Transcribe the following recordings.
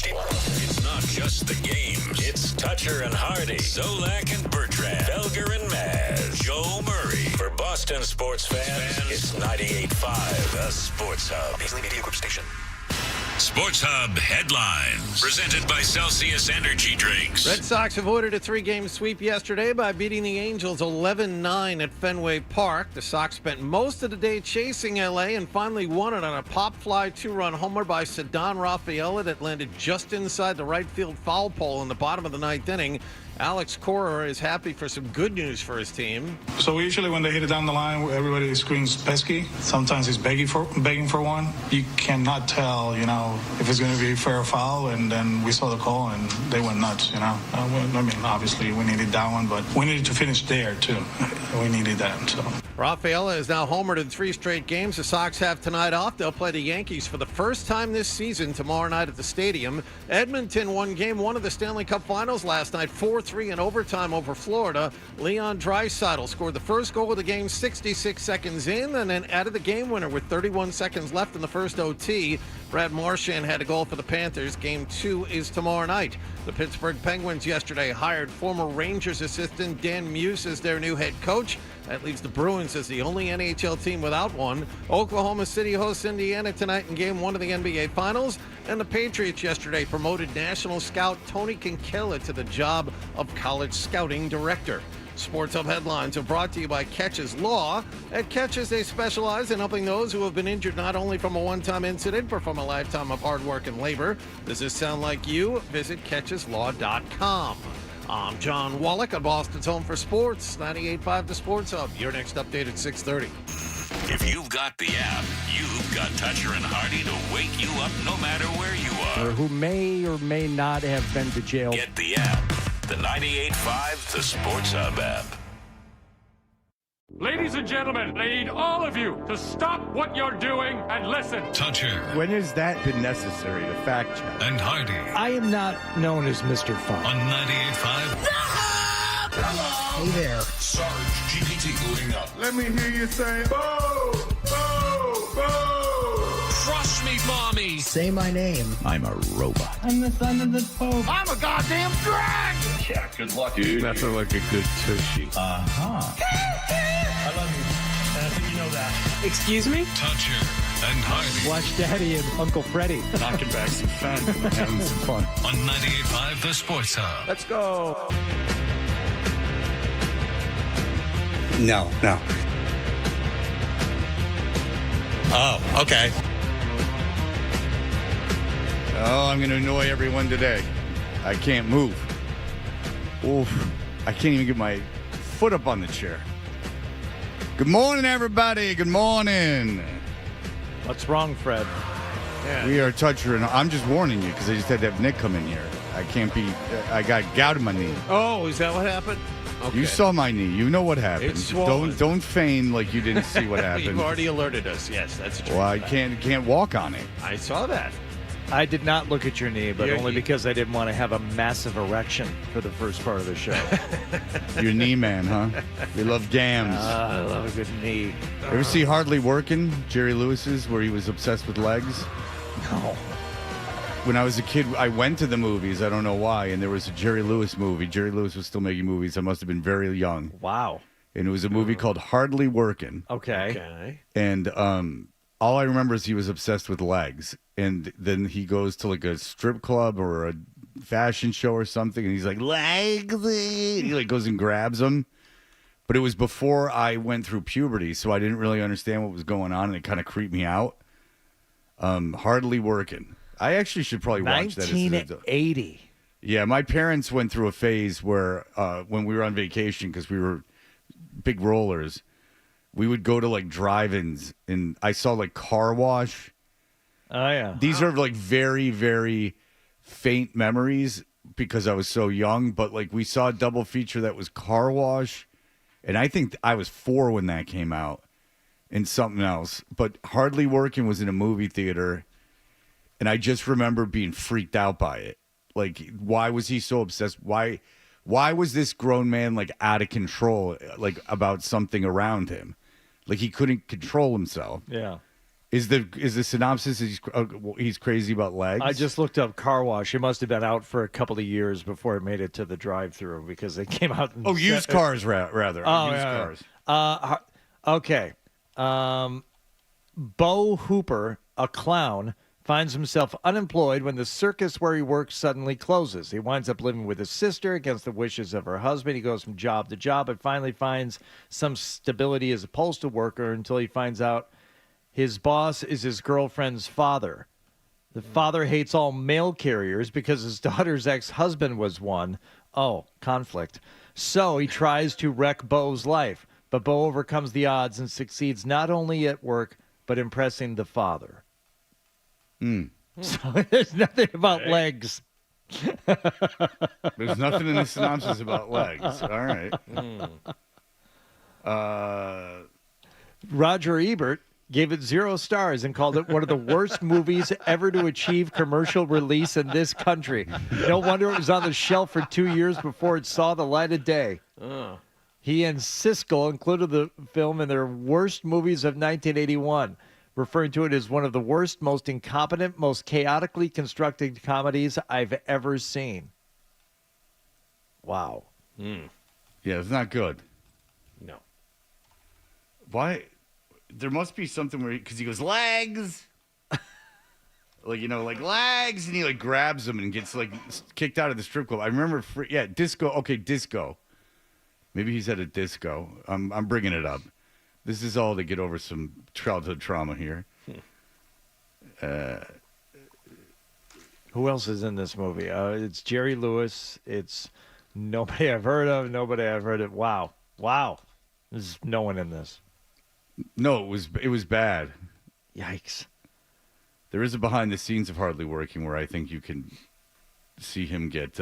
It's not just the games. It's Toucher and Hardy, Zolak and Bertrand, Felger and Maz, Joe Murray. For Boston sports fans, it's 98.5, the Sports Hub. Paisley Media Group Station. Sports Hub headlines, presented by Celsius Energy Drinks. Red Sox avoided a 3-game sweep yesterday by beating the Angels 11-9 at Fenway Park. The Sox spent most of the day chasing L.A. and finally won it on a pop-fly 2-run homer by Ceddanne Rafaela that landed just inside the right field foul pole in the bottom of the ninth inning. Alex Cora is happy for some good news for his team. So usually when they hit it down the line, everybody screams pesky. Sometimes he's begging for one. You cannot tell, if it's going to be fair or foul. And then we saw the call and they went nuts, obviously we needed that one, but we needed to finish there too. We needed that. So Rafaela is now homered in 3 straight games. The Sox have tonight off. They'll play the Yankees for the first time this season tomorrow night at the stadium. Edmonton won Game 1 of the Stanley Cup Finals last night, 4-3 in overtime over Florida. Leon Draisaitl scored the first goal of the game 66 seconds in and then added the game winner with 31 seconds left in the first OT. Brad Marchand had a goal for the Panthers. Game 2 is tomorrow night. The Pittsburgh Penguins yesterday hired former Rangers assistant Dan Muse as their new head coach. That leaves the Bruins as the only NHL team without one. Oklahoma City hosts Indiana tonight in Game 1 of the NBA Finals. And the Patriots yesterday promoted national scout Tony Kinkela to the job of college scouting director. Sports Hub headlines are brought to you by Catches Law. At Catches, they specialize in helping those who have been injured not only from a one-time incident, but from a lifetime of hard work and labor. Does this sound like you? Visit CatchesLaw.com. I'm John Wallach on Boston's Home for Sports, 98.5 The Sports Hub. Your next update at 6:30. If you've got the app, you've got Toucher and Hardy to wake you up no matter where you are. Or who may or may not have been to jail. Get the app. The 98.5 The Sports Hub app. Ladies and gentlemen, I need all of you to stop what you're doing and listen. Toucher When has that been necessary to fact check? and Hardy I am not known as Mr. Fun. on 98.5. Hey there. Sarge GPT booting up. Let me hear you say, boo, boo, boo. Crush me, mommy. Say my name. I'm a robot. I'm the son of the Pope. I'm a goddamn drag! Yeah, good luck, dude. Nothing like a good tushy. I love you, and I think you know that. Excuse me? Toucher and Hardy Watch Daddy and Uncle Freddie. Knocking back some fun, having some fun. on 98.5 The Sports Hub. Let's go. No. Oh, okay. Oh, I'm going to annoy everyone today. I can't move. Oof. I can't even get my foot up on the chair. Good morning, everybody. Good morning. What's wrong, Fred? We are Toucher, and I'm just warning you because I just had to have Nick come in here. I got gout in my knee. Oh, is that what happened? Okay. You saw my knee. You know what happened. It's swollen. Don't feign like you didn't see what happened. You've already alerted us. Yes, that's true. Well, I can't walk on it. I saw that. I did not look at your knee, but Your only knee. because I didn't want to have a massive erection for the first part of the show. Your knee man, huh? We love gams. I love a good knee. Ever see Hardly Working, Jerry Lewis's, where he was obsessed with legs? No. When I was a kid, I went to the movies. I don't know why. And there was a Jerry Lewis movie. Jerry Lewis was still making movies. I must have been very young. Wow. And it was a movie called Hardly Working. Okay. Okay. And all I remember is he was obsessed with legs. And then he goes to like a strip club or a fashion show or something. And he's like, legs. He like goes and grabs them. But it was before I went through puberty. So I didn't really understand what was going on. And it kind of creeped me out. Hardly Working. I actually should probably watch that. 1980. Yeah, my parents went through a phase where when we were on vacation, because we were big rollers, we would go to like drive-ins, and I saw like Car Wash. Oh, yeah. These are like very, very faint memories because I was so young, but like we saw a double feature that was Car Wash, and I think I was 4 when that came out, and something else. But Hardly Working was in a movie theater. And I just remember being freaked out by it. Like, why was he so obsessed? Why was this grown man, like, out of control, like, about something around him? Like, he couldn't control himself. Yeah. Is the synopsis he's crazy about legs? I just looked up car wash. It must have been out for a couple of years before it made it to the drive-through because they came out. Used cars rather. Oh, Used cars. Okay. Bo Hooper, a clown, finds himself unemployed when the circus where he works suddenly closes. He winds up living with his sister against the wishes of her husband. He goes from job to job and finally finds some stability as a postal worker until he finds out his boss is his girlfriend's father. The father hates all mail carriers because his daughter's ex-husband was one. Oh, conflict. So he tries to wreck Bo's life, but Bo overcomes the odds and succeeds not only at work, but impressing the father. So there's nothing about legs. There's nothing in the synopsis about legs. All right. Roger Ebert gave it 0 stars and called it one of the worst movies ever to achieve commercial release in this country. No wonder it was on the shelf for 2 years before it saw the light of day. He and Siskel included the film in their worst movies of 1981, referring to it as one of the worst, most incompetent, most chaotically constructed comedies I've ever seen. Wow. Yeah, it's not good. No. Why? There must be something where because he goes legs, like legs, and he like grabs them and gets like kicked out of the strip club. I remember, disco. Okay, disco. Maybe he's at a disco. I'm bringing it up. This is all to get over some childhood trauma here. Who else is in this movie? It's Jerry Lewis. It's nobody I've heard of. Nobody I've heard of. Wow. There's no one in this. No, it was bad. Yikes. There is a behind the scenes of Hardly Working where I think you can see him get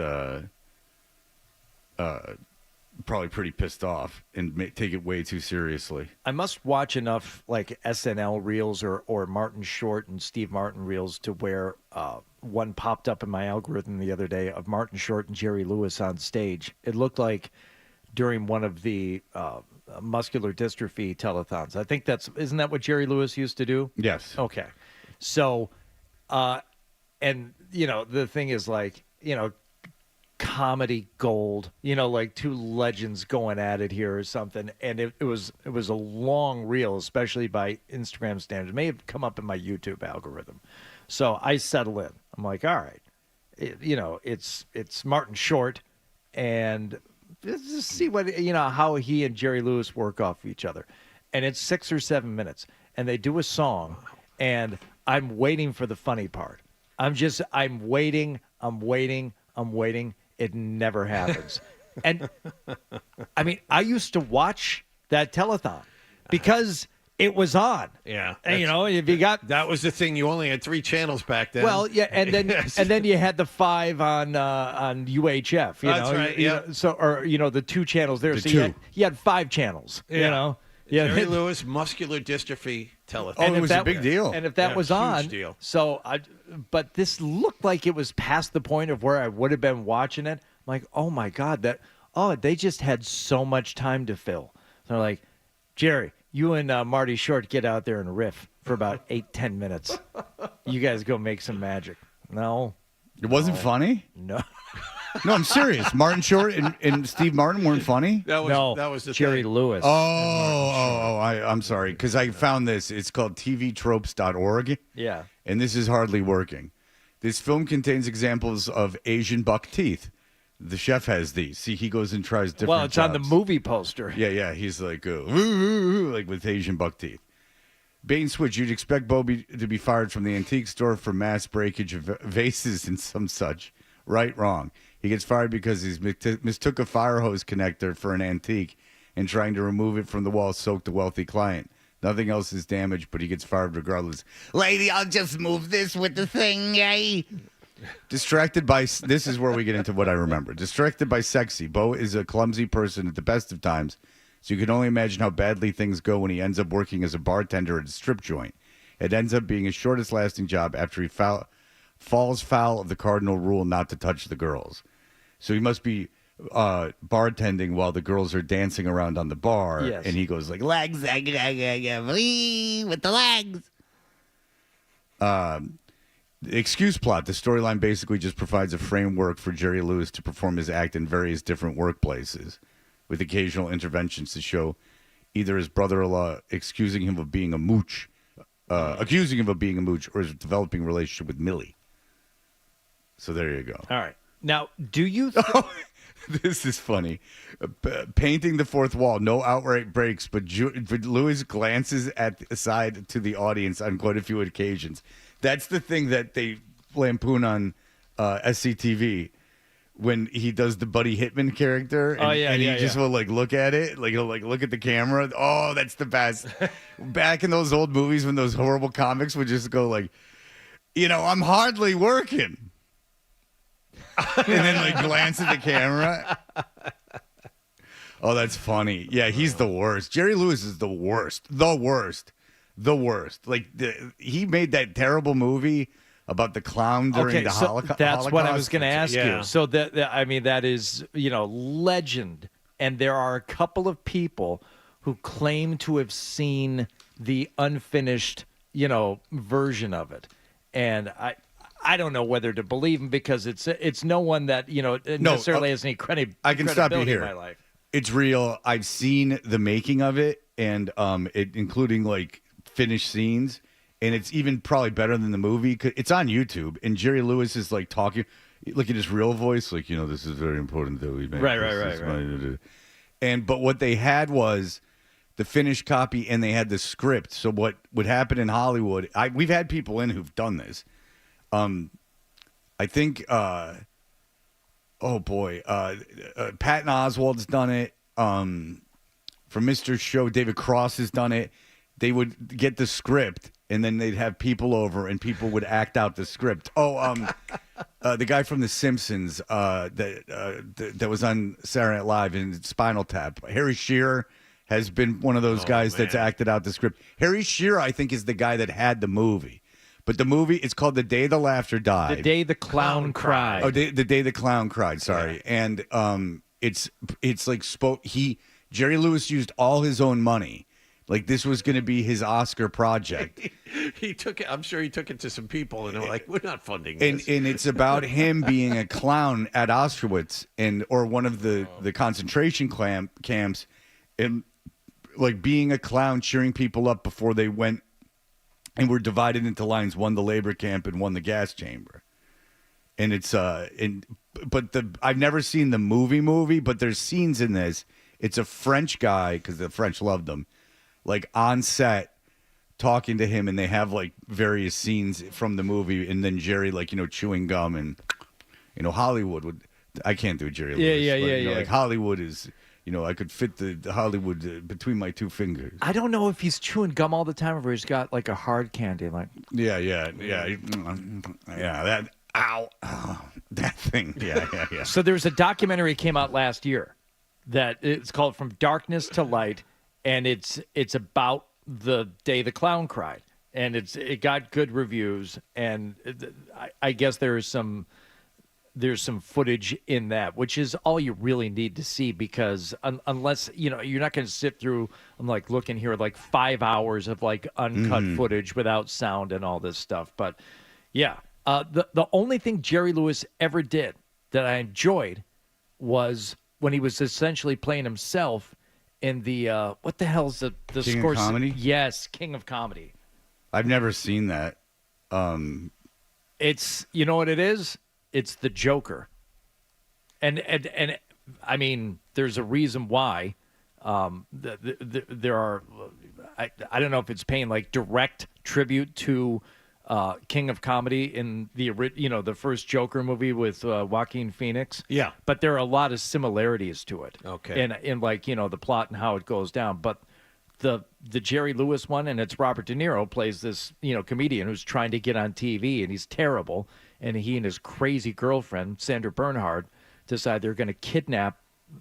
probably pretty pissed off and take it way too seriously. I must watch enough like SNL reels or Martin Short and Steve Martin reels to where one popped up in my algorithm the other day of Martin Short and Jerry Lewis on stage. It looked like during one of the muscular dystrophy telethons. I think isn't that what Jerry Lewis used to do? Yes. Okay. So, and the thing is like, comedy gold, like two legends going at it here or something. And it was a long reel, especially by Instagram standards. It may have come up in my YouTube algorithm. So I settle in. I'm like, all right, it's Martin Short, and let's just see what, how he and Jerry Lewis work off each other. And it's 6 or 7 minutes, and they do a song, and I'm waiting for the funny part. I'm waiting. It never happens. And I mean, I used to watch that telethon because it was on. Yeah. And, if you got that was the thing. You only had 3 channels back then. Well, yeah, and then you had the 5 on UHF. That's right. Yeah. The 2 channels there. So 2. you had 5 channels. Yeah. Yeah. Jerry Lewis muscular dystrophy telethon. Oh, it was a big deal. And if that was huge on, deal. But this looked like it was past the point of where I would have been watching it. I'm like, oh my God, they just had so much time to fill. So they're like, Jerry, you and Marty Short get out there and riff for about 8-10 minutes. You guys go make some magic. No. It wasn't funny? No. No, I'm serious. Martin Short and Steve Martin weren't funny? That was the Jerry thing. Lewis. I'm sorry, because I found this. It's called tvtropes.org. Yeah. And this is Hardly Working. This film contains examples of Asian buck teeth. The chef has these. See, he goes and tries different Well, it's on the jobs. movie poster. Yeah. He's like, like with Asian buck teeth. Bait and switch. You'd expect Bobby to be fired from the antique store for mass breakage of vases and some such. Right, wrong. He gets fired because he's mistook a fire hose connector for an antique and trying to remove it from the wall soaked a wealthy client. Nothing else is damaged, but he gets fired regardless. Lady, I'll just move this with the thing, eh? Distracted by... This is where we get into what I remember. Distracted by sexy. Bo is a clumsy person at the best of times, so you can only imagine how badly things go when he ends up working as a bartender at a strip joint. It ends up being his shortest lasting job after he falls foul of the cardinal rule not to touch the girls. So he must be bartending while the girls are dancing around on the bar. Yes. And he goes like, legs, with the legs. Excuse plot. The storyline basically just provides a framework for Jerry Lewis to perform his act in various different workplaces, with occasional interventions to show either his brother-in-law accusing him of being a mooch, or his developing relationship with Millie. So there you go. All right. Now, do you... This is funny. Painting the fourth wall, no outright breaks, but Lewis glances aside to the audience on quite a few occasions. That's the thing that they lampoon on SCTV when he does the Buddy Hitman character. And, he just will look at it, he'll look at the camera. Oh, that's the best. Back in those old movies when those horrible comics would just go I'm hardly working. And then glance at the camera. Oh, that's funny. Yeah, he's the worst. Jerry Lewis is the worst. The worst. He made that terrible movie about the clown during the Holocaust. That's what I was going to ask you. So that is, legend. And there are a couple of people who claim to have seen the unfinished, version of it. And I don't know whether to believe him because it's no one that necessarily has any credibility. I can stop you here. In my life. It's real. I've seen the making of it, and including finished scenes, and it's even probably better than the movie. It's on YouTube, and Jerry Lewis is talking, in his real voice, this is very important that we make. Right. But what they had was the finished copy, and they had the script. So what would happen in Hollywood? We've had people in who've done this. I think, Patton Oswalt's done it. From Mr. Show, David Cross has done it. They would get the script, and then they'd have people over, and people would act out the script. The guy from The Simpsons that was on Saturday Night Live in Spinal Tap, Harry Shearer, has been one of those guys that's acted out the script. Harry Shearer, I think, is the guy that had the movie. But the movie, it's called The Day the Laughter Died. The Day the Clown Cried. Oh, the Day the Clown Cried, sorry. Yeah. And Jerry Lewis used all his own money. This was going to be his Oscar project. He took it. I'm sure he took it to some people, and they're like, "We're not funding this." And it's about him being a clown at Auschwitz or one of the concentration camps, and being a clown, cheering people up before they went. And we're divided into lines, one the labor camp and one the gas chamber. And it's I've never seen the movie, but there's scenes in this. It's a French guy, because the French loved him, on set talking to him, and they have various scenes from the movie, and then Jerry chewing gum, and Hollywood would. I can't do Jerry Lewis. Yeah. Hollywood is. I could fit the Hollywood between my two fingers. I don't know if he's chewing gum all the time or he's got a hard candy. Yeah. That that thing. Yeah. So there's a documentary came out last year that it's called From Darkness to Light, and it's about the day the clown cried, and it got good reviews, and I guess there's some footage in that, which is all you really need to see, because unless, you're not going to sit through, I'm looking here, 5 hours of uncut footage without sound and all this stuff. But yeah, the only thing Jerry Lewis ever did that I enjoyed was when he was essentially playing himself in the, what the hell's the King of Comedy? Yes, King of Comedy. I've never seen that. It's, you know what it is? It's the Joker, and I mean, there's a reason why. There are, I don't know if it's paying direct tribute to King of Comedy in the first Joker movie with Joaquin Phoenix. Yeah, but there are a lot of similarities to it. Okay, in the plot and how it goes down, but. The Jerry Lewis one, and it's Robert De Niro plays this comedian who's trying to get on TV, and he's terrible, and he and his crazy girlfriend Sandra Bernhard decide they're going to kidnap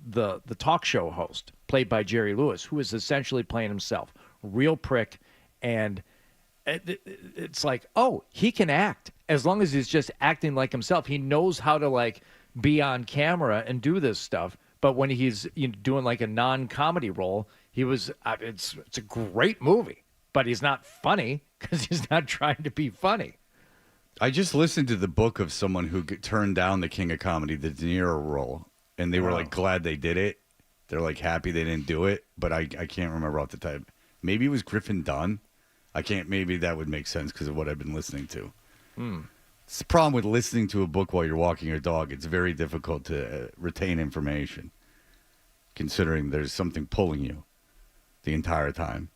the talk show host played by Jerry Lewis, who is essentially playing himself, real prick, and it's he can act as long as he's just acting like himself. He knows how to be on camera and do this stuff, but when he's doing a non-comedy role. He was. It's a great movie, but he's not funny because he's not trying to be funny. I just listened to the book of someone who turned down the King of Comedy, the De Niro role, and they were like glad they did it. They're like happy they didn't do it, but I can't remember off the top. Maybe it was Griffin Dunn. I can't. Maybe that would make sense because of what I've been listening to. It's the problem with listening to a book while you're walking your dog. It's very difficult to retain information, considering there's something pulling you the entire time.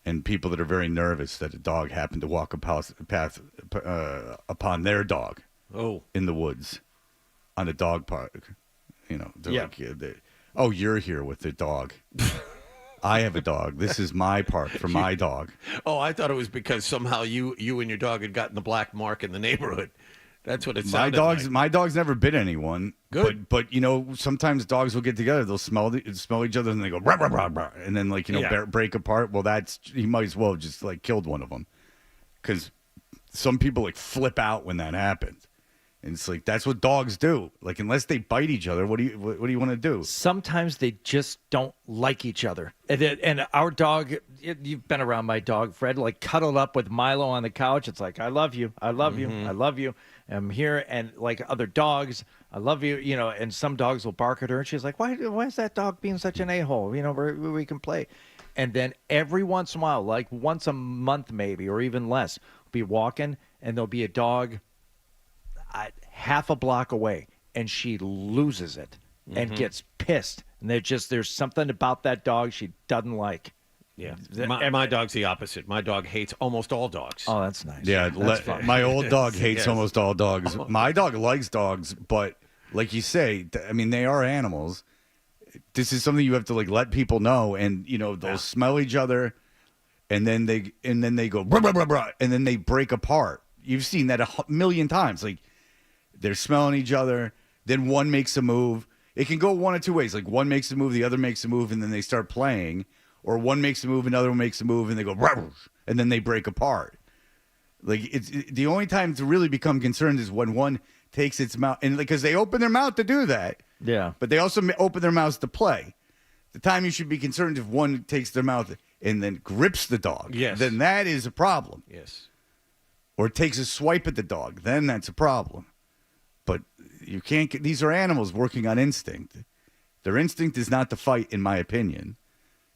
And people that are very nervous that a dog happened to walk upon their dog in the woods on a dog park. You know, they're like, you're here with the dog. I have a dog. This is my park for my dog. Oh, I thought it was because somehow you and your dog had gotten the black mark in the neighborhood. That's what it sounded like. My dog's never bit anyone. Good. But you know, sometimes dogs will get together. They'll smell each other and they go rah, rah, rah, rah, and then break apart. Well, he might as well just like killed one of them, because some people like flip out when that happens. And it's like, that's what dogs do. Like, unless they bite each other, what do you want to do? Sometimes they just don't like each other. And our dog, you've been around my dog, Fred, like cuddled up with Milo on the couch. It's like, I love you. I love you. I love you. I'm here. And like other dogs, I love you. You know, and some dogs will bark at her. And she's like, why is that dog being such an a-hole? You know, where we can play. And then every once in a while, like once a month maybe, or even less, we'll be walking and there'll be a dog half a block away, and she loses it and gets pissed. And there's something about that dog she doesn't like. Yeah, my dog's the opposite. My dog hates almost all dogs. Oh, that's nice. Yeah, my old dog hates almost all dogs. Oh. My dog likes dogs, but like you say, I mean, they are animals. This is something you have to like let people know, and you know they'll smell each other, and then they go brah, brah, brah, brah, and then they break apart. You've seen that a million times. Like, they're smelling each other, then one makes a move. It can go one of two ways. Like, one makes a move, the other makes a move, and then they start playing. Or one makes a move, another one makes a move, and they go, and then they break apart. Like, the only time to really become concerned is when one takes its mouth, and because they open their mouth to do that. Yeah. But they also open their mouths to play. The time you should be concerned if one takes their mouth and then grips the dog. Yes. Then that is a problem. Yes. Or takes a swipe at the dog. Then that's a problem. But you can't get, these are animals working on instinct. Their instinct is not to fight, in my opinion.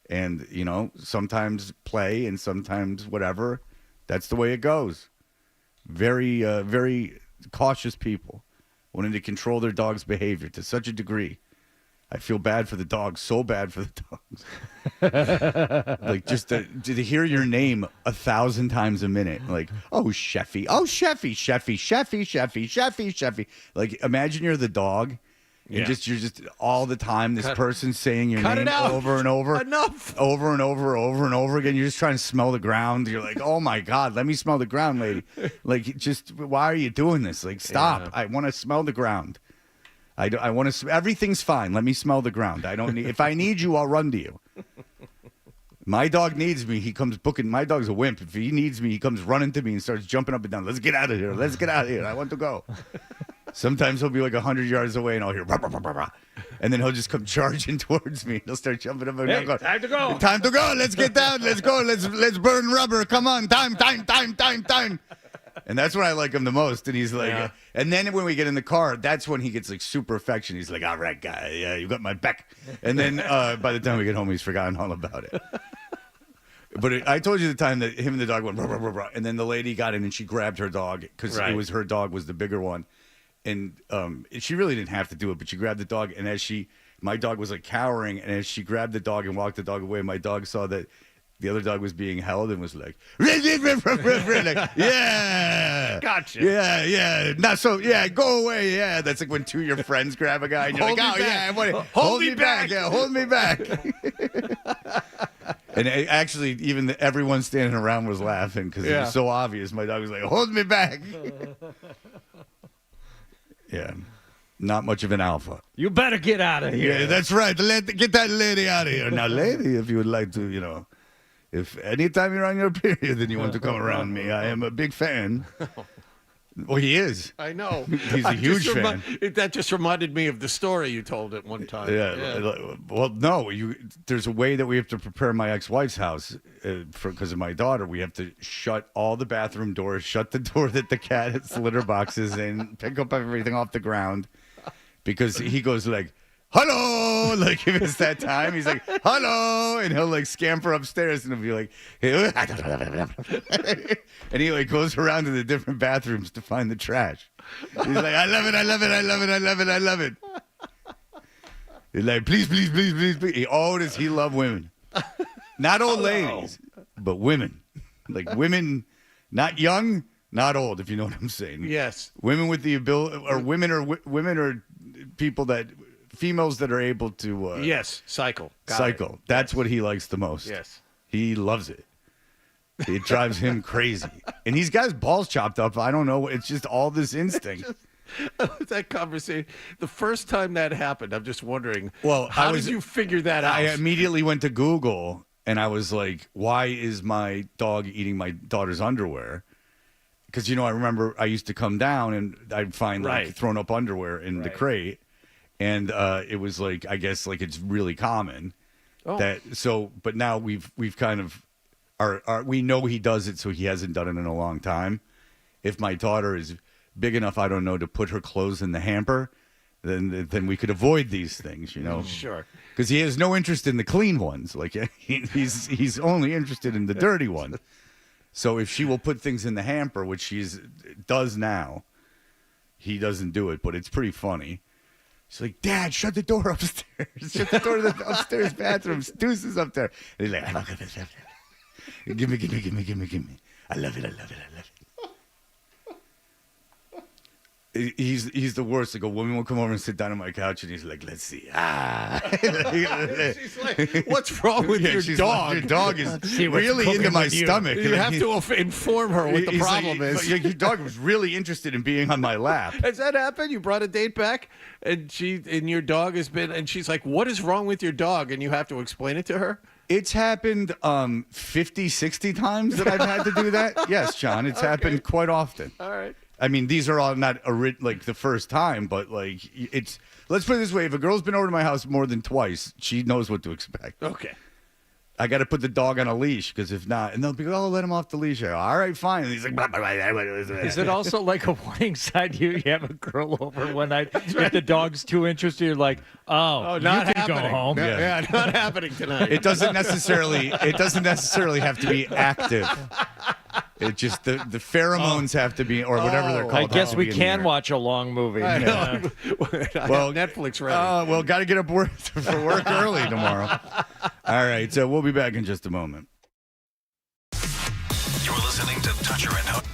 And, you know, sometimes play and sometimes whatever. That's the way it goes. Very, very cautious people wanting to control their dog's behavior to such a degree. I feel bad for the dogs, so bad for the dogs. Like, just to hear your name 1,000 times a minute. Like, oh, Sheffy. Oh, Sheffy, Sheffy, Sheffy, Sheffy, Sheffy, Sheffy. Like, imagine you're the dog. And you're just all the time this person saying your name over and over. Enough. Over and over again. You're just trying to smell the ground. You're like, oh my God, let me smell the ground, lady. Like, just why are you doing this? Like, stop. Yeah. I want to smell the ground. I want to. Everything's fine. Let me smell the ground. I don't need. If I need you, I'll run to you. My dog needs me. He comes booking. My dog's a wimp. If he needs me, he comes running to me and starts jumping up and down. Let's get out of here. Let's get out of here. I want to go. Sometimes he'll be like 100 yards away, and I'll hear, rah, rah, rah, rah, and then he'll just come charging towards me. He'll start jumping up and down. Hey, time to go. Time to go. Let's get down. Let's go. Let's burn rubber. Come on. Time. And that's when I like him the most. And he's like, and then when we get in the car, that's when he gets like super affectionate. He's like, all right, guy, yeah, you got my back. And then by the time we get home, he's forgotten all about it. But I told you the time that him and the dog went, rah, rah, rah, rah, and then the lady got in and she grabbed her dog because it was her dog was the bigger one. And she really didn't have to do it, but she grabbed the dog. And my dog was like cowering. And as she grabbed the dog and walked the dog away, my dog saw that the other dog was being held and was like, yeah, gotcha. Yeah, not so, yeah, go away, yeah. That's like when two of your friends grab a guy and you're like, oh, yeah, hold me back. Yeah, hold me back. And actually, even everyone standing around was laughing because it was so obvious. My dog was like, hold me back. Yeah, not much of an alpha. You better get out of here. Yeah, that's right. Get that lady out of here. Now, lady, if you would like to, you know, if anytime you're on your period and you want to come around me, I am a big fan. Well, he is. I know. He's a huge fan. That just reminded me of the story you told at one time. Yeah. Well, no. There's a way that we have to prepare my ex-wife's house because of my daughter. We have to shut all the bathroom doors, shut the door that the cat's litter box is in, pick up everything off the ground, because he goes like, hello, like if it's that time, he's like, hello, and he'll like scamper upstairs and he'll be like, and he like goes around to the different bathrooms to find the trash. He's like, I love it, I love it, I love it, I love it, I love it. He's like, please, please, please, please, please. Oh, does he love women? Not old ladies, but women. Like women, not young, not old, if you know what I'm saying. Yes. Women with the ability, or women are people that, females that are able to yes, cycle. Cycle. That's what he likes the most. Yes. He loves it. It drives him crazy. And he's got his balls chopped up. I don't know. It's just all this instinct. That conversation, the first time that happened, I'm just wondering, well, how did you figure that out? I immediately went to Google and I was like, why is my dog eating my daughter's underwear? Because, I remember I used to come down and I'd find like thrown up underwear in the crate. And it was like, I guess, like it's really common but now we've kind of we know he does it, so he hasn't done it in a long time. If my daughter is big enough, I don't know, to put her clothes in the hamper, then we could avoid these things, Sure. Because he has no interest in the clean ones. Like he's only interested in the dirty ones. So if she will put things in the hamper, which she does now, he doesn't do it, but it's pretty funny. She's like, Dad, shut the door upstairs. Shut the door to the upstairs bathroom. Deuce is up there. And he's like, give me. I love it. He's the worst. Like a woman will come over and sit down on my couch, and he's like, "Let's see." She's like, "What's wrong with your dog? Your dog is really into my stomach." You have to inform her what the problem is. Your dog was really interested in being on my lap. Has that happened? You brought a date back, and your dog has been, and she's like, "What is wrong with your dog?" And you have to explain it to her. It's happened 50, 60 times that I've had to do that. Yes, John, it's happened quite often. All right. I mean, these are all not like the first time, but like it's. Let's put it this way: if a girl's been over to my house more than twice, she knows what to expect. Okay. I got to put the dog on a leash because if not, and they'll be, "Oh, let him off the leash." I go, all right, fine. And he's like, is it also like a warning sign? You have a girl over one night. If the dog's too interested, you're like, "Oh, not you can happening. go home." Yeah, not happening tonight. It doesn't necessarily have to be active. It just the pheromones have to be, or whatever they're called. I guess we can watch a long movie. I know. Well, Netflix ready. Well, got to get up for work early tomorrow. All right, so we'll be back in just a moment. You're listening to Toucher and Hook.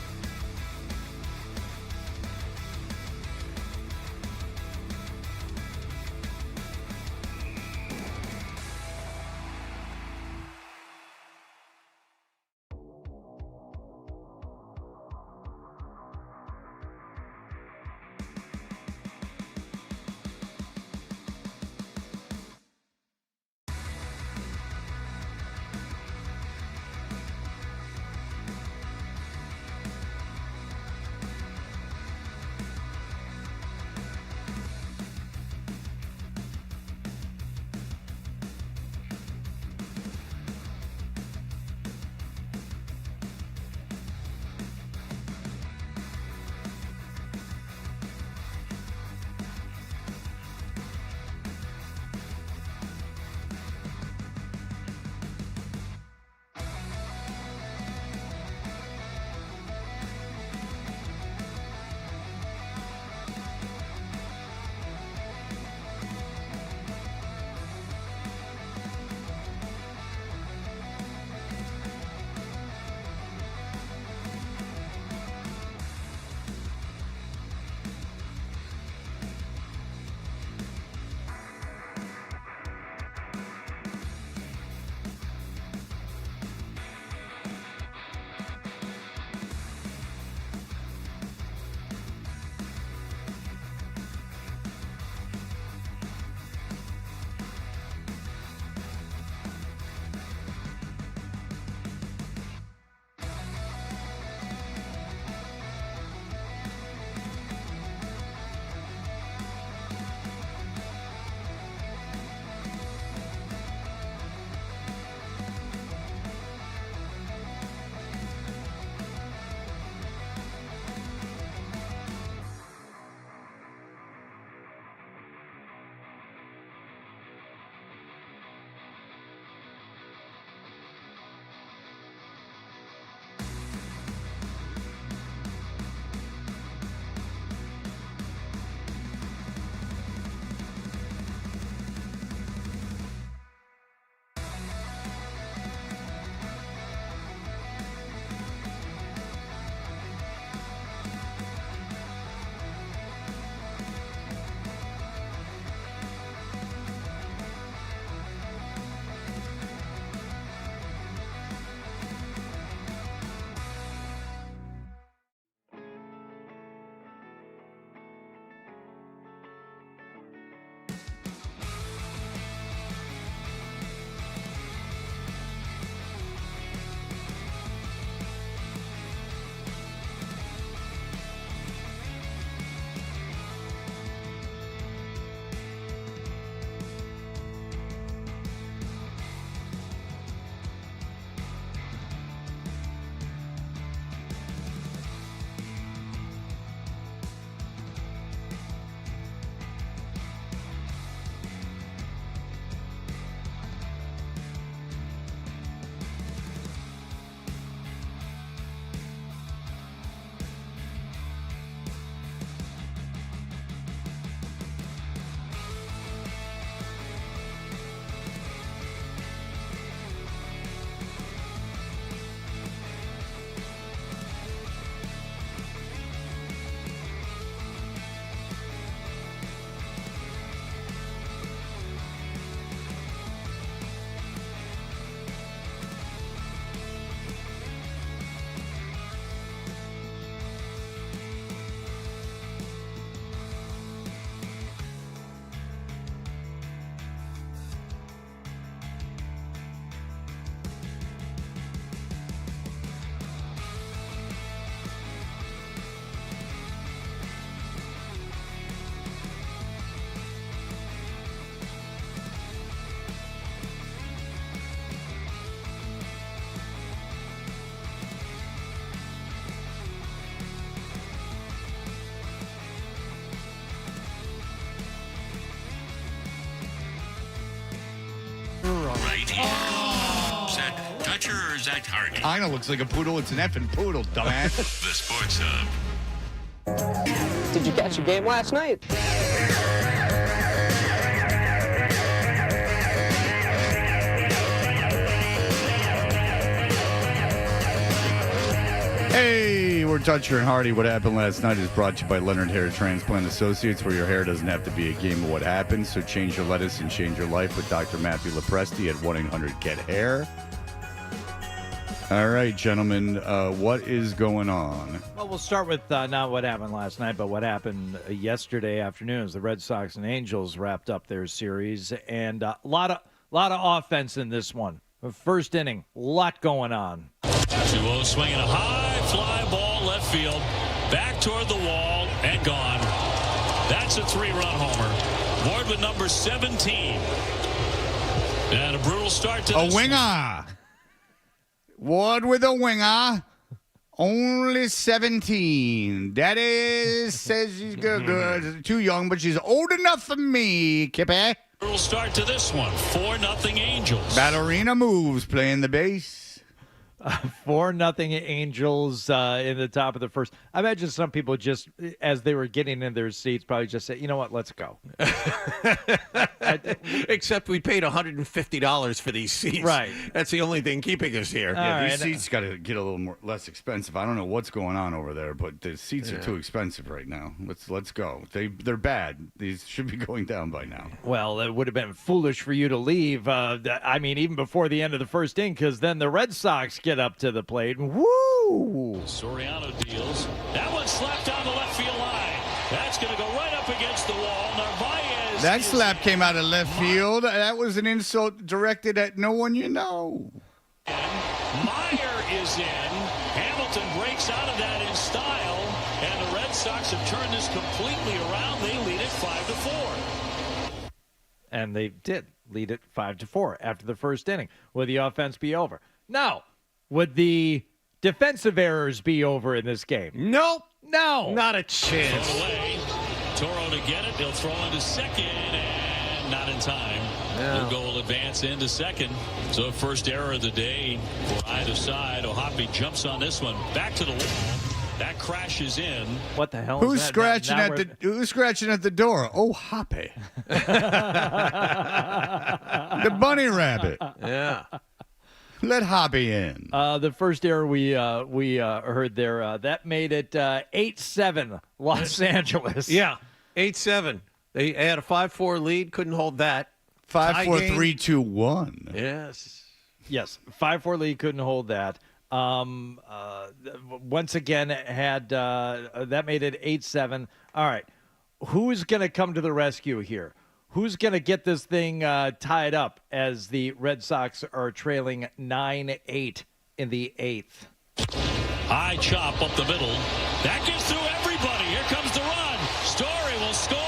right here. Is that Dutcher or is that Hardy? Kinda looks like a poodle. It's an effing poodle, dumbass. The Sports Hub. Did you catch the game last night? Hey, we're Dutcher and Hardy. What happened last night is brought to you by Leonard Hair Transplant Associates, where your hair doesn't have to be a game of what happened. So change your lettuce and change your life with Dr. Matthew Lepresti at 1-800-GET-HAIR. All right, gentlemen, what is going on? Well, we'll start with not what happened last night, but what happened yesterday afternoon as the Red Sox and Angels wrapped up their series, and a lot of offense in this one. The first inning, a lot going on. 2-0 swinging a high fly ball left field, back toward the wall and gone. That's a 3-run homer. Board with number 17. And a brutal start to A this winger. Ward with a winger. Only 17. Daddy says she's good. Too young, but she's old enough for me, Kippy. Brutal start to this one. 4-0 Angels. Ballerina moves, playing the bass. 4-0 Angels in the top of the first. I imagine some people just, as they were getting in their seats, probably just said, you know what, let's go. Except we paid $150 for these seats. Right. That's the only thing keeping us here. Yeah, these seats got to get a little less expensive. I don't know what's going on over there, but the seats are too expensive right now. Let's go. They're bad. These should be going down by now. Well, it would have been foolish for you to leave. I mean, even before the end of the first inning, because then the Red Sox get up to the plate. Woo! Soriano deals. That one slapped down the left field line. That's going to go right up against the wall. Narvaez. That slap came out of left field. That was an insult directed at no one you know. Meyer is in. Hamilton breaks out of that in style. And the Red Sox have turned this completely around. They lead it 5-4. And they did lead it 5-4 after the first inning. Will the offense be over? Now, would the defensive errors be over in this game? Nope. No. Not a chance. Thrown away. Toro to get it. He'll throw into second and not in time. Yeah. Lugo will advance into second. So first error of the day for either side. Ohapi jumps on this one. Back to the wall. That crashes in. What the hell Who's is that? scratching Now at we're- Who's scratching at the door? Oh, Hoppy. The bunny rabbit. Yeah. Let Hoppy in. The first error we heard there, that made it 8-7 Los Angeles. Yeah. 8-7. They had a 5-4 lead. Couldn't hold that. 5, Tie 4, game. 3, 2, 1. Yes. Yes, 5-4 lead, couldn't hold that. Once again, had that made it 8-7. All right, who's going to come to the rescue here? Who's going to get this thing tied up as the Red Sox are trailing 9-8 in the 8th? High chop up the middle. That gets through everybody. Here comes the run. Story will score.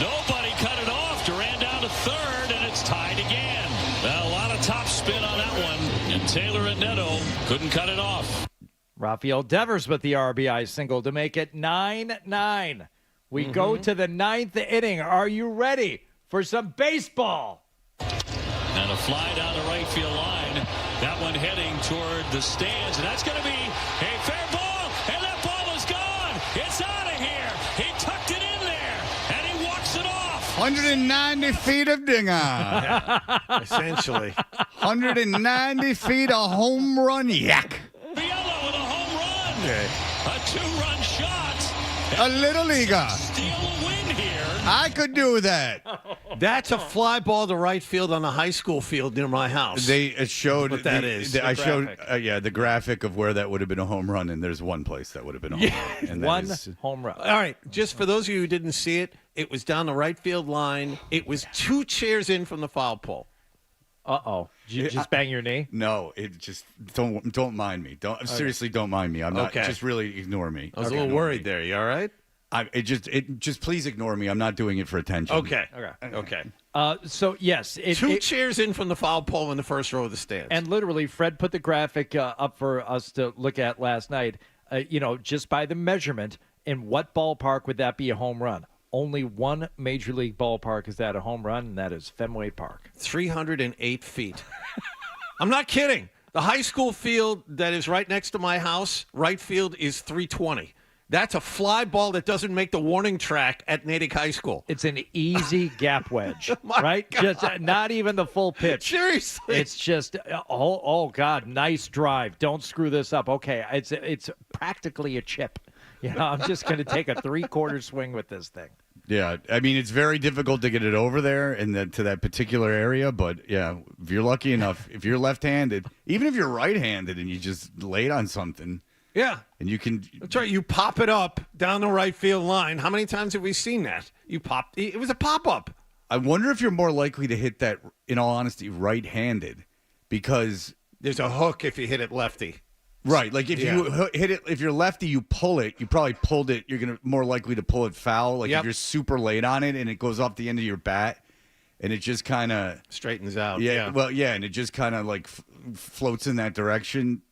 Nobody cut it off. Duran down to third, and it's tied again. Well, a lot of top spin on that one. And Taylor and Neto couldn't cut it off. Rafael Devers with the RBI single to make it 9-9. We go to the 9th inning. Are you ready for some baseball? And a fly down the right field line. That one heading toward the stands. And that's going to be a fair ball. And that ball is gone. It's out of here. He tucked it in there. And he walks it off. 190 feet of dinger. Essentially. 190 feet of home run yak. Biella with a home run. Okay. A 2-run shot. A little leaguer. Steal a win here. I could do that. That's a fly ball to right field on a high school field near my house. They showed What that is. I The showed the graphic of where that would have been a home run, and there's one place that would have been a home run. And that One is- home run. All right, just for those of you who didn't see it, it was down the right field line. It was 2 chairs in from the foul pole. Uh-oh. Did you just bang your knee? No, it just don't mind me. Seriously, don't mind me. I'm not. Okay. Just really ignore me. I was a little worried there. You all right? It just please ignore me. I'm not doing it for attention. Okay. So, yes. 2 chairs in from the foul pole in the first row of the stands. And literally, Fred put the graphic up for us to look at last night. Just by the measurement, in what ballpark would that be a home run? only one major league ballpark is at a home run, and that is Fenway Park. 308 feet. I'm not kidding. The high school field that is right next to my house, right field, is 320. That's a fly ball that doesn't make the warning track at Natick High School. It's an easy gap wedge, My right? God. Just not even the full pitch. Seriously. It's just, oh God, nice drive. Don't screw this up. Okay, it's practically a chip. I'm just going to take a 3/4 swing with this thing. Yeah, I mean, it's very difficult to get it over there and to that particular area. But, yeah, if you're lucky enough, if you're left-handed, even if you're right-handed and you just lay it on something. Yeah. And you can. That's right. You pop it up down the right field line. How many times have we seen that? It was a pop-up. I wonder if you're more likely to hit that, in all honesty, right-handed, because there's a hook if you hit it lefty. Right. Like if you hit it, if you're lefty, you pull it. You probably pulled it. You're more likely to pull it foul. Like if you're super late on it and it goes off the end of your bat, and it just kind of straightens out. Yeah. Well, yeah, and it just kind of like floats in that direction.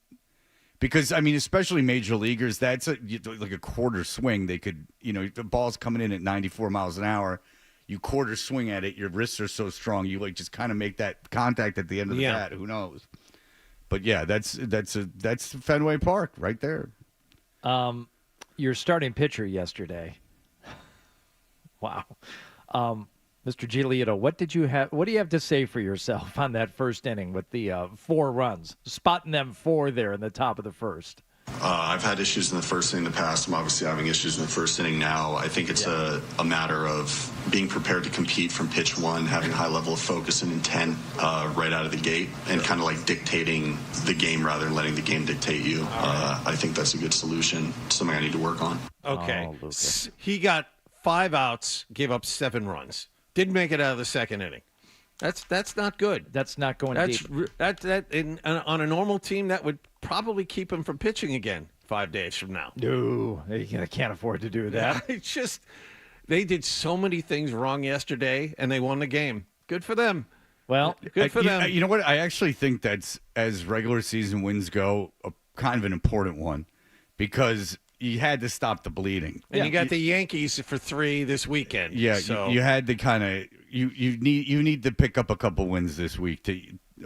Because, I mean, especially major leaguers, that's like a quarter swing. They could, the ball's coming in at 94 miles an hour. You quarter swing at it. Your wrists are so strong. You like just kind of make that contact at the end of the bat. Who knows? But, yeah, that's Fenway Park right there. Your starting pitcher yesterday. Wow. Mr. Giolito, what do you have to say for yourself on that first inning with the 4 runs, spotting them 4 there in the top of the first? I've had issues in the first inning in the past. I'm obviously having issues in the first inning now. I think it's a matter of being prepared to compete from pitch one, having a high level of focus and intent right out of the gate, and kind of like dictating the game rather than letting the game dictate you. I think that's a good solution. Something I need to work on. Okay. He got 5 outs, gave up 7 runs. Didn't make it out of the second inning. That's not good. That's not going deep. On a normal team, that would probably keep him from pitching again 5 days from now. No, they can't afford to do that. It's just they did so many things wrong yesterday, and they won the game. Good for them. Well, good for them. You know what? I actually think that's, as regular season wins go, a kind of an important one, because you had to stop the bleeding. And you got the Yankees for 3 this weekend. Yeah, so. you had to kind of you need to pick up a couple wins this week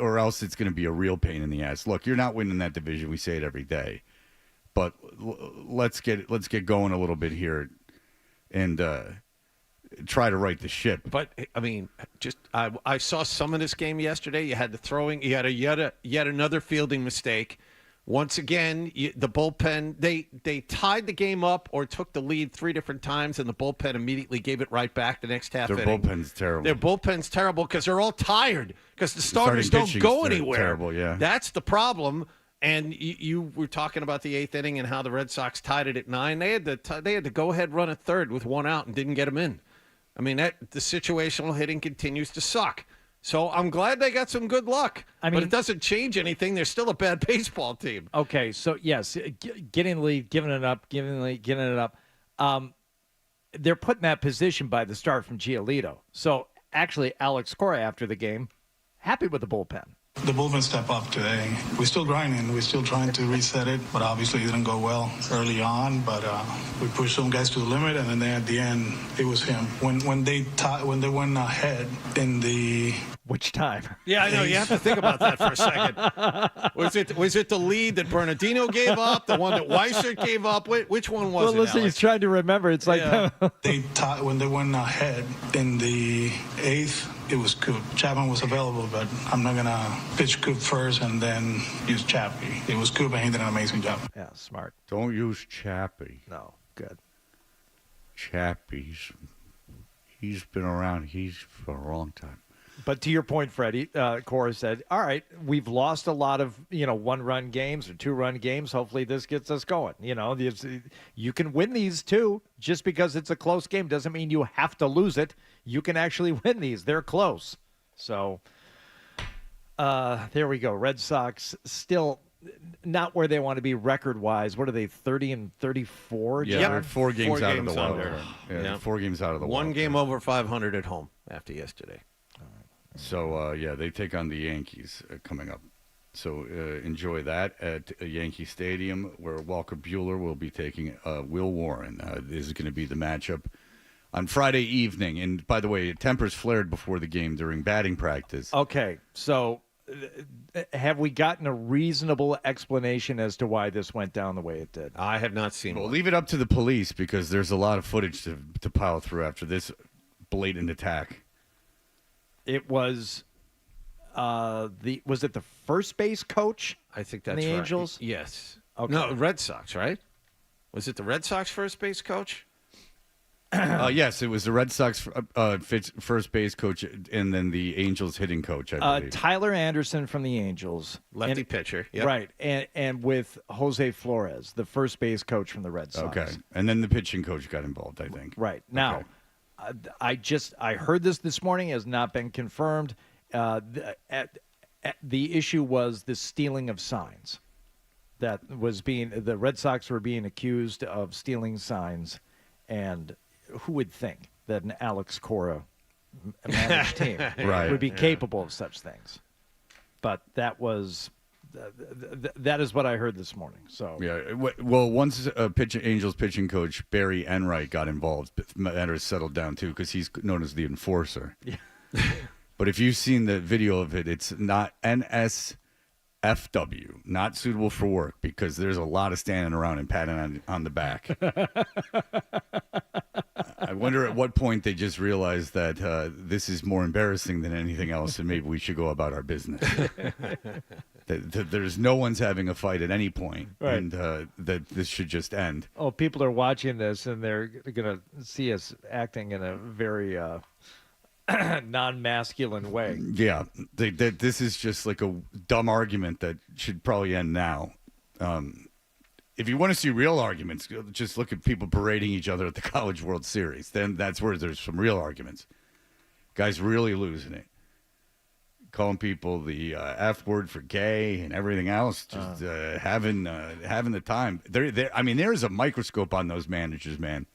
or else it's going to be a real pain in the ass. Look, you're not winning that division. We say it every day, but let's get going a little bit here and try to right the ship. But I mean, I saw some of this game yesterday. You had the throwing. You had yet another fielding mistake. Once again, the bullpen, they tied the game up or took the lead 3 different times, and the bullpen immediately gave it right back the next half inning. Their bullpen's terrible. Their bullpen's terrible because they're all tired because the starters don't go anywhere. Terrible, yeah. That's the problem. And you were talking about the 8th inning and how the Red Sox tied it at 9. They had to go ahead run at third with 1 out and didn't get him in. I mean, the situational hitting continues to suck. So I'm glad they got some good luck. But it doesn't change anything. They're still a bad baseball team. Okay, so yes, getting the lead, giving it up. They're put in that position by the start from Giolito. So actually, Alex Cora after the game, happy with the bullpen. The bullpen stepped up today. We're still grinding. We're still trying to reset it, but obviously it didn't go well early on. But we pushed some guys to the limit, and then at the end, it was him. When they went ahead in the which time? Yeah, I know. You have to think about that for a second. Was it the lead that Bernardino gave up? The one that Weissert gave up? Which one was it? Well, listen, Alex? he's trying to remember. It's like when they went ahead in the 8th. It was Coop. Chapman was available, but I'm not going to pitch Coop first and then use Chappie. It was Coop, and he did an amazing job. Yeah, smart. Don't use Chappie. No, good. Chappie's, he's been around for a long time. But to your point, Freddie, Cora said, all right, we've lost a lot of, 1-run games or 2-run games. Hopefully this gets us going. You can win these too. Just because it's a close game doesn't mean you have to lose it. You can actually win these. They're close. So there we go. Red Sox still not where they want to be record-wise. What are they, 30 and 34? Yeah, they're 4 games out of the wild under. card. Yeah, 4 games out of the wild 1 game over 500 at home after yesterday. So, they take on the Yankees coming up. So enjoy that at Yankee Stadium, where Walker Buehler will be taking Will Warren. This is going to be the matchup on Friday evening. And by the way, tempers flared before the game during batting practice. Okay, so have we gotten a reasonable explanation as to why this went down the way it did? I have not seen Well, one. leave it up to the police because there's a lot of footage to pile through after this blatant attack. It was was it the first base coach? I think in that's the right. Angels? Yes. Okay. No, Red Sox, right? Was it the Red Sox first base coach? Yes, it was the Red Sox first base coach and then the Angels hitting coach, I believe. Tyler Anderson from the Angels. Lefty pitcher. Yep. Right. And with Jose Flores, the first base coach from the Red Sox. Okay. And then the pitching coach got involved, I think. Right. Now, I heard this morning, has not been confirmed. The issue was the stealing of signs. The Red Sox were being accused of stealing signs, and who would think that an Alex Cora managed team would be capable of such things? But that is what I heard this morning. So yeah, well, once Angels pitching coach Barry Enright got involved, matters settled down too because he's known as the enforcer. Yeah. But if you've seen the video of it, it's not NSFW, not suitable for work because there's a lot of standing around and patting on the back. I wonder at what point they just realized that this is more embarrassing than anything else, and maybe we should go about our business. There's no one's having a fight at any point, and that this should just end. Oh, people are watching this, and they're going to see us acting in a very non-masculine way. Yeah, this is just like a dumb argument that should probably end now. If you want to see real arguments, just look at people parading each other at the College World Series. Then that's where there's some real arguments. Guys really losing it. Calling people the F word for gay and everything else. Just having the time. I mean, there is a microscope on those managers, man.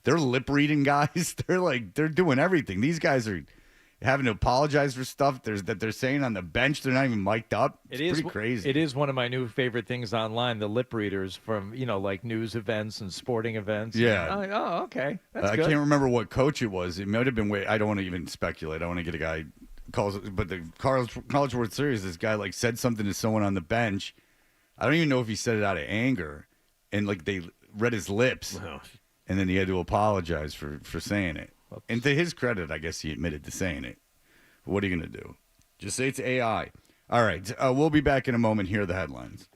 They're lip reading guys. They're doing everything. These guys are having to apologize for stuff that they're saying on the bench. They're not even mic'd up. It's pretty crazy. It is one of my new favorite things online, the lip readers from, like news events and sporting events. Yeah. I'm like, oh, okay. That's I good. can't remember what coach it was. It might have been I don't want to even speculate. I want to get a guy calls it, but the College World Series, this guy said something to someone on the bench. I don't even know if he said it out of anger, and they read his lips. Wow. And then he had to apologize for saying it. And to his credit, I guess he admitted to saying it. But what are you going to do? Just say it's AI. All right. We'll be back in a moment. Here are the headlines.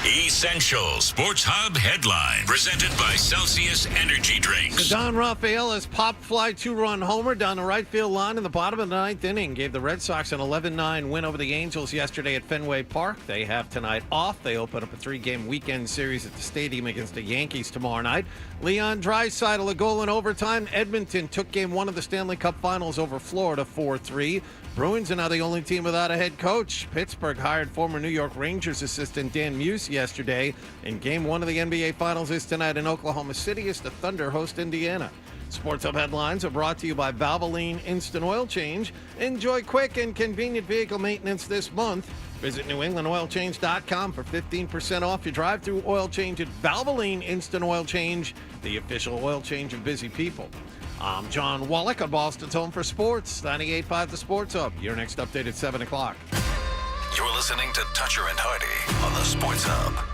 Essential Sports Hub headline presented by Celsius Energy Drinks. Don Rafaela's pop fly two-run homer down the right field line in the bottom of the ninth inning gave the Red Sox an 11-9 win over the Angels yesterday at Fenway Park. They have tonight off. They open up a 3-game weekend series at the stadium against the Yankees tomorrow night. Leon Draisaitl a goal in overtime. Edmonton took game one of the Stanley Cup Finals over Florida 4-3. Bruins are now the only team without a head coach. Pittsburgh hired former New York Rangers assistant Dan Muse yesterday. And game one of the NBA Finals is tonight in Oklahoma City as the Thunder host Indiana. Sports Hub headlines are brought to you by Valvoline Instant Oil Change. Enjoy quick and convenient vehicle maintenance this month. Visit NewEnglandOilChange.com for 15% off your drive-through oil change at Valvoline Instant Oil Change, the official oil change of busy people. I'm John Wallach on Boston's Home for Sports, 98.5 The Sports Hub. Your next update at 7 o'clock. You're listening to Toucher and Hardy on the Sports Hub.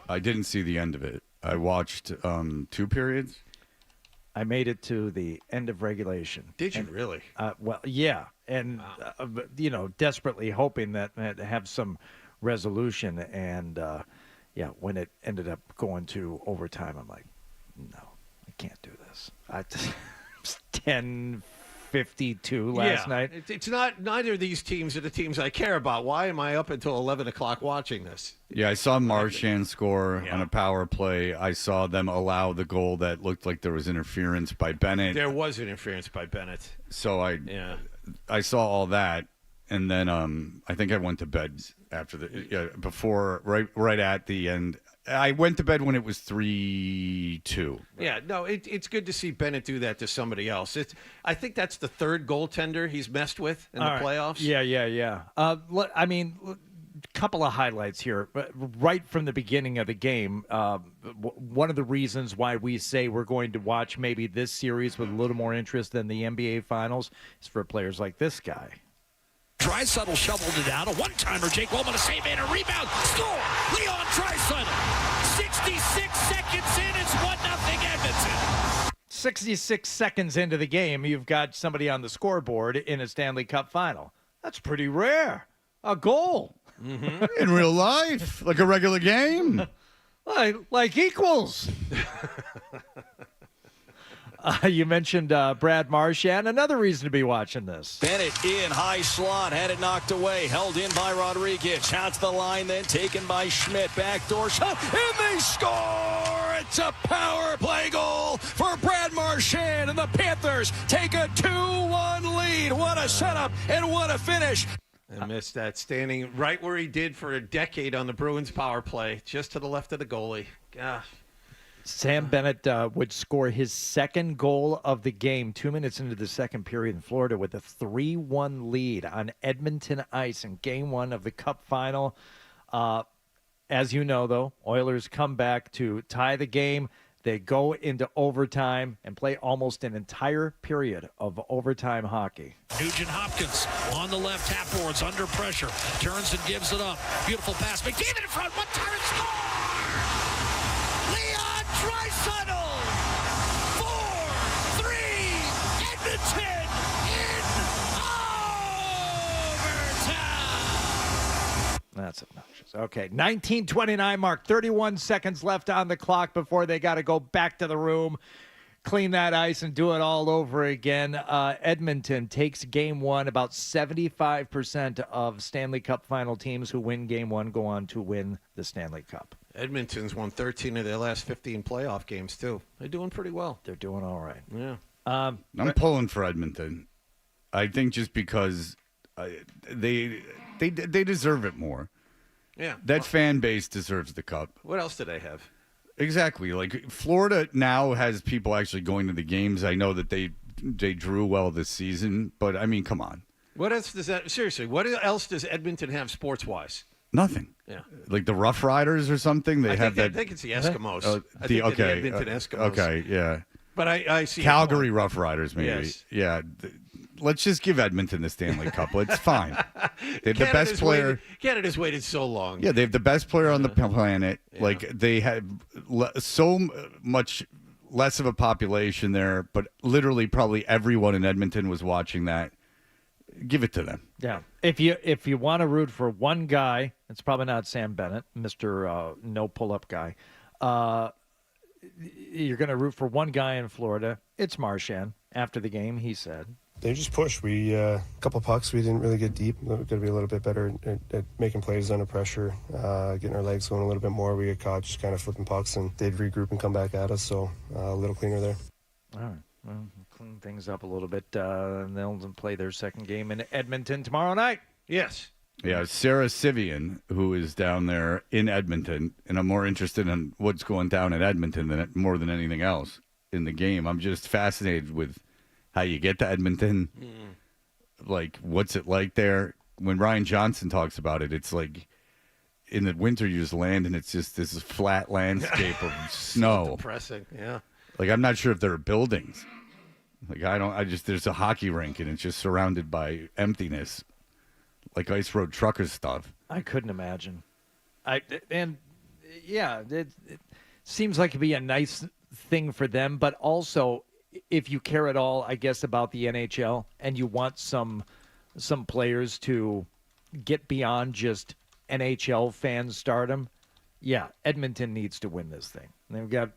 I didn't see the end of it. I watched 2 periods. I made it to the end of regulation. Did you really? Well, yeah. And, desperately hoping that have some resolution. And, when it ended up going to overtime, I'm like, no, I can't do this. It's 10:52 last night. It's not. Neither of these teams are the teams I care about. Why am I up until 11 o'clock watching this? Yeah, I saw Marchand score on a power play. I saw them allow the goal that looked like there was interference by Bennett. There was interference by Bennett. So I saw all that, and then I think I went to bed after before right at the end. I went to bed when it was 3-2. Yeah, no, it's good to see Bennett do that to somebody else. I think that's the third goaltender he's messed with in the playoffs. Yeah. Couple of highlights here. Right from the beginning of the game, one of the reasons why we say we're going to watch maybe this series with a little more interest than the NBA Finals is for players like this guy. Draisaitl shoveled it out. A one-timer. Jake Woolman, a save and a rebound. Score! Leon Draisaitl. 66 seconds in. It's 1-0 Edmonton. 66 seconds into the game, you've got somebody on the scoreboard in a Stanley Cup final. That's pretty rare. A goal. Mm-hmm. In real life, like a regular game. like equals. You mentioned Brad Marchand. Another reason to be watching this. Bennett in high slot, had it knocked away, held in by Rodriguez. Out to the line, then taken by Schmidt. Backdoor shot, and they score! It's a power play goal for Brad Marchand, and the Panthers take a 2-1 lead. What a setup and what a finish. I missed that, standing right where he did for a decade on the Bruins power play, just to the left of the goalie. Gosh. Sam Bennett would score his second goal of the game 2 minutes into the second period in Florida with a 3-1 lead on Edmonton ice in Game 1 of the Cup final. As you know, though, Oilers come back to tie the game. They go into overtime and play almost an entire period of overtime hockey. Nugent Hopkins on the left, half boards under pressure. Turns and gives it up. Beautiful pass. McDavid in front. One turn, score! Leon Draisaitl! 4-3! Edmonton in overtime! That's obnoxious. Okay, 19:29 mark, 31 seconds left on the clock before they got to go back to the room, clean that ice, and do it all over again. Edmonton takes Game 1. About 75% of Stanley Cup final teams who win Game 1 go on to win the Stanley Cup. Edmonton's won 13 of their last 15 playoff games, too. They're doing pretty well. They're doing all right. Yeah. I'm pulling for Edmonton. I think just because they deserve it more. Yeah. That fan base deserves the cup. What else do they have? Exactly. Like Florida now has people actually going to the games. I know that they drew well this season, but I mean, come on. What else does that seriously? What else does Edmonton have sports-wise? Nothing. Yeah. Like the Rough Riders or something. I think it's the Eskimos. The Edmonton Eskimos. Okay, yeah. But I see Calgary Rough Riders, maybe. Yes. Yeah. Let's just give Edmonton the Stanley Cup. It's fine. They have the best player. Canada's waited so long. Yeah, they have the best player on the planet. Yeah. Like they have so much less of a population there, but literally probably everyone in Edmonton was watching that. Give it to them. Yeah. If you want to root for one guy, it's probably not Sam Bennett, Mr. No Pull-Up guy. You're going to root for one guy in Florida. It's Marchand. After the game, he said, they just pushed. We a couple pucks. We didn't really get deep. We've got to be a little bit better at making plays under pressure, getting our legs going a little bit more. We get caught just kind of flipping pucks, and they'd regroup and come back at us. So a little cleaner there. All right. Well, clean things up a little bit, and they'll play their second game in Edmonton tomorrow night. Yes. Yeah, Sarah Civian, who is down there in Edmonton, and I'm more interested in what's going down in Edmonton more than anything else in the game. I'm just fascinated with how you get to Edmonton. Like, what's it like there? When Ryan Johnson talks about it, it's like in the winter you just land and it's just this flat landscape of snow. So depressing, yeah. Like, I'm not sure if there are buildings. Like, there's a hockey rink and it's just surrounded by emptiness. Like Ice Road Truckers stuff. I couldn't imagine. And Yeah, it seems like it'd be a nice thing for them, but also if you care at all, I guess, about the NHL and you want some players to get beyond just NHL fan stardom, yeah, Edmonton needs to win this thing. And they've got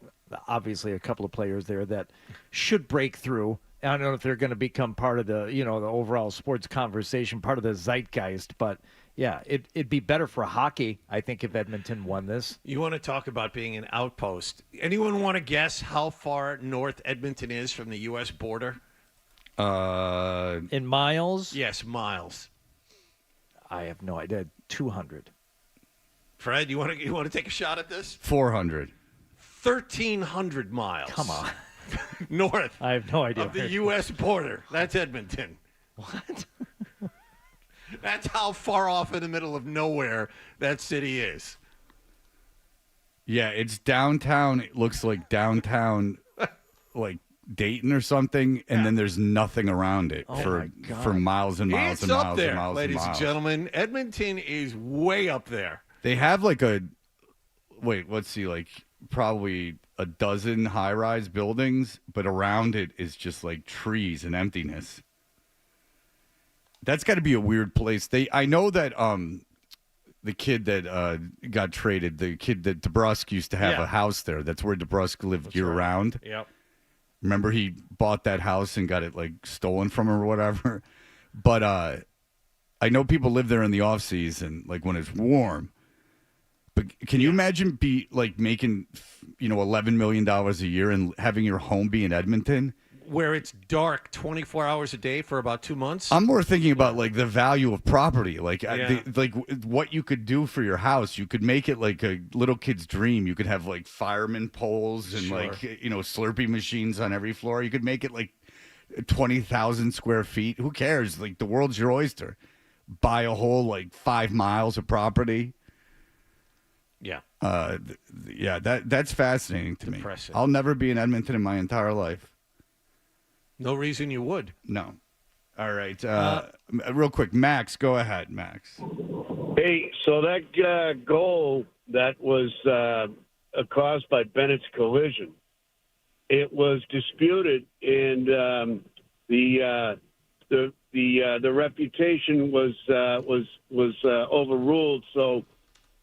obviously a couple of players there that should break through. I don't know if they're going to become part of the overall sports conversation, part of the zeitgeist, but yeah, it'd be better for hockey, I think, if Edmonton won this. You want to talk about being an outpost. Anyone want to guess how far north Edmonton is from the U.S. border? In miles? Yes, miles. I have no idea. 200. Fred, you want to take a shot at this? 400. 1,300 miles. Come on. North. I have no idea. Of the U.S. border. That's Edmonton. What? That's how far off in the middle of nowhere that city is. Yeah, it's downtown. It looks like downtown, like Dayton or something, and then there's nothing around it for miles and miles and miles there, and miles ladies and miles. and gentlemen. Edmonton is way up there. They have like let's see, like probably a dozen high-rise buildings, but around it is just like trees and emptiness. That's got to be a weird place. I know that the kid that got traded, the kid that DeBrusque used to have a house there. That's where DeBrusque lived year-round. Yep. Remember, he bought that house and got it like stolen from him or whatever. But I know people live there in the off season, like when it's warm. But can you imagine making $11 million a year and having your home be in Edmonton? Where it's dark 24 hours a day for about 2 months? I'm more thinking about like the value of property, like what you could do for your house. You could make it like a little kid's dream. You could have like fireman poles and Slurpee machines on every floor. You could make it like 20,000 square feet. Who cares? Like the world's your oyster. Buy a whole like 5 miles of property. Yeah. That's fascinating to me. I'll never be in Edmonton in my entire life. No reason you would. No. All right. Real quick, Max, go ahead, Max. Hey, so that goal that was caused by Bennett's collision, it was disputed, and the reputation was overruled. So,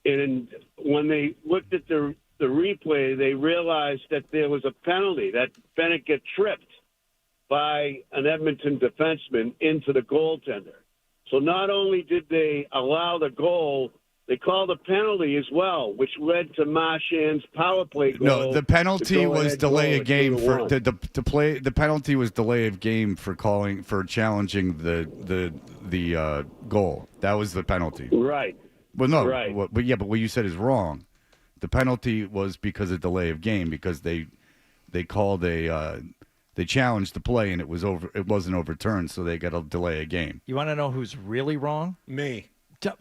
and when they looked at the replay, they realized that there was a penalty, that Bennett got tripped by an Edmonton defenseman into the goaltender. So not only did they allow the goal, they called a penalty as well, which led to Marchand's power play goal. No, the penalty was delay of game for to play. The penalty was delay of game for challenging the goal. That was the penalty. Right. Well, no. Right. But what you said is wrong. The penalty was because of delay of game, because they called they challenged the play and it wasn't overturned, so they got a delay a game. You want to know who's really wrong? Me.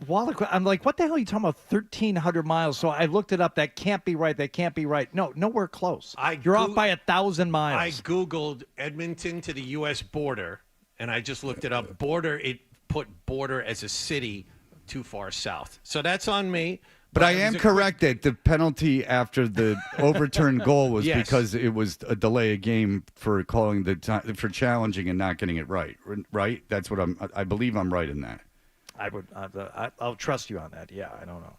Wallach, I'm like, what the hell are you talking about? 1,300 miles. So I looked it up. That can't be right. That can't be right. No, nowhere close. You're off by 1,000 miles. I Googled Edmonton to the U.S. border, and I just looked it up. It put border as a city too far south. So that's on me. But I am correct that the penalty after the overturned goal was because it was a delay of game for calling for challenging and not getting it right. Right? That's what I believe I'm right in that. I'll trust you on that. Yeah, I don't know.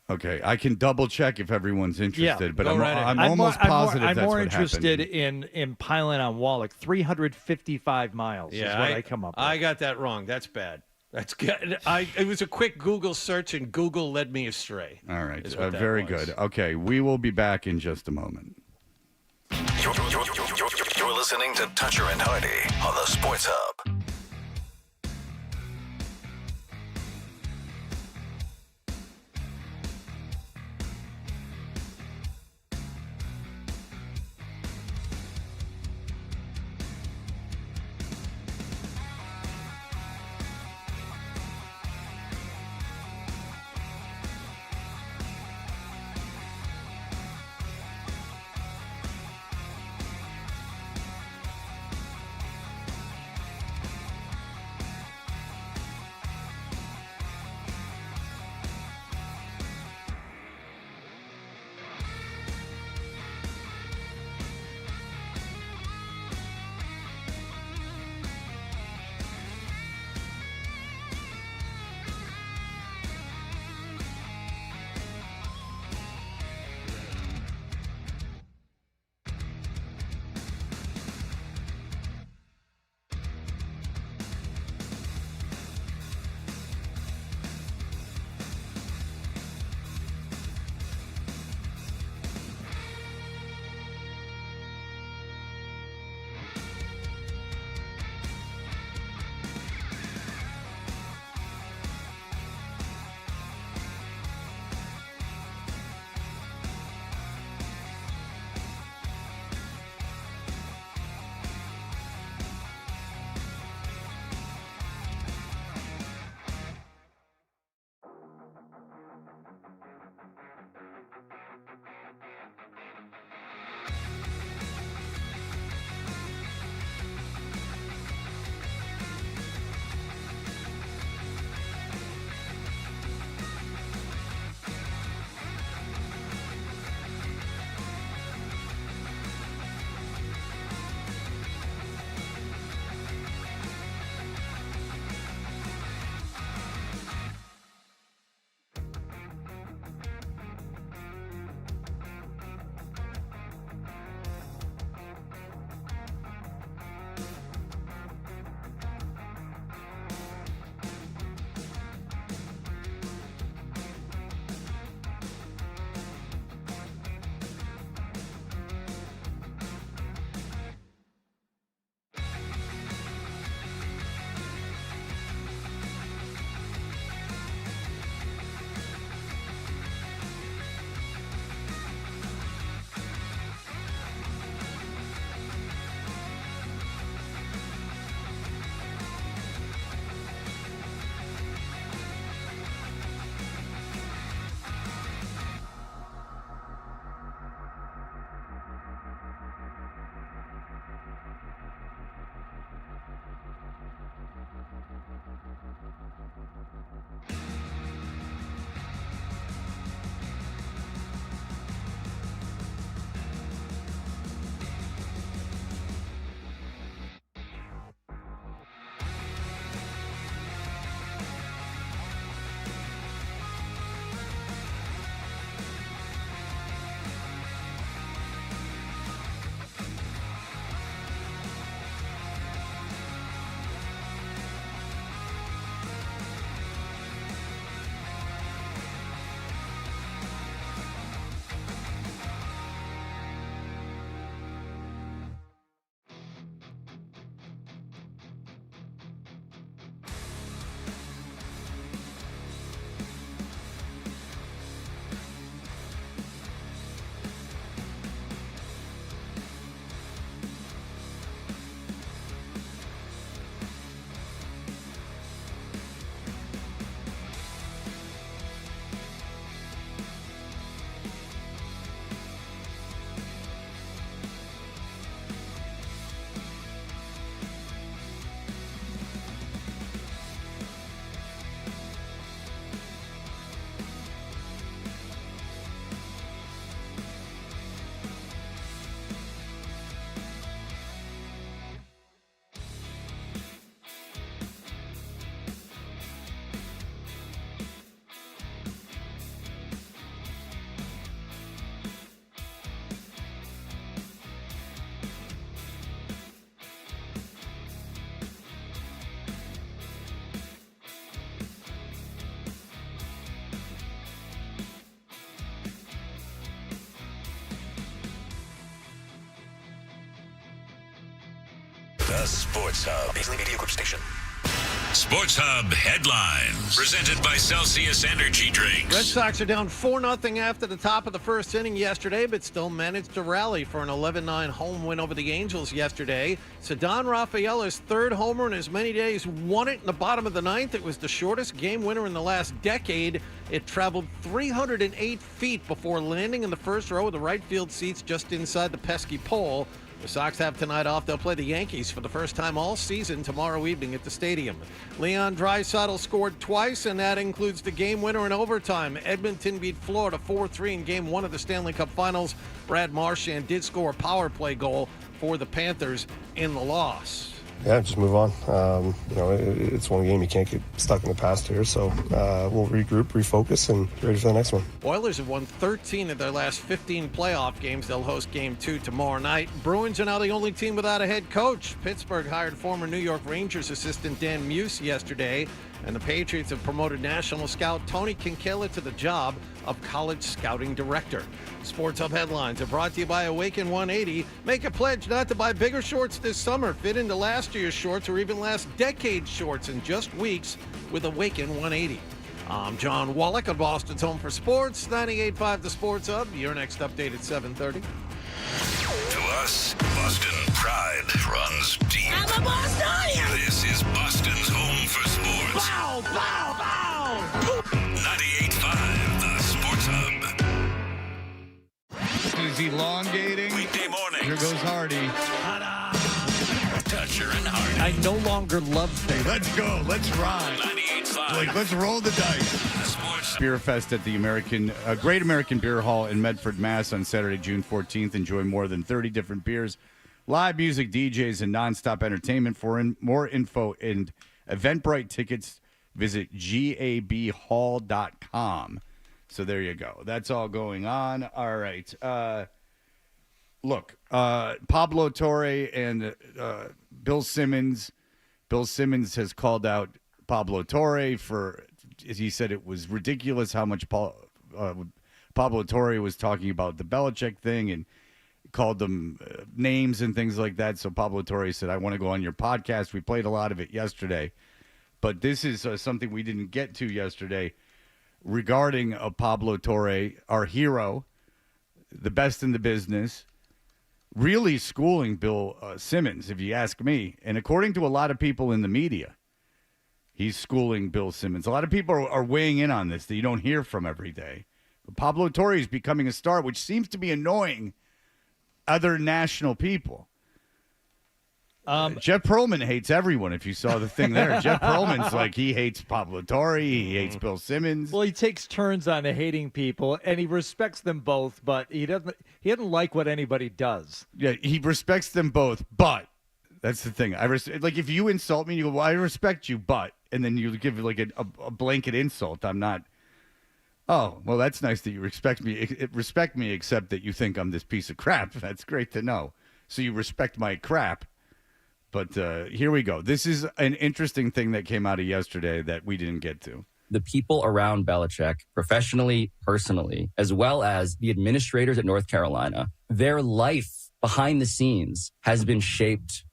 Okay, I can double check if everyone's interested, but I'm almost I'm positive I'm that's more what interested happened. in piling on Wallach. 355 miles is what I come up with. I got that wrong. That's bad. That's good. It was a quick Google search, and Google led me astray. All right. Very good. Okay, we will be back in just a moment. You're listening to Toucher and Hardy on the Sports Hub. the Sports Hub. Paisley Media Group Station. Sports Hub headlines presented by Celsius Energy Drinks. Red Sox are down 4-0 after the top of the first inning yesterday, but still managed to rally for an 11-9 home win over the Angels yesterday. Ceddanne Rafaela's third homer in as many days won it in the bottom of the ninth. It was the shortest game winner in the last decade. It traveled 308 feet before landing in the first row of the right field seats just inside the pesky pole. The Sox have tonight off. They'll play the Yankees for the first time all season tomorrow evening at the stadium. Leon Draisaitl scored twice, and that includes the game winner in overtime. Edmonton beat Florida 4-3 in Game 1 of the Stanley Cup Finals. Brad Marchand did score a power play goal for the Panthers in the loss. Yeah, just move on. It's one game. You can't get stuck in the past here. So we'll regroup, refocus, and get ready for the next one. Oilers have won 13 of their last 15 playoff games. They'll host Game 2 tomorrow night. Bruins are now the only team without a head coach. Pittsburgh hired former New York Rangers assistant Dan Muse yesterday, and the Patriots have promoted national scout Tony Kinkela to the job of college scouting director. Sports Hub headlines are brought to you by Awaken 180. Make a pledge not to buy bigger shorts this summer. Fit into last year's shorts or even last decade's shorts in just weeks with Awaken 180. I'm John Wallach of Boston's Home for Sports, 98.5 The Sports Hub. Your next update at 7:30. To us, Boston pride runs deep. I'm a Bostonian! This is Boston's Home for Sports. Bow, bow, bow! 98.5 The Sports Hub. Is elongating. Weekday morning. Here goes Hardy. Toucher and Hardy. I no longer love things. Let's go. Let's ride. 98.5. Let's roll the dice. The Sports Beer Fest at the Great American Beer Hall in Medford, Mass. on Saturday, June 14th. Enjoy more than 30 different beers, live music, DJs, and nonstop entertainment. For more info and Eventbrite tickets, visit gabhall.com. So there you go. That's all going on. All right. Look, Pablo Torre and Bill Simmons. Bill Simmons has called out Pablo Torre for, as he said, it was ridiculous how much Pablo Torre was talking about the Belichick thing and called them names and things like that. So Pablo Torre said, I want to go on your podcast. We played a lot of it yesterday. But this is something we didn't get to yesterday regarding Pablo Torre, our hero, the best in the business, really schooling Bill Simmons, if you ask me. And according to a lot of people in the media, he's schooling Bill Simmons. A lot of people are weighing in on this that you don't hear from every day. But Pablo Torre is becoming a star, which seems to be annoying other national people. Jeff Pearlman hates everyone, if you saw the thing there. Jeff Pearlman's like, he hates Pablo Torre, he hates Bill Simmons. Well, he takes turns on hating people, and he respects them both, but he doesn't like what anybody does. Yeah, he respects them both, but that's the thing. Like, if you insult me, you go, well, I respect you, but, and then you give like a blanket insult. I'm not, oh, well, that's nice that you respect me, except that you think I'm this piece of crap. That's great to know. So you respect my crap. But here we go. This is an interesting thing that came out of yesterday that we didn't get to. The people around Belichick, professionally, personally, as well as the administrators at North Carolina, their life behind the scenes has been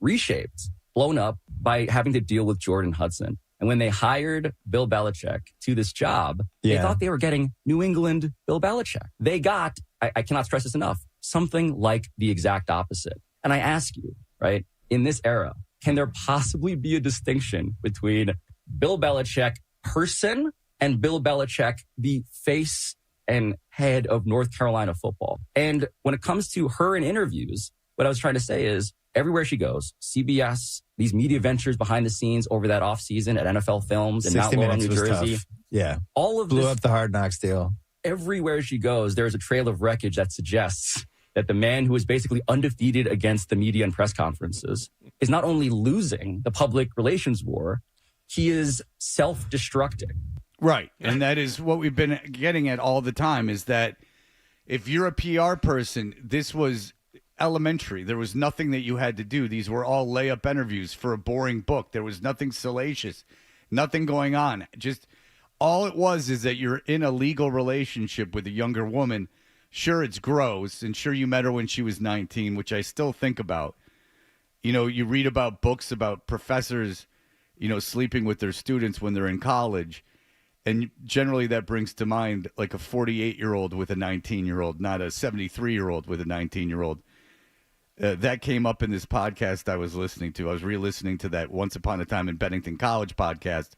reshaped, blown up by having to deal with Jordan Hudson. And when they hired Bill Belichick to this job, they thought they were getting New England Bill Belichick. They got, I cannot stress this enough, something like the exact opposite. And I ask you, right? In this era, can there possibly be a distinction between Bill Belichick person and Bill Belichick, the face and head of North Carolina football? And when it comes to her in interviews, what I was trying to say is everywhere she goes, CBS, these media ventures behind the scenes over that offseason at NFL Films in Mount Laurel, New Jersey. Tough. Yeah. All of Blew this, up the Hard Knocks deal. Everywhere she goes, there's a trail of wreckage that suggests that the man who is basically undefeated against the media and press conferences is not only losing the public relations war, he is self-destructing. Right. And that is what we've been getting at all the time, is that if you're a PR person, this was elementary. There was nothing that you had to do. These were all layup interviews for a boring book. There was nothing salacious, nothing going on. Just all it was is that you're in a legal relationship with a younger woman. Sure, it's gross, and sure you met her when she was 19, which I still think about. you read about books about professors, sleeping with their students when they're in college. And generally that brings to mind like a 48-year-old with a 19-year-old, not a 73-year-old with a 19-year-old. That came up in this podcast I was listening to. I was re-listening to that Once Upon a Time in Bennington College podcast,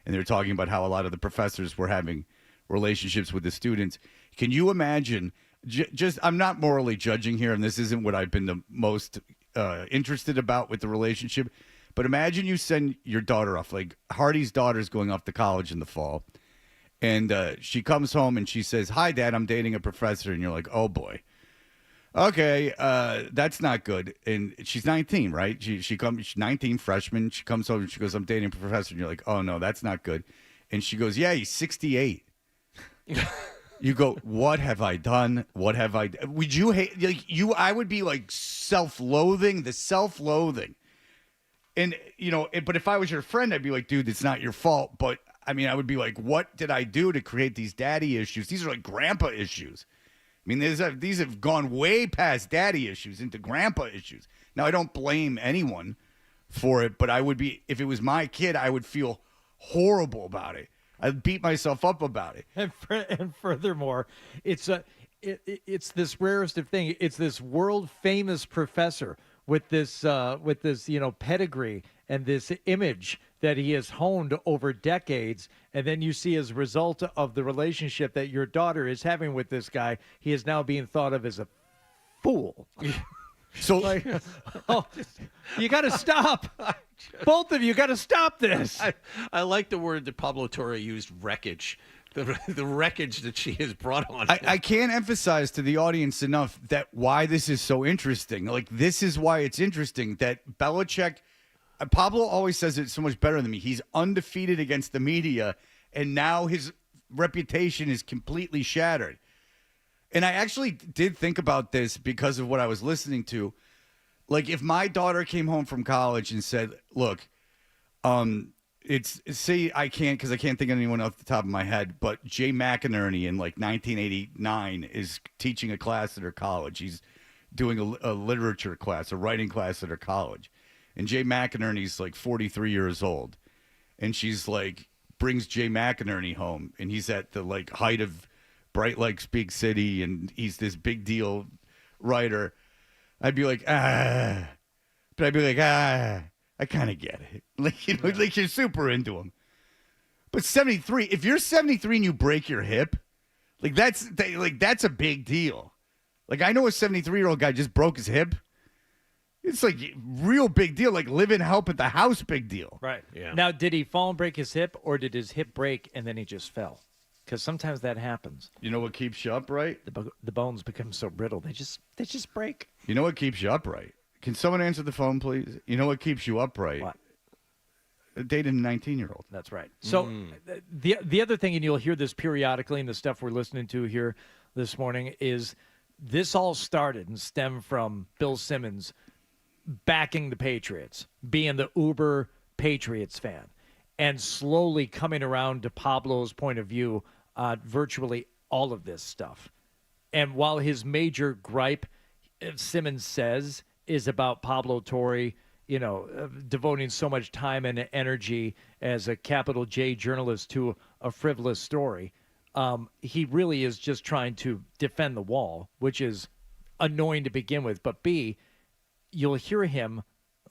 and they were talking about how a lot of the professors were having relationships with the students. Can you imagine, just I'm not morally judging here, and this isn't what I've been the most interested about with the relationship, but imagine you send your daughter off, like Hardy's daughter's going off to college in the fall, and she comes home and she says, "Hi, Dad, I'm dating a professor," and you're like, "Oh, boy. Okay, that's not good." And she's 19, right? She's 19, freshman. She comes home and she goes, "I'm dating a professor." And you're like, "Oh, no, that's not good." And she goes, "Yeah, he's 68. You go, "What have I done? What have I done?" Would you hate, like, I would be like self-loathing. And, but if I was your friend, I'd be like, "Dude, it's not your fault." But, I mean, I would be like, what did I do to create these daddy issues? These are like grandpa issues. I mean, these have gone way past daddy issues into grandpa issues. Now, I don't blame anyone for it, but I would be, if it was my kid, I would feel horrible about it. I'd beat myself up about it. And furthermore, it's this rarest of thing. It's this world famous professor with this pedigree and this image that he has honed over decades. And then you see, as a result of the relationship that your daughter is having with this guy, he is now being thought of as a fool. So you got to stop. Both of you got to stop this. I like the word that Pablo Torre used, wreckage. The wreckage that she has brought on. I can't emphasize to the audience enough that why this is so interesting. Like, this is why it's interesting that Belichick, Pablo always says it so much better than me. He's undefeated against the media, and now his reputation is completely shattered. And I actually did think about this because of what I was listening to. Like, if my daughter came home from college and said, "Look, I can't, because I can't think of anyone off the top of my head, but Jay McInerney in like 1989 is teaching a class at her college. He's doing a literature class, a writing class at her college. And Jay McInerney's like 43 years old. And she's like, brings Jay McInerney home, and he's at the like height of Bright Lakes big city, and he's this big deal writer. I'd be like, but I'd be like, I kind of get it. Like, like you're super into him. But 73, if you're 73 and you break your hip, like that's a big deal. Like, I know a 73-year-old guy just broke his hip. It's like real big deal, like live-in help at the house big deal. Right. Yeah. Now, did he fall and break his hip, or did his hip break and then he just fell? Because sometimes that happens. You know what keeps you upright? The bones become so brittle, they just break. You know what keeps you upright? Can someone answer the phone, please? You know what keeps you upright? What? Dating a 19-year-old. That's right. So the other thing, and you'll hear this periodically in the stuff we're listening to here this morning, is this all started and stemmed from Bill Simmons backing the Patriots, being the uber Patriots fan, and slowly coming around to Pablo's point of view on virtually all of this stuff. And while his major gripe, Simmons says, is about Pablo Torre, devoting so much time and energy as a capital J journalist to a frivolous story, he really is just trying to defend the wall, which is annoying to begin with. But B, you'll hear him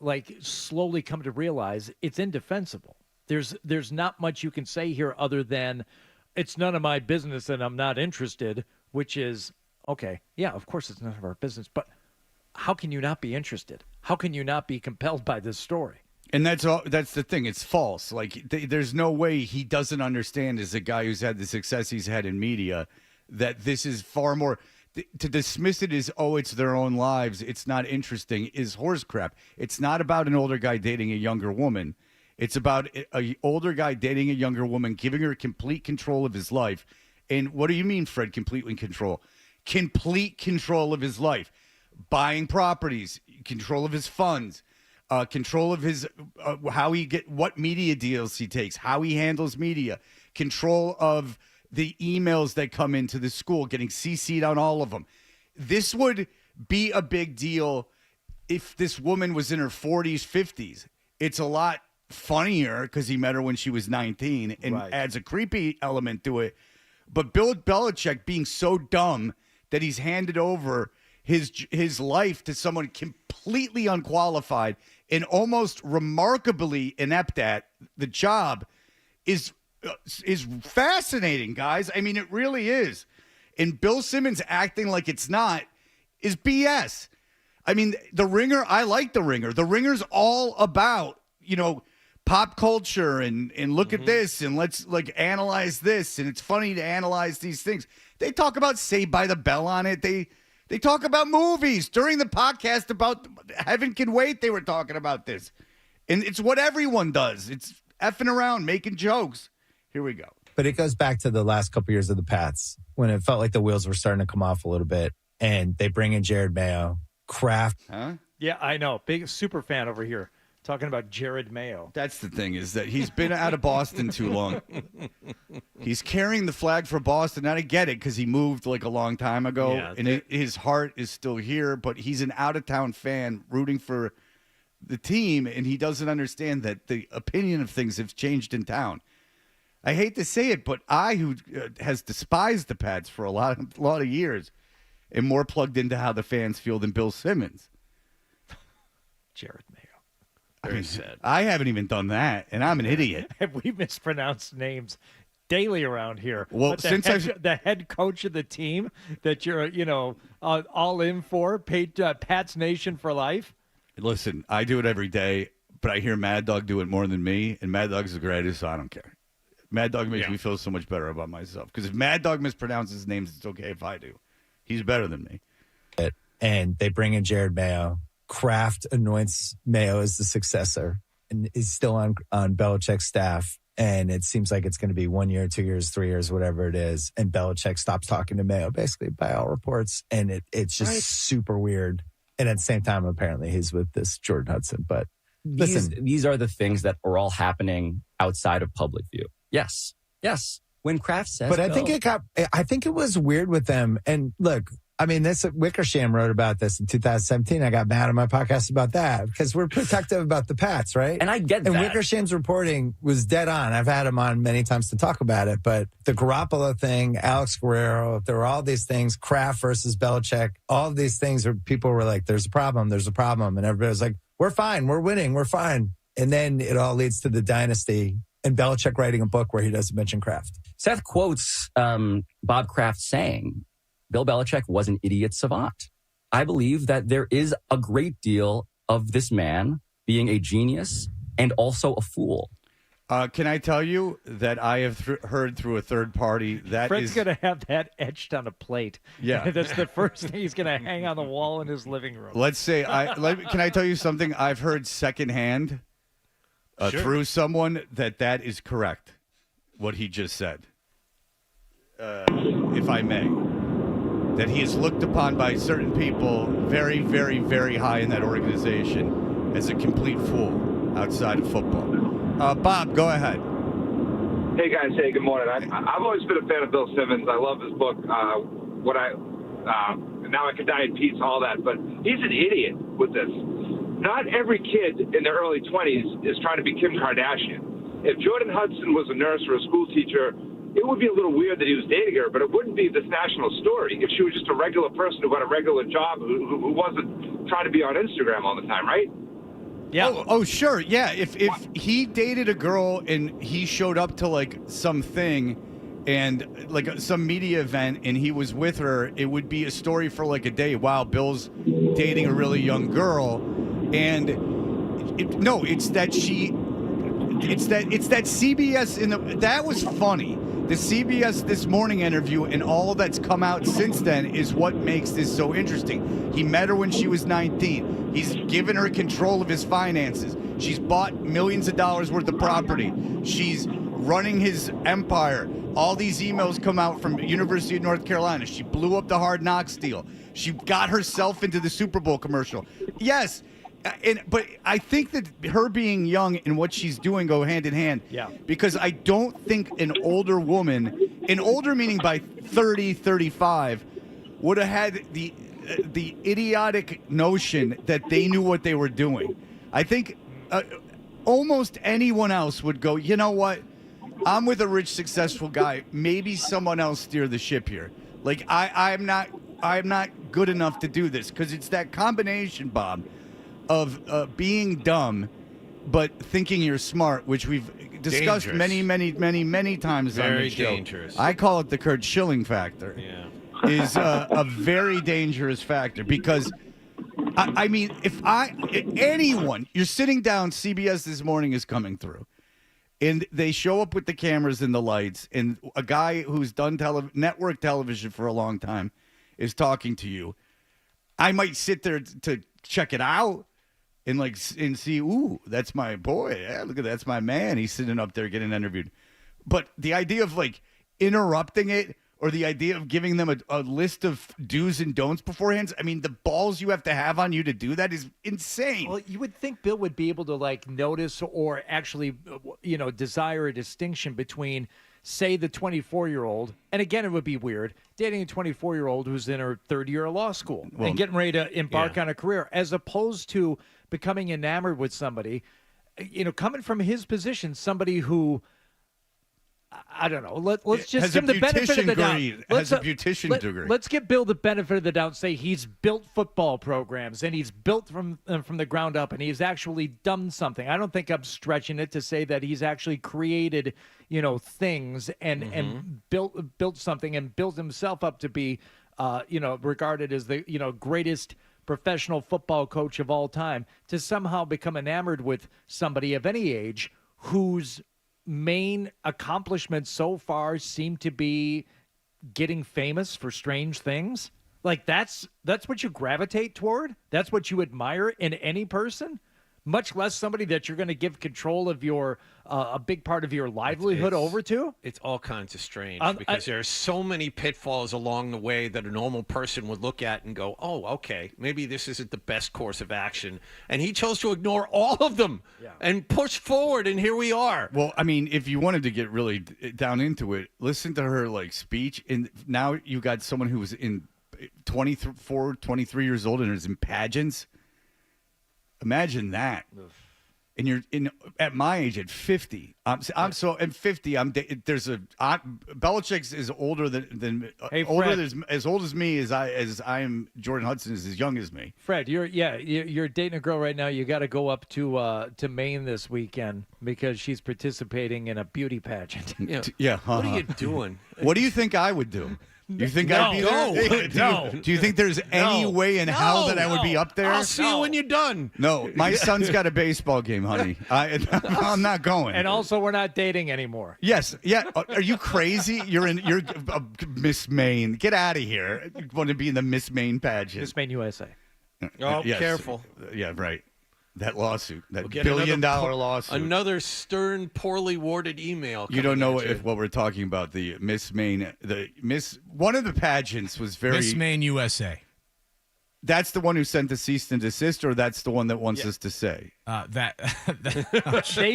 like slowly come to realize it's indefensible. There's not much you can say here other than it's none of my business and I'm not interested, which is, okay, yeah, of course it's none of our business, but how can you not be interested? How can you not be compelled by this story? And that's the thing. It's false. Like, there's no way he doesn't understand, as a guy who's had the success he's had in media, that this is far more. To dismiss it as, it's their own lives, it's not interesting, is horse crap. It's not about an older guy dating a younger woman. It's about an older guy dating a younger woman, giving her complete control of his life. And what do you mean, Fred, completely control? Complete control of his life. Buying properties, control of his funds, control of his what media deals he takes, how he handles media, control of the emails that come into the school, getting CC'd on all of them. This would be a big deal if this woman was in her 40s, 50s. It's a lot funnier because he met her when she was 19 and adds a creepy element to it. But Bill Belichick being so dumb that he's handed over his life to someone completely unqualified and almost remarkably inept at the job is fascinating, guys. I mean, it really is. And Bill Simmons acting like it's not is BS. I mean, The Ringer, I like The Ringer. The Ringer's all about, pop culture and look at this and let's analyze this. And it's funny to analyze these things. They talk about Saved by the Bell on it. They talk about movies. During the podcast about Heaven Can Wait, they were talking about this. And it's what everyone does. It's effing around, making jokes. Here we go. But it goes back to the last couple years of the Pats when it felt like the wheels were starting to come off a little bit. And they bring in Jared Mayo, Kraft. Huh? Yeah, I know. Big super fan over here talking about Jared Mayo. That's the thing, is that he's been out of Boston too long. He's carrying the flag for Boston. And I get it because he moved a long time ago. And his heart is still here. But he's an out-of-town fan rooting for the team. And he doesn't understand that the opinion of things have changed in town. I hate to say it, but who has despised the Pats for a lot of years, am more plugged into how the fans feel than Bill Simmons. Jared Mayo. Very sad. I haven't even done that, and I'm an idiot. We mispronounce names daily around here. Well, but since the head coach of the team that you're, all in for, Pats Nation for life. Listen, I do it every day, but I hear Mad Dog do it more than me, and Mad Dog's the greatest, so I don't care. Mad Dog makes me feel so much better about myself. Because if Mad Dog mispronounces names, it's okay if I do. He's better than me. And they bring in Jared Mayo. Kraft anoints Mayo as the successor and is still on Belichick's staff. And it seems like it's going to be 1 year, 2 years, 3 years, whatever it is. And Belichick stops talking to Mayo, basically, by all reports. And it's just super weird. And at the same time, apparently, he's with this Jordan Hudson. But listen, these are the things that are all happening outside of public view. Yes. When Kraft says, but I think it was weird with them. And look, I mean, Wickersham wrote about this in 2017. I got mad on my podcast about that because we're protective about the Pats, right? And I get that. And Wickersham's reporting was dead on. I've had him on many times to talk about it. But the Garoppolo thing, Alex Guerrero, there were all these things, Kraft versus Belichick, all of these things where people were like, there's a problem. And everybody was like, we're fine. We're winning. We're fine. And then it all leads to the dynasty and Belichick writing a book where he doesn't mention Kraft. Seth quotes Bob Kraft saying, Bill Belichick was an idiot savant. I believe that there is a great deal of this man being a genius and also a fool. Can I tell you that I have heard through a third party that Fred's going to have that etched on a plate. Yeah. That's the first thing he's going to hang on the wall in his living room. Let's say, can I tell you something I've heard secondhand through someone that is correct, what he just said, if I may. That he is looked upon by certain people very, very, very high in that organization as a complete fool outside of football. Bob, go ahead. Hey, guys. Hey, good morning. I've always been a fan of Bill Simmons. I love his book, Now I Can Die in Peace, all that. But he's an idiot with this. Not every kid in their early 20s is trying to be Kim Kardashian. If Jordan Hudson was a nurse or a school teacher, it would be a little weird that he was dating her, but it wouldn't be this national story if she was just a regular person who had a regular job who wasn't trying to be on Instagram all the time, right? Yeah. Oh, sure. Yeah. If he dated a girl and he showed up to something and some media event and he was with her, it would be a story for a day. Wow, Bill's dating a really young girl. And it's that CBS that was funny. The CBS This Morning interview and all that's come out since then is what makes this so interesting. He met her when she was 19. He's given her control of his finances. She's bought millions of dollars worth of property. She's running his empire. All these emails come out from University of North Carolina. She blew up the Hard Knocks deal. She got herself into the Super Bowl commercial. Yes. But I think that her being young and what she's doing go hand in hand. Yeah. Because I don't think an older woman, an older meaning by 30, 35, would have had the idiotic notion that they knew what they were doing. I think almost anyone else would go, you know what? I'm with a rich, successful guy. Maybe someone else steer the ship here. Like I'm not good enough to do this, because it's that combination, Bob, of being dumb but thinking you're smart, which we've discussed many times on the show. Very dangerous. I call it the Kurt Schilling factor. Yeah. Is a very dangerous factor, because I mean, if anyone, you're sitting down, CBS This Morning is coming through, and they show up with the cameras and the lights, and a guy who's done network television for a long time is talking to you. I might sit there to check it out and see, ooh, that's my boy. Yeah, look at that's my man. He's sitting up there getting interviewed. But the idea of interrupting it, or the idea of giving them a list of do's and don'ts beforehand, I mean, the balls you have to have on you to do that is insane. Well, you would think Bill would be able to notice or actually, desire a distinction between, say, the 24-year-old, and again, it would be weird, dating a 24-year-old who's in her third year of law school and getting ready to embark on a career, as opposed to becoming enamored with somebody, coming from his position, somebody who, I don't know. Let's just give him the benefit of the doubt. Has a beautician degree. Let's give Bill the benefit of the doubt and say he's built football programs and he's built from the ground up and he's actually done something. I don't think I'm stretching it to say that he's actually created, things and built something and built himself up to be, regarded as the, greatest professional football coach of all time, to somehow become enamored with somebody of any age whose main accomplishments so far seem to be getting famous for strange things. That's what you gravitate toward. That's what you admire in any person, much less somebody that you're going to give control of your a big part of your livelihood over to. It's all kinds of strange because there are so many pitfalls along the way that a normal person would look at and go, oh, okay, maybe this isn't the best course of action. And he chose to ignore all of them and push forward, and here we are. Well, I mean, if you wanted to get really down into it, listen to her speech. And now you got someone who was in 24, 23 years old and is in pageants. Imagine that. And you're at my age at 50. I'm so at 50. Belichick is older than older as old as me as I am. Jordan Hudson is as young as me. Fred, you're dating a girl right now. You got to go up to Maine this weekend because she's participating in a beauty pageant. Yeah. What are you doing? What do you think I would do? You think I'd be there? No. Do you think there's any way in hell that I would be up there? I'll see you when you're done. No, my son's got a baseball game, honey. I'm not going. And also, we're not dating anymore. Yes. Yeah. Are you crazy? You're Miss Maine. Get out of here. You want to be in the Miss Maine pageant? Miss Maine USA. Oh, yes. Careful. Yeah, right. That lawsuit, that We'll get $1 billion lawsuit. Another stern, poorly worded email. You don't know what we're talking about. The Miss Maine, one of the pageants was very Miss Maine USA. That's the one who sent the cease and desist, or that's the one that wants us to say? They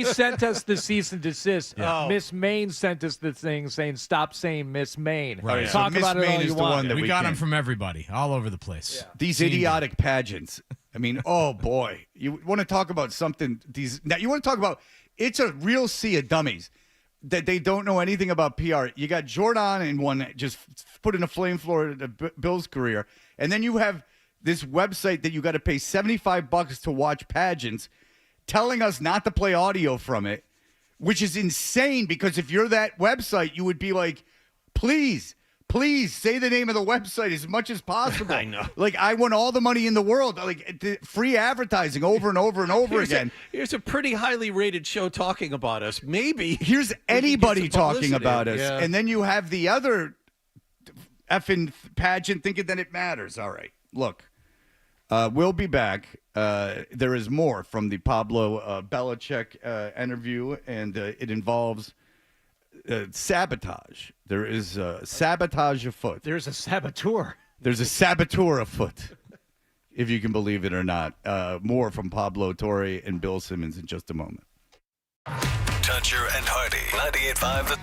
sent us the cease and desist. Yeah. Miss Maine sent us the thing saying, stop saying Miss Maine. Right. Talk so about Miss it Maine all is you the want. one that we got them from everybody, all over the place. Yeah. These idiotic pageants. I mean, oh, boy. You want to talk about something. Now, you want to talk about, it's a real sea of dummies that they don't know anything about PR. You got Jordan in one, just put in a flamethrower to Bill's career. And then you have this website that you got to pay $75 to watch pageants, telling us not to play audio from it, which is insane, because if you're that website, you would be like, please say the name of the website as much as possible. I know. I want all the money in the world. Free advertising over and over and over again. Here's a pretty highly rated show talking about us. Maybe. Here's anybody talking about us. Yeah. And then you have the other effing pageant thinking that it matters. All right. Look, we'll be back. There is more from the Pablo Belichick interview, and it involves sabotage. There is sabotage afoot. There's a saboteur. There's a saboteur afoot, if you can believe it or not. More from Pablo Torre and Bill Simmons in just a moment. Toucher and Hardy, 98.5.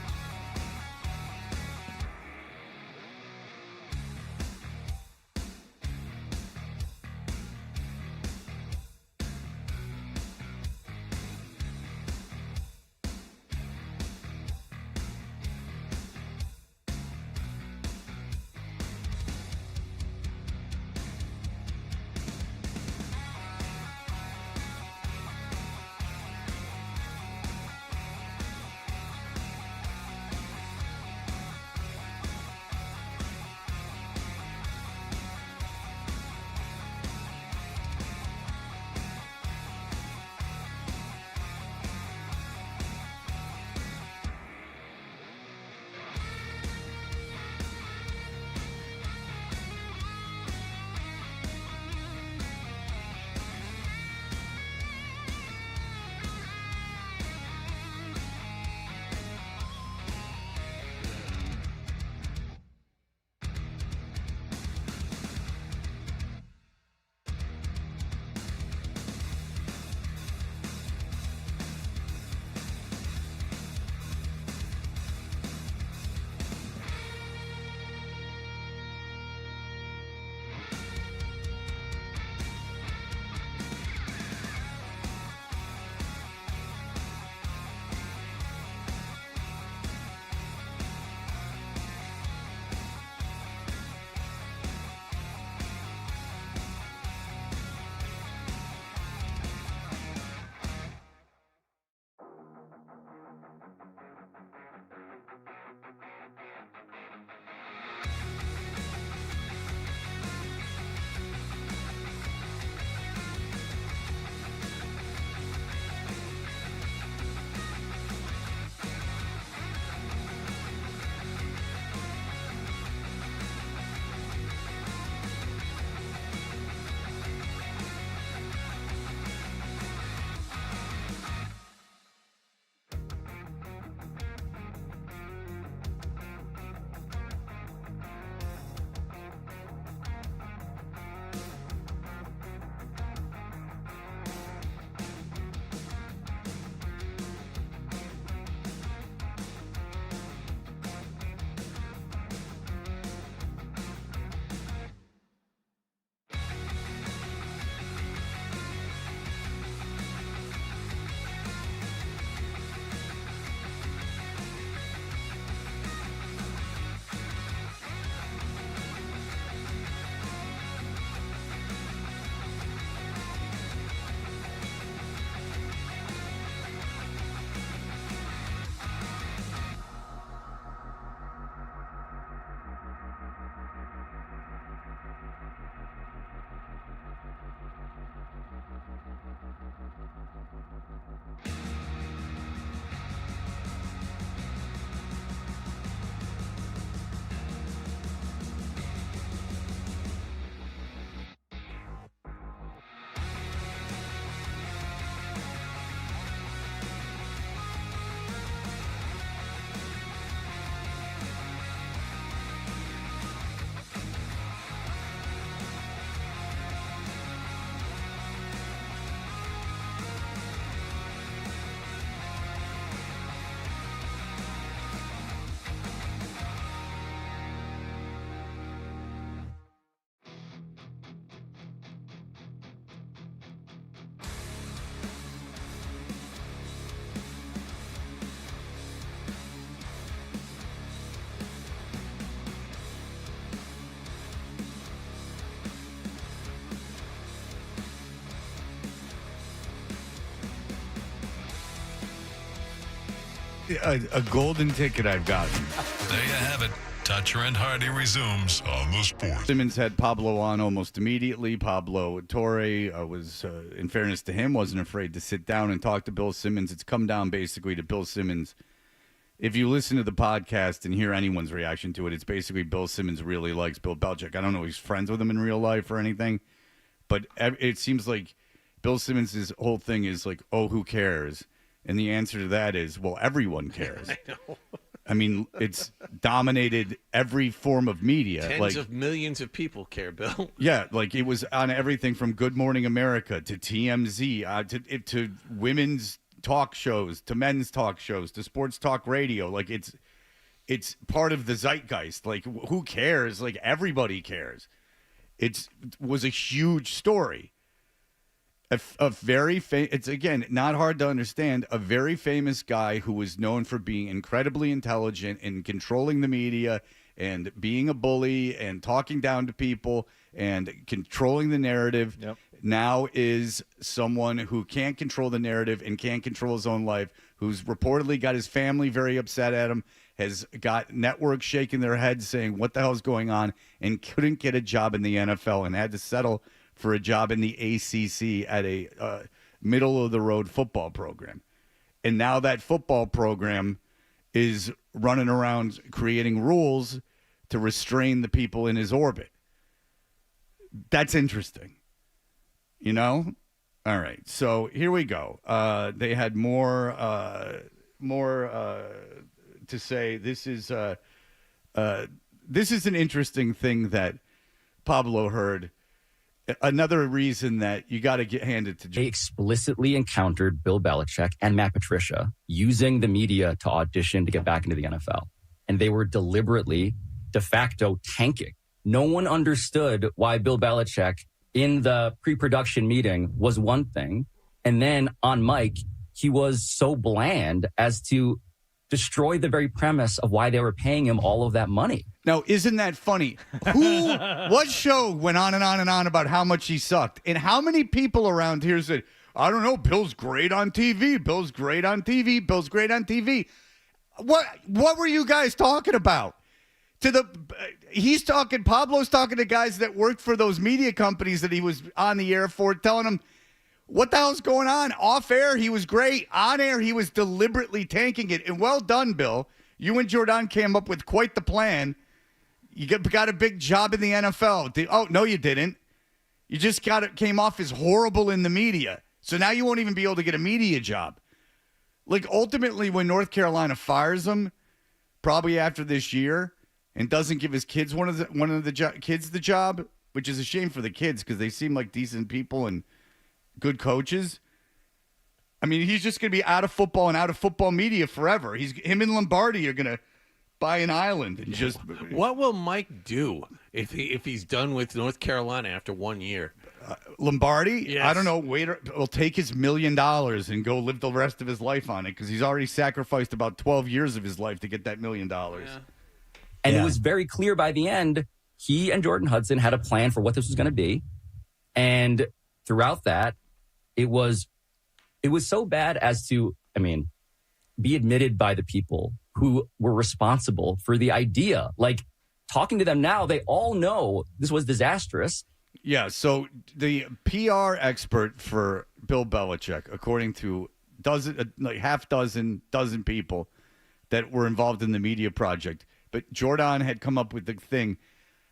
a golden ticket I've gotten. There you have it. Toucher and Hardy resumes on the Sports. Simmons had Pablo on almost immediately. Pablo Torre was, in fairness to him, wasn't afraid to sit down and talk to Bill Simmons. It's come down basically to Bill Simmons. If you listen to the podcast and hear anyone's reaction to it, it's basically Bill Simmons really likes Bill Belichick. I don't know if he's friends with him in real life or anything, but it seems like Bill Simmons' whole thing is like, oh, who cares? And the answer to that is, well, everyone cares. I know. I mean, it's dominated every form of media. Tens of millions of people care, Bill. Yeah, like it was on everything from Good Morning America to TMZ to women's talk shows to men's talk shows to sports talk radio. Like it's part of the zeitgeist. Like who cares? Like everybody cares. It was a huge story. It's again not hard to understand. A very famous guy who was known for being incredibly intelligent and controlling the media and being a bully and talking down to people and controlling the narrative. Yep. Now is someone who can't control the narrative and can't control his own life, who's reportedly got his family very upset at him, has got networks shaking their heads saying, what the hell's going on, and couldn't get a job in the NFL and had to settle for a job in the ACC at a middle-of-the-road football program. And now that football program is running around creating rules to restrain the people in his orbit. That's interesting. You know? All right. So here we go. They had more to say. This is an interesting thing that Pablo heard. Another reason that you got to get handed to. They explicitly encountered Bill Belichick and Matt Patricia using the media to audition to get back into the NFL. And they were deliberately, de facto, tanking. No one understood why Bill Belichick in the pre-production meeting was one thing. And then on mic, he was so bland as to destroy the very premise of why they were paying him all of that money. Now, isn't that funny? What show went on and on and on about how much he sucked? And how many people around here said, I don't know, Bill's great on TV. Bill's great on TV. Bill's great on TV. What were you guys talking about? Pablo's talking to guys that worked for those media companies that he was on the air for, telling them, what the hell's going on? Off air, he was great. On air, he was deliberately tanking it. And well done, Bill. You and Jordan came up with quite the plan. You got a big job in the NFL. Oh, no, you didn't. You just came off as horrible in the media. So now you won't even be able to get a media job. Like, ultimately, when North Carolina fires him, probably after this year, and doesn't give his kids one of the kids the job, which is a shame for the kids because they seem like decent people and good coaches. I mean, he's just going to be out of football and out of football media forever. Him and Lombardi are going to buy an island and just. What will Mike do if he's done with North Carolina after 1 year? Lombardi? Yes. I don't know. Will take his $1 million and go live the rest of his life on it because he's already sacrificed about 12 years of his life to get that $1 million. Yeah. And it was very clear by the end, he and Jordan Hudson had a plan for what this was going to be. And throughout that, it was so bad as to, be admitted by the people who were responsible for the idea. Like, talking to them now, they all know this was disastrous. Yeah, so the PR expert for Bill Belichick, according to half dozen people that were involved in the media project, but Jordan had come up with the thing,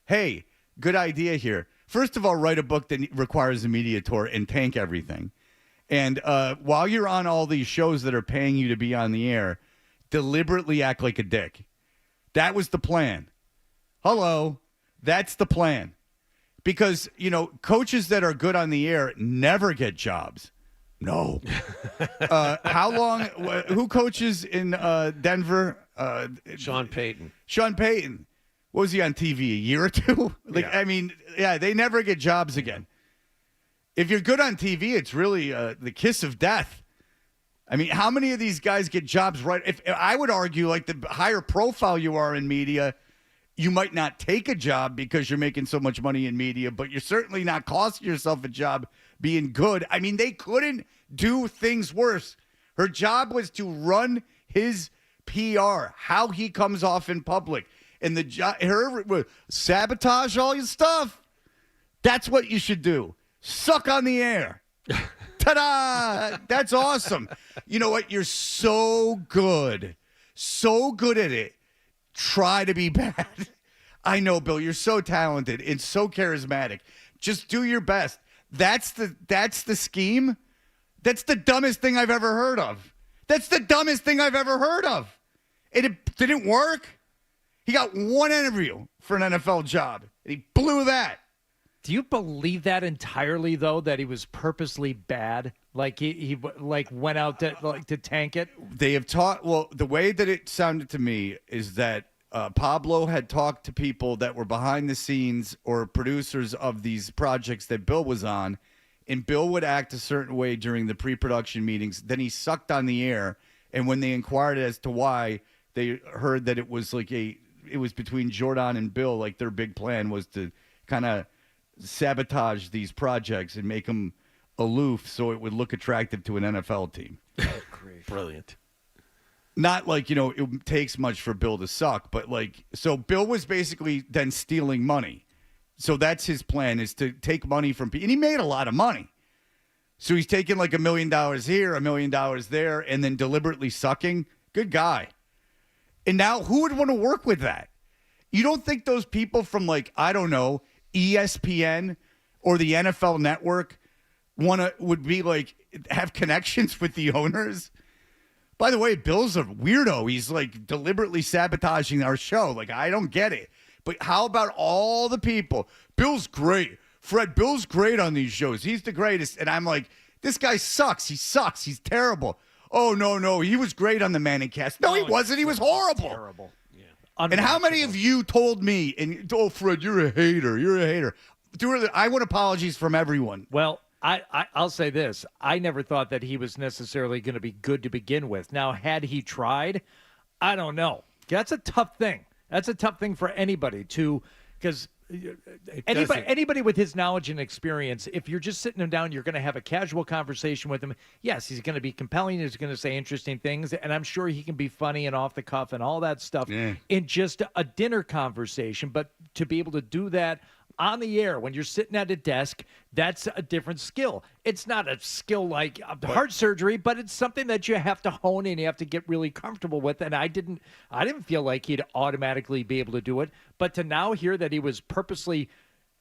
hey, good idea here. First of all, write a book that requires a media tour and tank everything. And while you're on all these shows that are paying you to be on the air, deliberately act like a dick. That was the plan. Hello, that's the plan. Because, coaches that are good on the air never get jobs. No. How long? Who coaches in Denver? Sean Payton. Sean Payton. What was he on TV? A year or two? They never get jobs again. If you're good on TV, it's really the kiss of death. How many of these guys get jobs right? If I would argue, like, the higher profile you are in media, you might not take a job because you're making so much money in media, but you're certainly not costing yourself a job being good. They couldn't do things worse. Her job was to run his PR, how he comes off in public, and sabotage all your stuff. That's what you should do. Suck on the air. Ta-da! That's awesome. You know what? You're so good at it. Try to be bad. I know, Bill. You're so talented and so charismatic. Just do your best. That's the scheme. That's the dumbest thing I've ever heard of. And it didn't work. He got one interview for an NFL job, and he blew that. Do you believe that entirely, though, that he was purposely bad? Like he went out to tank it? They have taught. Well, the way that it sounded to me is that Pablo had talked to people that were behind the scenes or producers of these projects that Bill was on, and Bill would act a certain way during the pre-production meetings. Then he sucked on the air, and when they inquired as to why, they heard that it was it was between Jordan and Bill. Like their big plan was to kind of sabotage these projects and make them aloof so it would look attractive to an NFL team. Oh, great. Brilliant. Not like, it takes much for Bill to suck, but so Bill was basically then stealing money. So that's his plan, is to take money from people. And he made a lot of money. So he's taking $1 million here, $1 million there, and then deliberately sucking. Good guy. And now who would want to work with that? You don't think those people from I don't know, ESPN or the NFL Network would be have connections with the owners? By the way, Bill's a weirdo. He's deliberately sabotaging our show. I don't get it. But how about all the people? Bill's great. Fred, Bill's great on these shows. He's the greatest. And I'm like, this guy sucks. He sucks. He's terrible. Oh, no. He was great on the Manning cast. No, he wasn't. He was horrible. Terrible. Yeah. And how many of you told me, Fred, you're a hater. You're a hater. I want apologies from everyone. Well, I'll say this. I never thought that he was necessarily going to be good to begin with. Now, had he tried, I don't know. That's a tough thing. That's a tough thing for anybody because anybody with his knowledge and experience, if you're just sitting him down, you're going to have a casual conversation with him. Yes, he's going to be compelling. He's going to say interesting things, and I'm sure he can be funny and off the cuff and all that stuff in just a dinner conversation. But to be able to do that on the air when you're sitting at a desk, that's a different skill. It's not a skill like heart surgery, but it's something that you have to hone and you have to get really comfortable with. And I didn't feel like he'd automatically be able to do it. But to now hear that he was purposely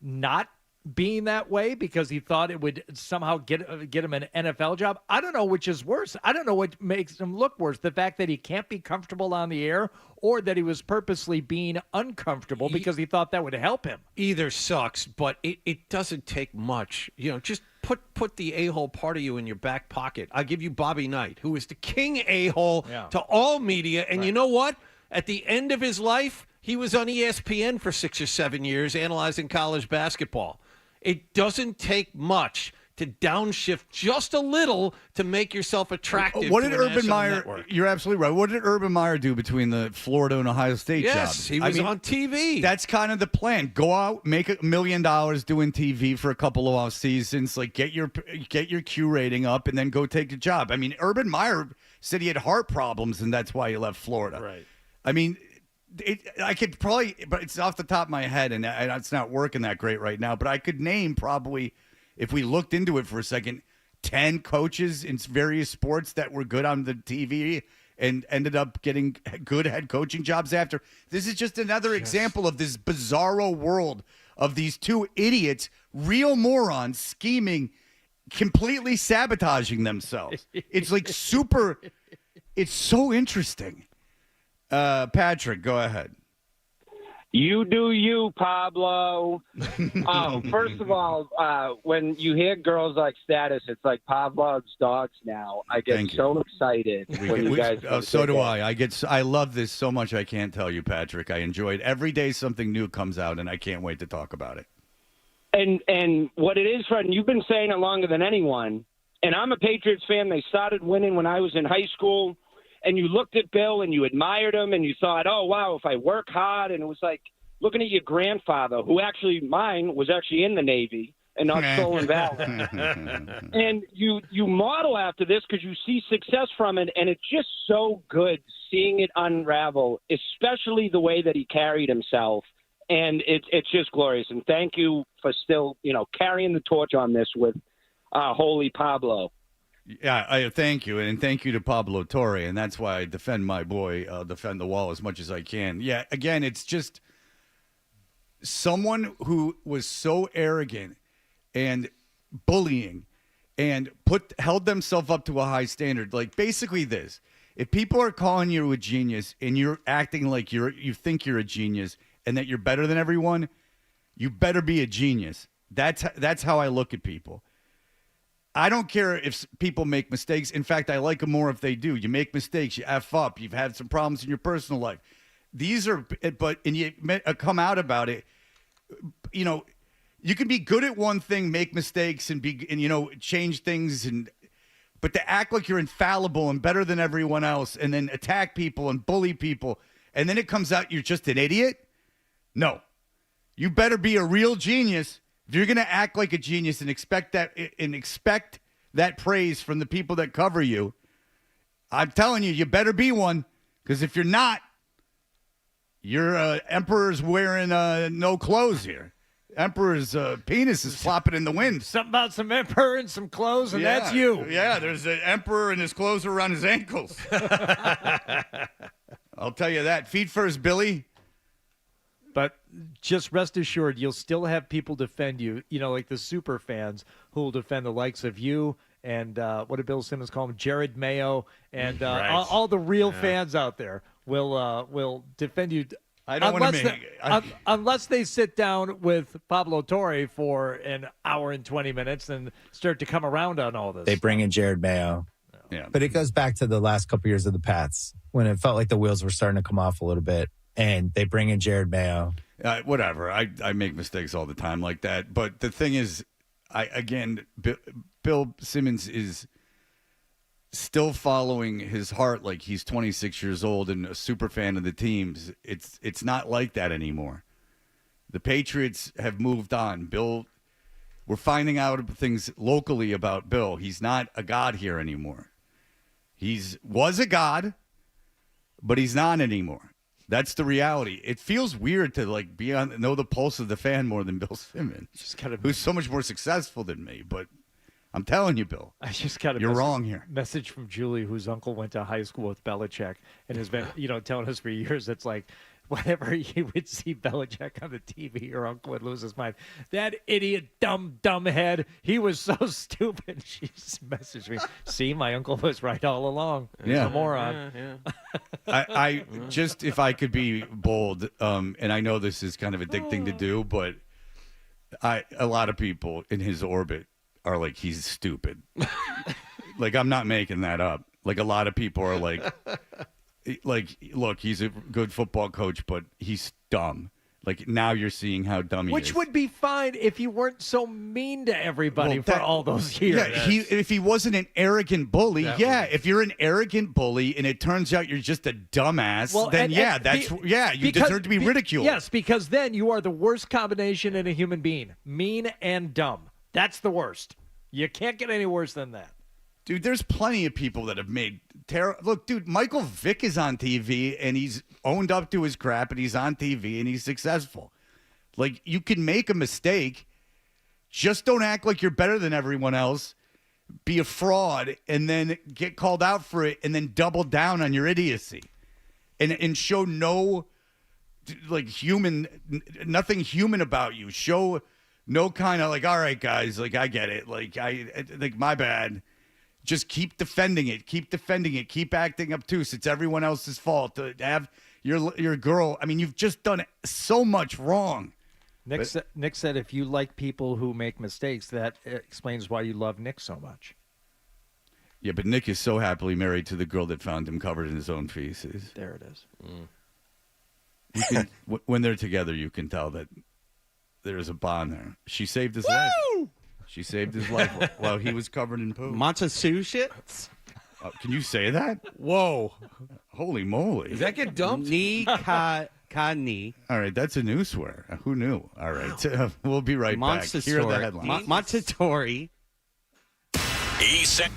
not being that way because he thought it would somehow get him an NFL job, I don't know which is worse. I don't know what makes him look worse, the fact that he can't be comfortable on the air or that he was purposely being uncomfortable because he thought that would help him. Either sucks, but it doesn't take much. Just put the a-hole part of you in your back pocket. I'll give you Bobby Knight, who is the king a-hole to all media. And you know what? At the end of his life, he was on ESPN for 6 or 7 years analyzing college basketball. It doesn't take much to downshift just a little to make yourself attractive. What did to an Urban national Meyer? network. You're absolutely right. What did Urban Meyer do between the Florida and Ohio State jobs? Yes, he was on TV. That's kind of the plan. Go out, make $1 million doing TV for a couple of off seasons. Get your Q rating up, and then go take the job. I mean, Urban Meyer said he had heart problems, and that's why he left Florida. Right. I mean, I could probably, but it's off the top of my head, and it's not working that great right now. But I could name probably, if we looked into it for a second, 10 coaches in various sports that were good on the TV and ended up getting good head coaching jobs after. This is just another example of this bizarro world of these two idiots, real morons, scheming, completely sabotaging themselves. It's super, it's so interesting. Patrick, go ahead. You do you, Pablo. First of all, when you hear girls like Status, it's like Pavlov's dogs now. I get so excited when you guys. So do I. I love this so much I can't tell you, Patrick. I enjoy it. Every day something new comes out, and I can't wait to talk about it. And what it is, Fred, and you've been saying it longer than anyone, and I'm a Patriots fan. They started winning when I was in high school. And you looked at Bill and you admired him and you thought, oh, wow, if I work hard. And it was like looking at your grandfather, who mine was actually in the Navy. and not stolen valor. And you model after this because you see success from it, and it's just so good seeing it unravel, especially the way that he carried himself. And it's just glorious. And thank you for still, carrying the torch on this with Holy Pablo. Yeah, I thank you, and thank you to Pablo Torre, and that's why I defend my boy, defend the wall as much as I can. Yeah, again, it's just someone who was so arrogant and bullying and held themselves up to a high standard. Like, basically this: if people are calling you a genius and you're acting like you think you're a genius and that you're better than everyone, you better be a genius. That's how I look at people. I don't care if people make mistakes. In fact, I like them more if they do. You make mistakes, you F up, you've had some problems in your personal life. And you come out about it. You can be good at one thing, make mistakes, and change things, but to act like you're infallible and better than everyone else, and then attack people and bully people, and then it comes out you're just an idiot. No, you better be a real genius. If you're going to act like a genius and expect that praise from the people that cover you, I'm telling you, you better be one. Because if you're not, your emperor's wearing no clothes here. Emperor's penis is flopping in the wind. Something about some emperor and some clothes, and that's you. Yeah, there's an emperor and his clothes are around his ankles. I'll tell you that. Feet first, Billy. But just rest assured, you'll still have people defend you, like the super fans who will defend the likes of you and what did Bill Simmons call him? Jared Mayo and right. all the real fans out there will defend you. I don't want to unless they sit down with Pablo Torre for an hour and 20 minutes and start to come around on all this. They bring in Jared Mayo. Yeah. But it goes back to the last couple years of the Pats when it felt like the wheels were starting to come off a little bit. And they bring in Jared Mayo. Whatever. I make mistakes all the time like that. But the thing is, Bill Simmons is still following his heart like he's 26 years old and a super fan of the teams. It's not like that anymore. The Patriots have moved on. We're finding out things locally about Bill. He's not a god here anymore. Was a god, but he's not anymore. That's the reality. It feels weird to know the pulse of the fan more than Bill Simmons, who's so much more successful than me. But I'm telling you, Bill, you're wrong here. Message from Julie, whose uncle went to high school with Belichick and has been, telling us for years. It's like whenever you would see Belichick on the TV, your uncle would lose his mind. That idiot, dumb head. He was so stupid. She just messaged me. See, my uncle was right all along. He's a moron. Yeah. I just, if I could be bold, and I know this is kind of a dick thing to do, but a lot of people in his orbit are like, he's stupid. I'm not making that up. A lot of people are like, look, he's a good football coach, but he's dumb. Now you're seeing how dumb he is. Which would be fine if you weren't so mean to everybody for all those years. Yeah, if he wasn't an arrogant bully, if you're an arrogant bully and it turns out you're just a dumbass, then you deserve to be ridiculed. Yes, because then you are the worst combination in a human being. Mean and dumb. That's the worst. You can't get any worse than that. Dude, there's plenty of people that have made Look, dude, Michael Vick is on TV, and he's owned up to his crap, and he's on TV, and he's successful. You can make a mistake. Just don't act like you're better than everyone else. Be a fraud, and then get called out for it, and then double down on your idiocy. And show no, nothing human about you. Show no kind of all right, guys, I get it. My bad. Just keep defending it. Keep acting obtuse. It's everyone else's fault. To have your girl. I mean, you've just done so much wrong. Nick said if you like people who make mistakes, that explains why you love Nick so much. Yeah, but Nick is so happily married to the girl that found him covered in his own feces. There it is. When they're together, you can tell that there's a bond there. She saved his life. She saved his life while he was covered in poo. Matsu shit? Can you say that? Whoa. Holy moly. Does that get dumped? Ni Kani. All right, that's a new swear. Who knew? All right, we'll be right back. Here are the headlines. Montetori. He said.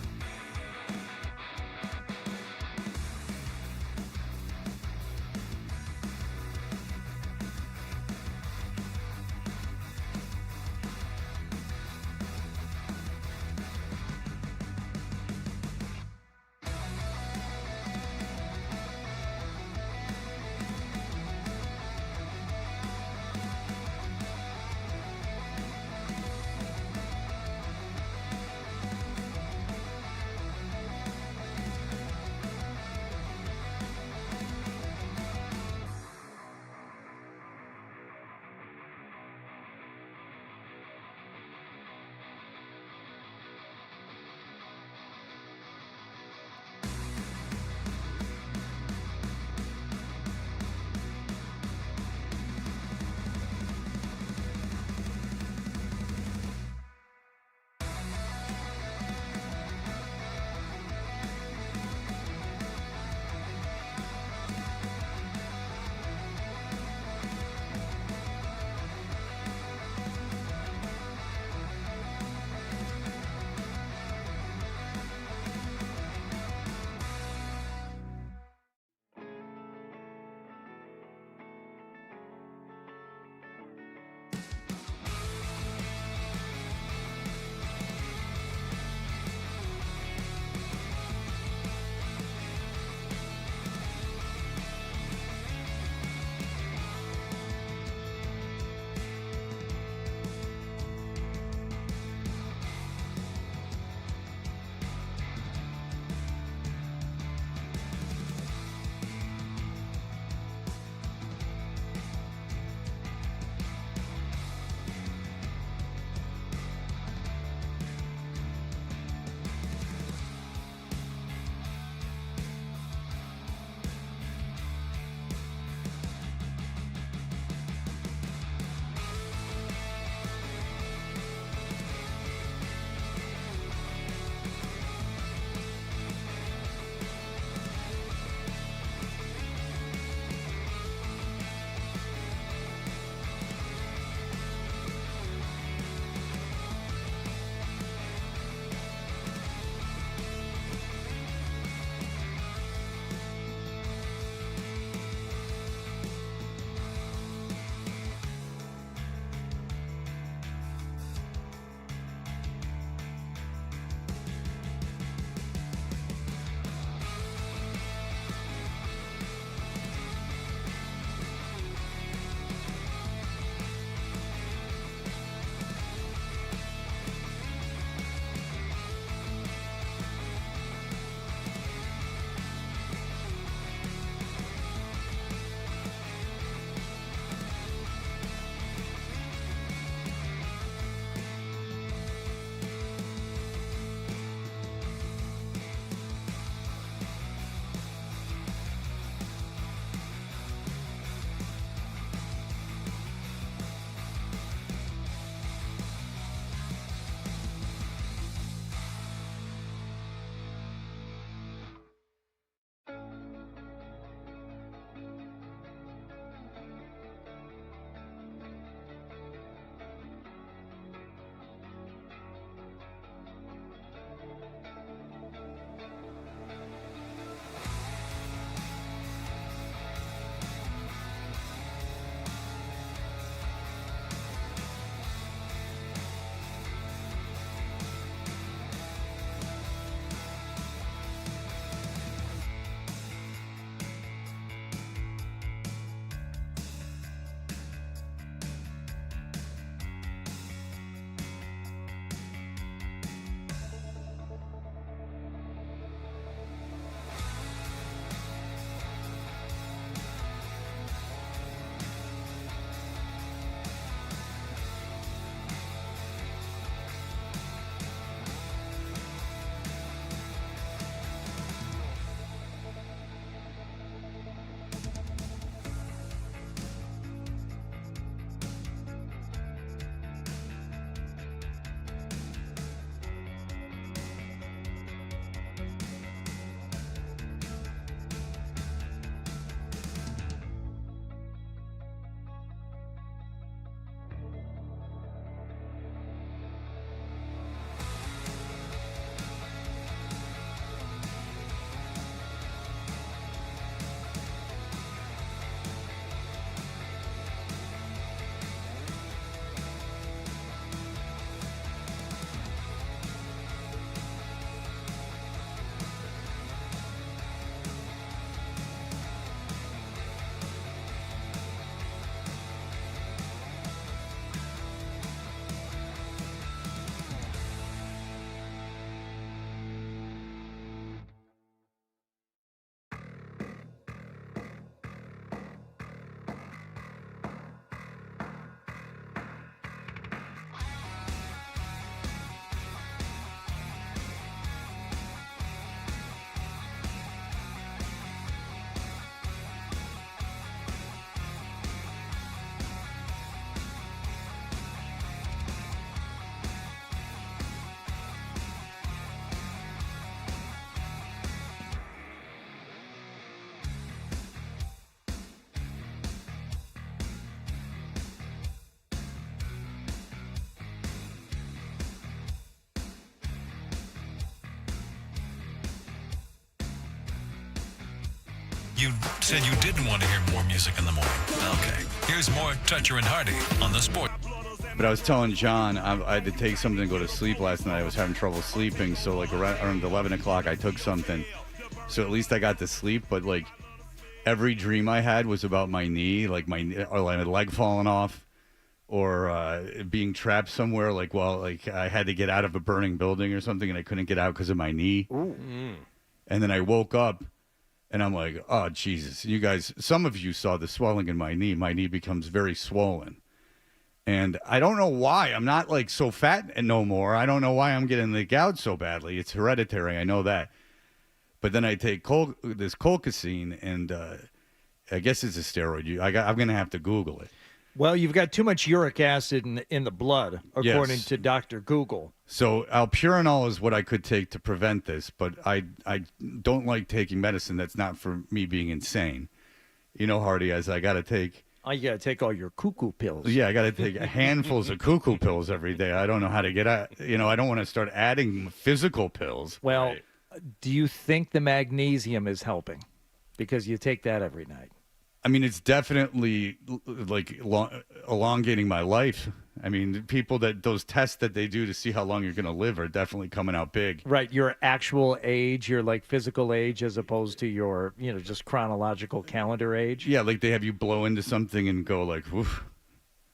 You said you didn't want to hear more music in the morning. Okay. Here's more Toucher and Hardy on the Sport. But I was telling John I had to take something to go to sleep last night. I was having trouble sleeping, so like around 11 o'clock I took something. So at least I got to sleep, but like every dream I had was about my knee, like my leg falling off or being trapped somewhere, like I had to get out of a burning building or something and I couldn't get out because of my knee. Ooh. And then I woke up and I'm like, oh, Jesus. You guys, some of you saw the swelling in my knee. My knee becomes very swollen. And I don't know why. I'm not like so fat and no more. I don't know why I'm getting the gout so badly. It's hereditary. I know that. But then I take this colchicine, and I guess it's a steroid. I'm going to have to Google it. Well, you've got too much uric acid in the blood, according to Dr. Google. So alpurinol is what I could take to prevent this, but I don't like taking medicine that's not for me being insane. You know, Hardy, as I got to take... Oh, you got to take all your cuckoo pills. Yeah, I got to take handfuls of cuckoo pills every day. I don't know how to get out. You know, I don't want to start adding physical pills. Well, do you think the magnesium is helping? Because you take that every night. I mean, it's definitely like elongating my life. I mean, those tests that they do to see how long you're going to live are definitely coming out big. Right. Your actual age, your like physical age, as opposed to your, just chronological calendar age. Yeah. Like they have you blow into something and go like, oof,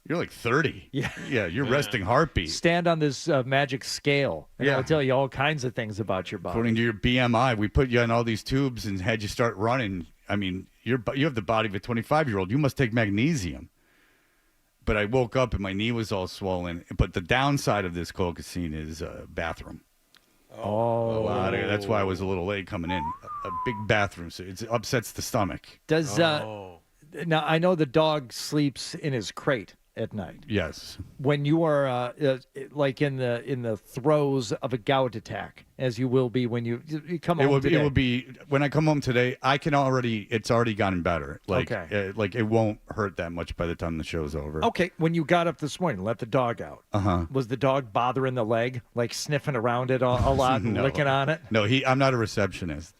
you're like 30. Yeah. Yeah. You're resting heartbeat. Stand on this magic scale. And it'll tell you all kinds of things about your body. According to your BMI, we put you on all these tubes and had you start running. I mean, you have the body of a 25-year-old. You must take magnesium. But I woke up and my knee was all swollen. But the downside of this colchicine is bathroom. Oh. That's why I was a little late coming in. A big bathroom. So it upsets the stomach. Now, I know the dog sleeps in his crate at night. Yes. When you are like in the throes of a gout attack, as you will be when you come home today. It will be when I come home today. It's already gotten better. Like, like it won't hurt that much by the time the show's over. Okay. When you got up this morning, let the dog out. Was the dog bothering the leg, like sniffing around it a lot and licking on it? No, I'm not a receptionist.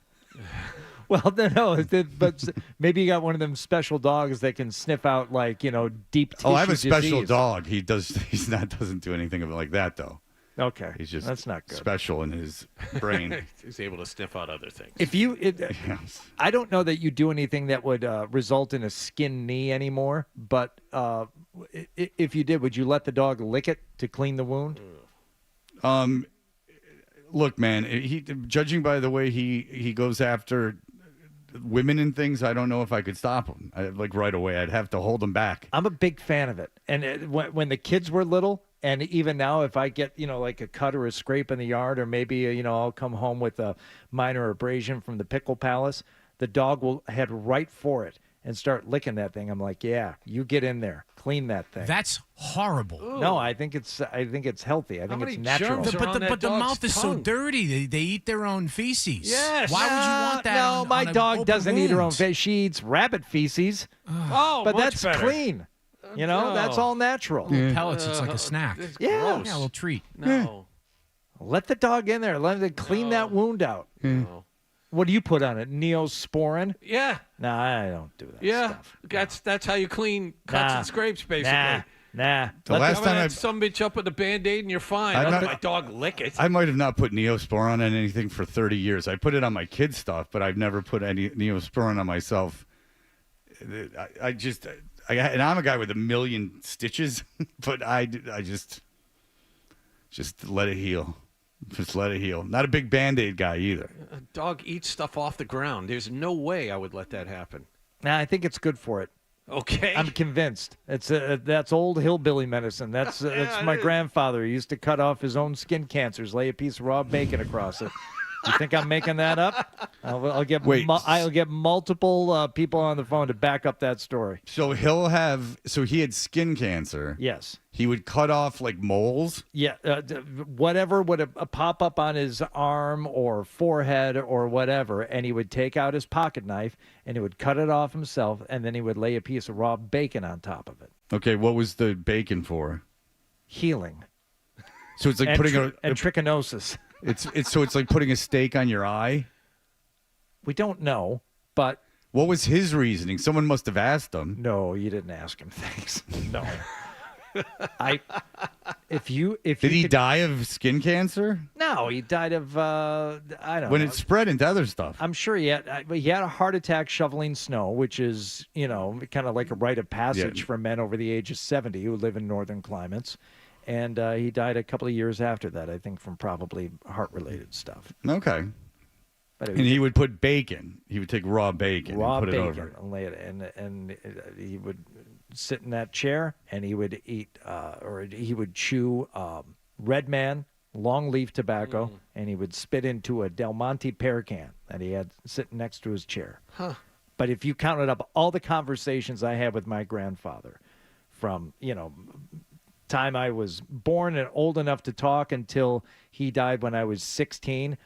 Well, no, but maybe you got one of them special dogs that can sniff out like deep tissue. Oh, I have a special disease. dog. He doesn't do anything of it like that though. Okay, he's just that's not good. Special in his brain. He's able to sniff out other things. I don't know that you do anything that would result in a skin knee anymore. But if you did, would you let the dog lick it to clean the wound? Look, man. Judging by the way he goes after women and things, I don't know if I could stop him. Right away, I'd have to hold him back. I'm a big fan of it. And when the kids were little, and even now, if I get like a cut or a scrape in the yard, or maybe I'll come home with a minor abrasion from the Pickle Palace, the dog will head right for it and start licking that thing. I'm like, yeah, you get in there, clean that thing. That's horrible. Ooh. No, I think it's healthy. I think it's natural. But the mouth is so dirty. They eat their own feces. Yes. Why would you want that? No, my dog doesn't eat her own feces. feces. She eats rabbit feces. But that's clean. That's all natural. Pellets, it's like a snack. Yeah. Yeah, a little treat. No. Let the dog in there. Let it clean that wound out. No. What do you put on it? Neosporin? Yeah. No, I don't do that stuff. That's how you clean cuts and scrapes, basically. Nah. The last time I some bitch up with a Band-Aid and you're fine. Let my dog lick it. I might have not put Neosporin on anything for 30 years. I put it on my kids' stuff, but I've never put any Neosporin on myself. And I'm a guy with 1 million stitches, but I just let it heal. Just let it heal. Not a big Band-Aid guy either. A dog eats stuff off the ground. There's no way I would let that happen. Nah, I think it's good for it. Okay. I'm convinced. That's old hillbilly medicine. That's my grandfather. He used to cut off his own skin cancers, lay a piece of raw bacon across it. You think I'm making that up? I'll get multiple people on the phone to back up that story. So he had skin cancer. Yes. He would cut off like moles. Yeah, whatever would pop up on his arm or forehead or whatever, and he would take out his pocket knife and he would cut it off himself, and then he would lay a piece of raw bacon on top of it. Okay, what was the bacon for? Healing. So it's like putting and trichinosis. It's like putting a steak on your eye. We don't know, but What was his reasoning? Someone must have asked him. No, you didn't ask him. Thanks. No. Did he die of skin cancer? No, he died of I don't know. When it spread into other stuff. I'm sure he had a heart attack shoveling snow, which is, kind of like a rite of passage for men over the age of 70 who live in northern climates. And he died a couple of years after that, I think, from probably heart-related stuff. Okay. And he would put bacon. He would take raw bacon and put it over it. And lay it, and he would sit in that chair, and he would eat, or he would chew Red Man, long leaf tobacco, and he would spit into a Del Monte pear can that he had sitting next to his chair. Huh. But if you counted up all the conversations I had with my grandfather from, time I was born and old enough to talk until he died when I was 16,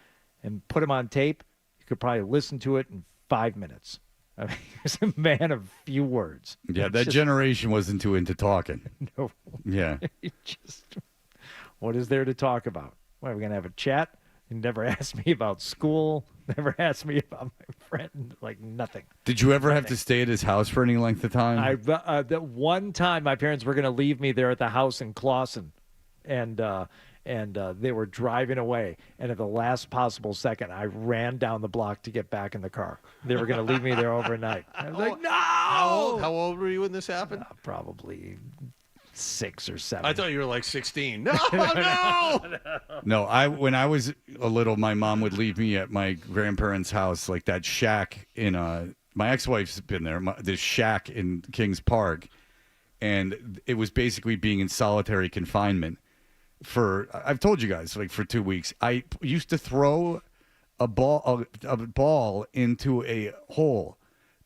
and put him on tape, you could probably listen to it in 5 minutes. I mean, he was a man of few words. Yeah, that generation wasn't too into talking. No. Yeah. What is there to talk about? What, are we going to have a chat? You never asked me about school. Never asked me about my friend. Like, nothing. Did you ever have to stay at his house for any length of time? That one time my parents were going to leave me there at the house in Clawson, and they were driving away. And at the last possible second, I ran down the block to get back in the car. They were going to leave me there overnight. I was like, no! How old were you when this happened? Probably 6 or 7. I thought you were like 16. No. No, when I was a little, my mom would leave me at my grandparents' house, like that shack in my ex-wife's been there, this shack in Kings Park, and it was basically being in solitary confinement for, I've told you guys, like for 2 weeks. I used to throw a ball into a hole.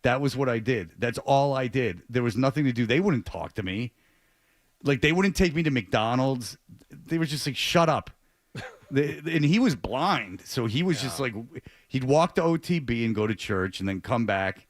That was what I did. That's all I did. There was nothing to do. They wouldn't talk to me. Like, they wouldn't take me to McDonald's. They were just like, shut up. And he was blind. So he was just like, he'd walk to OTB and go to church and then come back.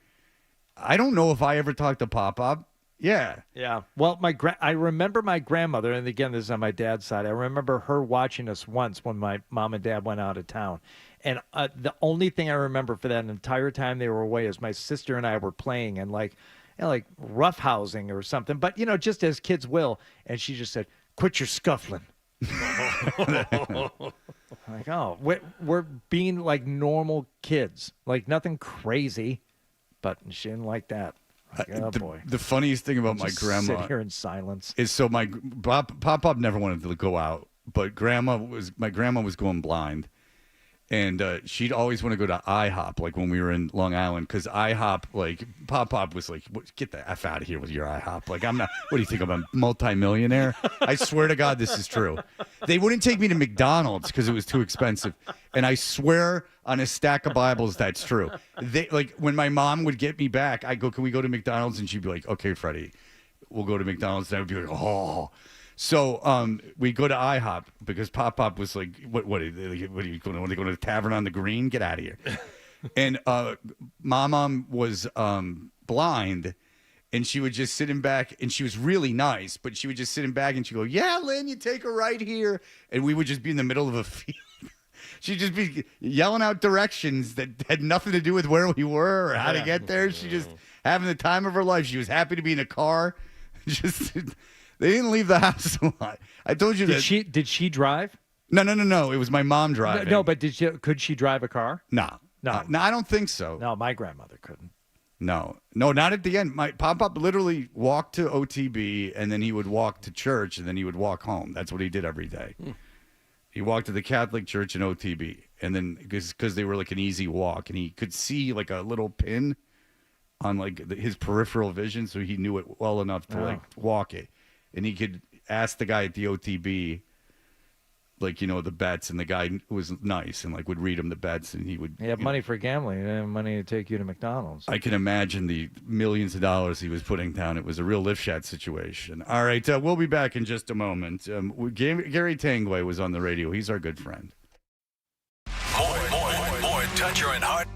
I don't know if I ever talked to Pop-Pop. Yeah. Yeah. Well, I remember my grandmother, and again, this is on my dad's side. I remember her watching us once when my mom and dad went out of town. And the only thing I remember for that entire time they were away is my sister and I were playing and like roughhousing or something, but just as kids will. And she just said, "Quit your scuffling." Like, oh, we're being like normal kids, like nothing crazy, but she didn't like that. Like, oh boy. The funniest thing about my grandma, sit here in silence, is so my Pop never wanted to go out, but my grandma was going blind. And she'd always want to go to IHOP, like when we were in Long Island, because IHOP, like, Pop was like, "Get the F out of here with your IHOP. Like, I'm not, what do you think, I'm a multimillionaire?" I swear to God, this is true. They wouldn't take me to McDonald's because it was too expensive. And I swear on a stack of Bibles that's true. Like, when my mom would get me back, I'd go, "Can we go to McDonald's?" And she'd be like, "Okay, Freddie, we'll go to McDonald's." And I would be like, "Oh." So we go to IHOP because Pop was like, what are you going? Want to go to the Tavern on the Green? Get out of here. And my mom was blind, and she would just sit in back, and she was really nice, but she would just sit in back, and she'd go, "Yeah, Lynn, you take her right here." And we would just be in the middle of a field. She'd just be yelling out directions that had nothing to do with where we were or how to get there. She just having the time of her life. She was happy to be in a car. Just... They didn't leave the house a lot. I told you that. Did she drive? No. It was my mom driving. No, but could she drive a car? No, I don't think so. No, my grandmother couldn't. No, not at the end. My Pop literally walked to OTB, and then he would walk to church, and then he would walk home. That's what he did every day. He walked to the Catholic church in OTB, and then because they were like an easy walk, and he could see like a little pin on like his peripheral vision, so he knew it well enough to like walk it. And he could ask the guy at the OTB, like, the bets, and the guy was nice and like would read him the bets, and he would. You have money for gambling. You have money to take you to McDonald's. I can imagine the millions of dollars he was putting down. It was a real lift shot situation. All right, we'll be back in just a moment. Gary Tanguay was on the radio. He's our good friend. More Toucher and Hart.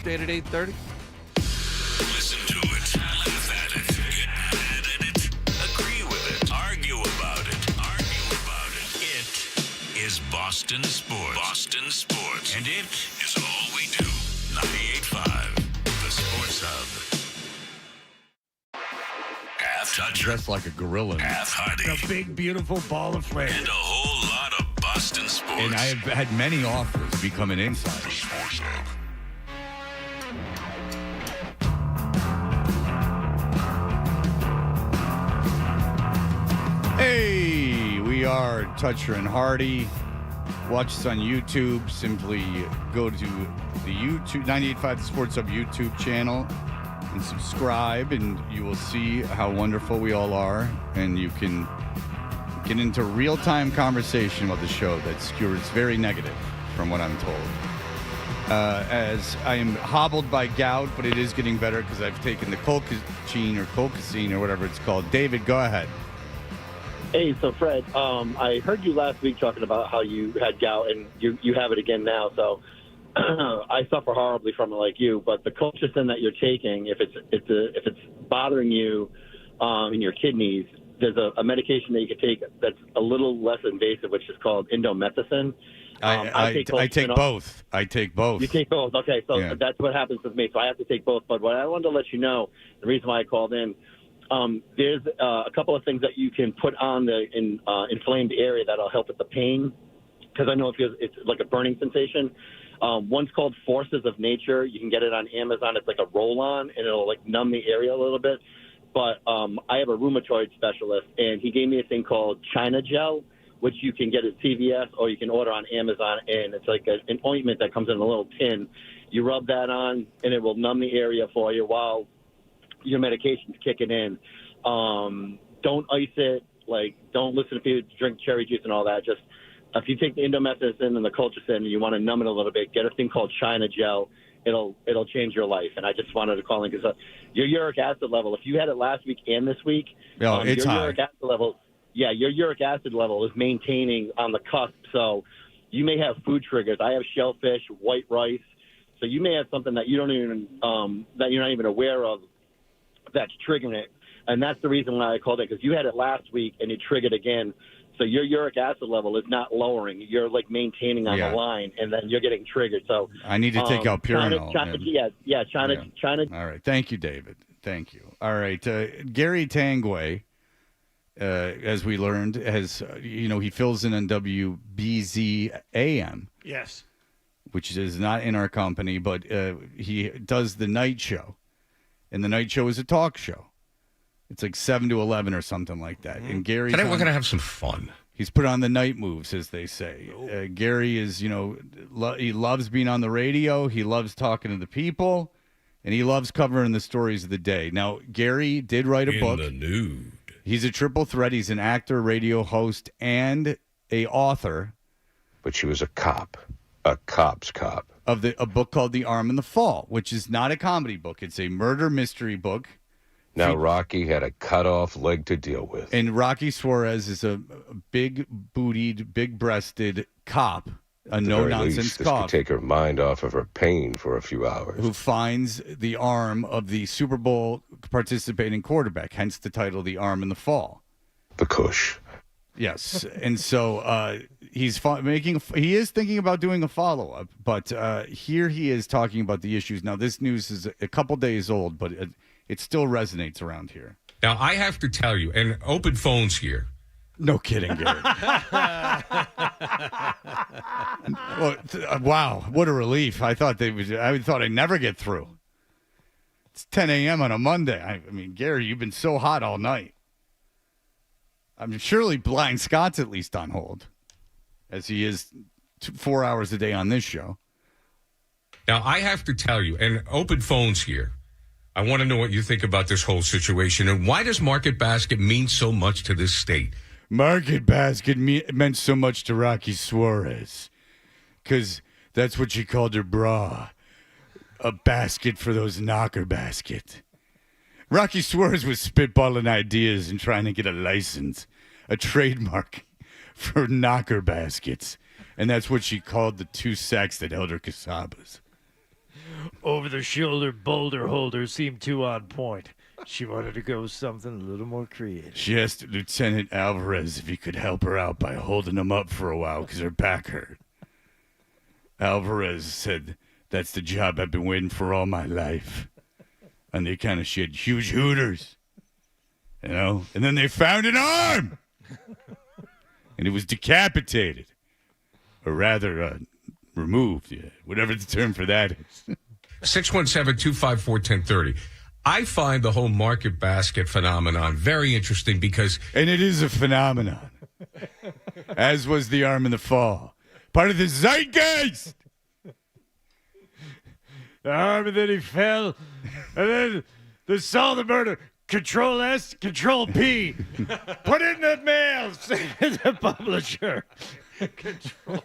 Date at 8:30. Listen to it, laugh at it, get mad at it, agree with it, argue about it. It is Boston Sports. Boston Sports. And it is all we do. 98.5, the Sports Hub. Half Toucher. Dressed like a gorilla. Half Hardy. A big, beautiful ball of flame. And a whole lot of Boston Sports. And I have had many offers to become an insider. The Sports Hub. Hey, we are Toucher and Hardy. Watch us on YouTube. Simply go to the YouTube 98.5 The Sports Hub YouTube channel and subscribe, and you will see how wonderful we all are. And you can get into real-time conversation about the show that skewers very negative, from what I'm told. As I am hobbled by gout, but it is getting better because I've taken the colchicine or whatever it's called. David, go ahead. Hey, so Fred, I heard you last week talking about how you had gout, and you have it again now. So I suffer horribly from it, like you. But the colchicine that you're taking, if it's bothering you in your kidneys, there's a medication that you can take that's a little less invasive, which is called indomethacin. I take both. I take both. You take both. Okay, so Yeah. that's what happens with me. So I have to take both. But what I wanted to let you know, the reason why I called in. There's a couple of things that you can put on the inflamed area that'll help with the pain, because I know it's like a burning sensation. One's called Forces of Nature. You can get it on Amazon. It's like a roll-on, and it'll like numb the area a little bit. But I have a rheumatoid specialist, and he gave me a thing called China Gel, which you can get at CVS or you can order on Amazon, and it's like an ointment that comes in a little tin. You rub that on, and it will numb the area for you while your medication's kicking in. Don't ice it. Like, don't listen to people drink cherry juice and all that. Just if you take the indomethacin and the colchicine and you want to numb it a little bit, get a thing called China Gel. It'll change your life. And I just wanted to call in because your uric acid level, if you had it last week and this week, it's your high. uric acid level, your uric acid level is maintaining on the cusp. So you may have food triggers. I have shellfish, white rice. So you may have something that you don't even that you're not even aware of that's triggering it. And that's the reason why I called it, because you had it last week and it triggered again. So your uric acid level is not lowering. You're like maintaining on the line, and then you're getting triggered. So I need to take out Pyranol. China. All right. Thank you, David. Thank you. All right. Gary Tanguay, as we learned, has, he fills in on WBZ AM. Yes. Which is not in our company, but he does the night show. And the night show is a talk show. It's like 7 to 11 or something like that. And Gary's Today we're going to have some fun. He's put on the night moves, as they say. Gary is, he loves being on the radio. He loves talking to the people. And he loves covering the stories of the day. Now, Gary did write a book. In the nude. He's a triple threat. He's an actor, radio host, and a author. But she was a cop. A cop's cop. Of a book called The Arm and the Fall, which is not a comedy book. It's a murder mystery book. Now, Rocky had a cut-off leg to deal with. And Rocky Suarez is a big-bootied, big-breasted cop, a no-nonsense This cop. could take her mind off of her pain for a few hours. Who finds the arm of the Super Bowl participating quarterback, hence the title The Arm and the Fall. The Cush. Yes, and so he is thinking about doing a follow-up, but here he is talking about the issues. Now, this news is a couple days old, but it still resonates around here. Now, I have to tell you, and open phones here, No kidding, Gary. Well, wow, what a relief. I thought I'd never get through. It's 10 a.m. on a Monday. I mean, Gary, you've been so hot all night. I'm surely Blind Scott's at least on hold, as he is 4 hours a day on this show. Now, I have to tell you, and open phones here, I want to know what you think about this whole situation, and why does Market Basket mean so much to this state? Market Basket meant so much to Rocky Suarez, because that's what she called her bra. A basket for those knocker basket. Rocky Suarez was spitballing ideas and trying to get a license, a trademark for knocker baskets. And that's what she called the two sacks that held her casabas. Over-the-shoulder boulder holders seemed too on point. She wanted to go something a little more creative. She asked Lieutenant Alvarez if he could help her out by holding him up for a while because her back hurt. Alvarez said, "That's the job I've been waiting for all my life." On the account of she had huge hooters. You know? And then they found an arm! And it was decapitated. Or rather, removed. Yeah, whatever the term for that is. 617-254-1030. I find the whole Market Basket phenomenon very interesting because... And it is a phenomenon. As was the arm in the fall. Part of the zeitgeist! The arm, and then he fell, and then they saw the murder. Control S, Control P. Put it in the mail, say the publisher. Control.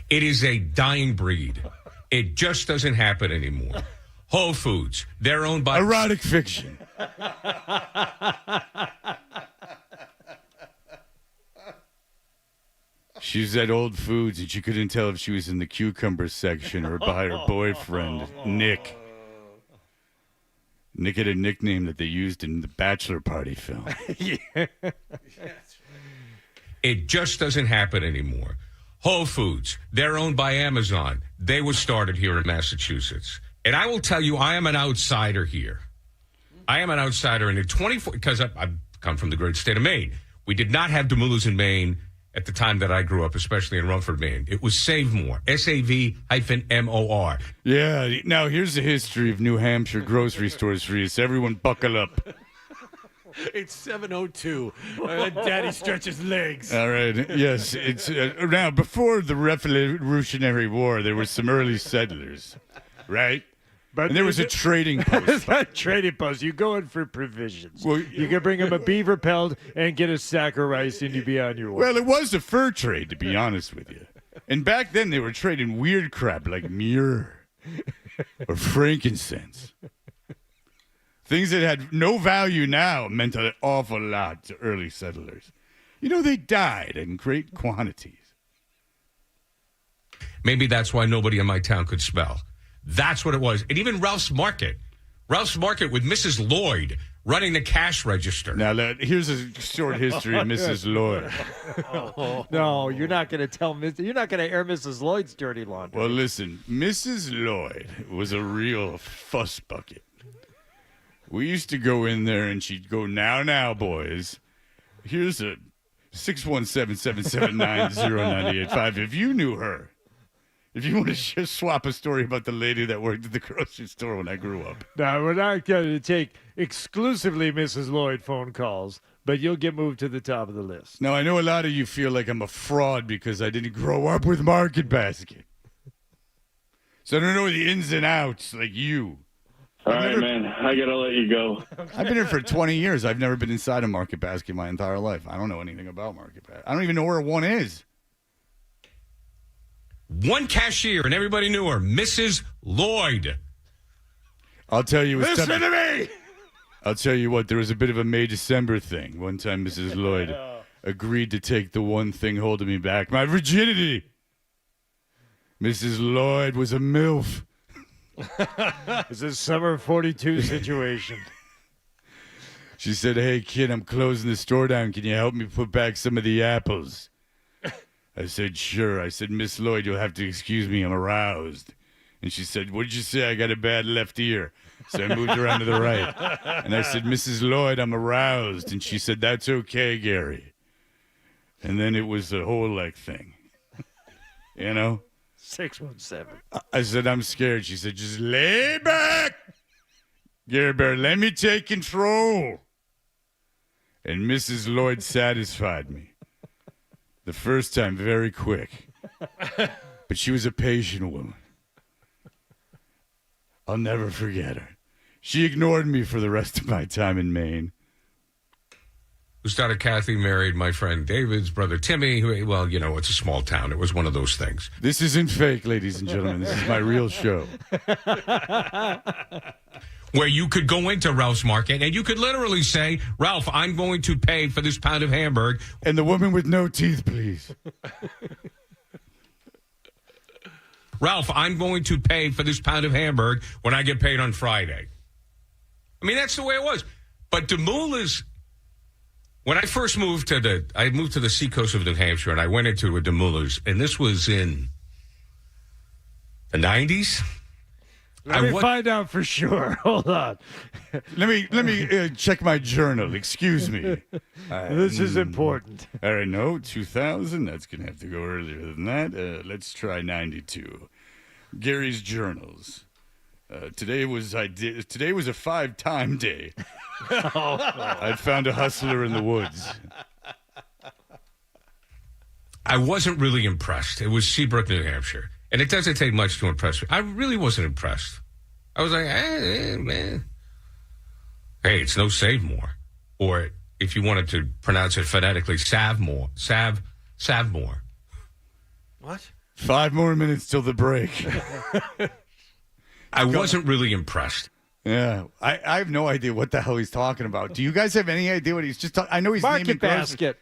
It is a dying breed. It just doesn't happen anymore. Whole Foods, they're owned by... Erotic fiction. She was at Old Foods, and she couldn't tell if she was in the cucumber section or by her boyfriend, Nick. Nick had a nickname that they used in the Bachelor Party film. Yeah. It just doesn't happen anymore. Whole Foods, they're owned by Amazon. They were started here in Massachusetts. And I will tell you, I am an outsider here. I am an outsider in the 24, because I've come from the great state of Maine. We did not have Demoulas in Maine at the time that I grew up, especially in Rumford, Maine. It was Save More, SAV-MOR. Yeah, now here's the history of New Hampshire grocery stores for you, so everyone buckle up. It's 7:02. Daddy stretches legs. All right, yes. It's now, before the Revolutionary War, there were some early settlers, right? And there was a trading post. It's not a trading post. You go in for provisions. Well, you can bring them a beaver pelt and get a sack of rice, and you be on your way. Well, it was a fur trade, to be honest with you. And back then, they were trading weird crap like myrrh or frankincense. Things that had no value now meant an awful lot to early settlers. You know, they died in great quantities. Maybe that's why nobody in my town could spell. That's what it was. And even Ralph's Market with Mrs. Lloyd running the cash register. Now, here's a short history of Mrs. Lloyd. No, you're not going to tell you're not going to air Mrs. Lloyd's dirty laundry. Well, listen, Mrs. Lloyd was a real fuss bucket. We used to go in there, and she'd go, now, boys. Here's a 617-779-0985. If you knew her. If you want to just swap a story about the lady that worked at the grocery store when I grew up. Now, we're not going to take exclusively Mrs. Lloyd phone calls, but you'll get moved to the top of the list. Now, I know a lot of you feel like I'm a fraud because I didn't grow up with Market Basket. So I don't know the ins and outs like you. All right, man. I got to let you go. I've been here for 20 years. I've never been inside a Market Basket my entire life. I don't know anything about Market Basket. I don't even know where one is. One cashier, and everybody knew her, Mrs. Lloyd. I'll tell you. Listen to me! I'll tell you what, there was a bit of a May-December thing. One time Mrs. Lloyd agreed to take the one thing holding me back, my virginity. Mrs. Lloyd was a MILF. It's a summer 42 situation. She said, "Hey, kid, I'm closing the store down. Can you help me put back some of the apples?" I said, "Sure." I said, "Miss Lloyd, you'll have to excuse me. I'm aroused." And she said, "What did you say? I got a bad left ear." I So I moved around to the right. And I said, Mrs. Lloyd, I'm aroused. And she said, that's okay, Gary. And then it was a whole thing. 617. I said, I'm scared. She said, just lay back. Gary Bear, let me take control. And Mrs. Lloyd satisfied me. The first time, very quick. But she was a patient woman. I'll never forget her. She ignored me for the rest of my time in Maine. Whose daughter Kathy married my friend David's brother Timmy. Well, it's a small town. It was one of those things. This isn't fake, ladies and gentlemen. This is my real show. Where you could go into Ralph's Market and you could literally say, Ralph, I'm going to pay for this pound of hamburger. And the woman with no teeth, please. Ralph, I'm going to pay for this pound of hamburger when I get paid on Friday. I mean, that's the way it was. But Demoulas, when I first moved to the seacoast of New Hampshire, and I went into a Demoulas, and this was in the 90s. Let me find out for sure. Hold on. Let me check my journal. Excuse me. This is important. All right, no, 2000. That's going to have to go earlier than that. Let's try 92. Gary's journals. Today was a 5-time day. I found a hustler in the woods. I wasn't really impressed. It was Seabrook, New Hampshire. And it doesn't take much to impress me. I really wasn't impressed. I was like, man. Hey, it's no Savemore. Or if you wanted to pronounce it phonetically, Savmore. Savmore. What? 5 more minutes till the break. I wasn't really impressed. Yeah, I have no idea what the hell he's talking about. Do you guys have any idea what he's just talking? I know he's naming Market Basket.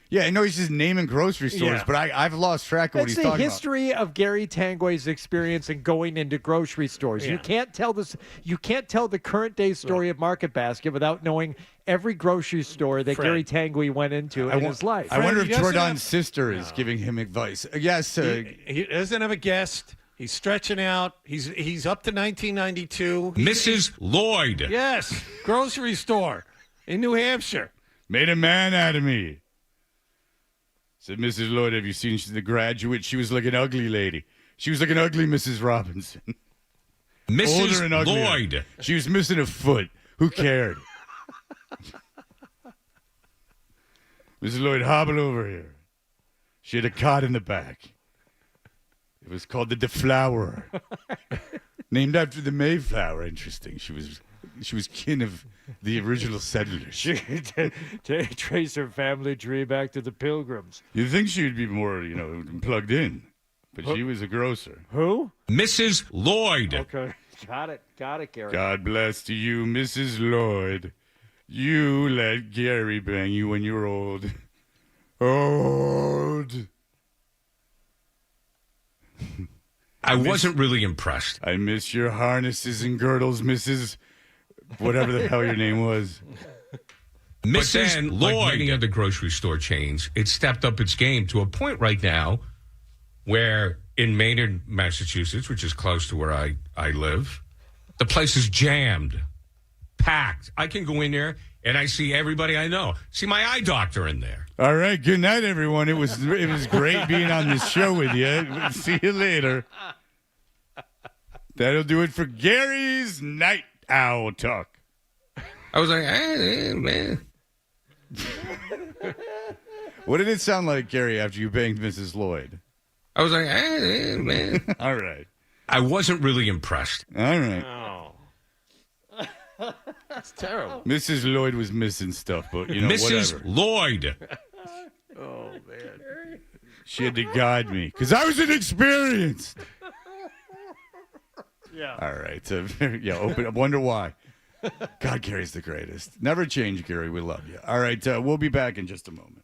Yeah, I know he's just naming grocery stores, but I've lost track of what he's talking about. That's the history of Gary Tanguay's experience in going into grocery stores. Yeah. You can't tell this. You can't tell the current day story of Market Basket without knowing every grocery store that Gary Tanguay went into in his life. I wonder if Jordan's sister is giving him advice. Yes, he doesn't have a guest. He's stretching out. He's up to 1992. Mrs. Lloyd. Yes, grocery store in New Hampshire. Made a man out of me. Said, Mrs. Lloyd, have you seen The Graduate? She was like an ugly lady. She was like an ugly Mrs. Robinson. Mrs. Older and uglier. Lloyd. She was missing a foot. Who cared? Mrs. Lloyd, hobble over here. She had a cot in the back. It was called the Deflower. Named after the Mayflower. Interesting. She was kin of the original settlers. She trace her family tree back to the Pilgrims. You'd think she'd be more, plugged in. But she was a grocer. Who? Mrs. Lloyd. Okay. Got it, Gary. God bless to you, Mrs. Lloyd. You let Gary bang you when you're old. Old. I wasn't really impressed. I miss your harnesses and girdles, Mrs. Whatever the hell your name was. Mrs. Lloyd. Like many other grocery store chains, it stepped up its game to a point right now where in Maynard, Massachusetts, which is close to where I live, the place is jammed, packed. I can go in there and I see everybody I know. See my eye doctor in there. All right, good night, everyone. It was great being on this show with you. See you later. That'll do it for Gary's Night Owl Talk. I was like, man. What did it sound like, Gary, after you banged Mrs. Lloyd? I was like, man. All right. I wasn't really impressed. All right. Oh. That's terrible. Mrs. Lloyd was missing stuff, but, Mrs. whatever. Lloyd. Oh, man. She had to guide me because I was inexperienced. Yeah. All right. I wonder why. God, Gary's the greatest. Never change, Gary. We love you. All right. We'll be back in just a moment.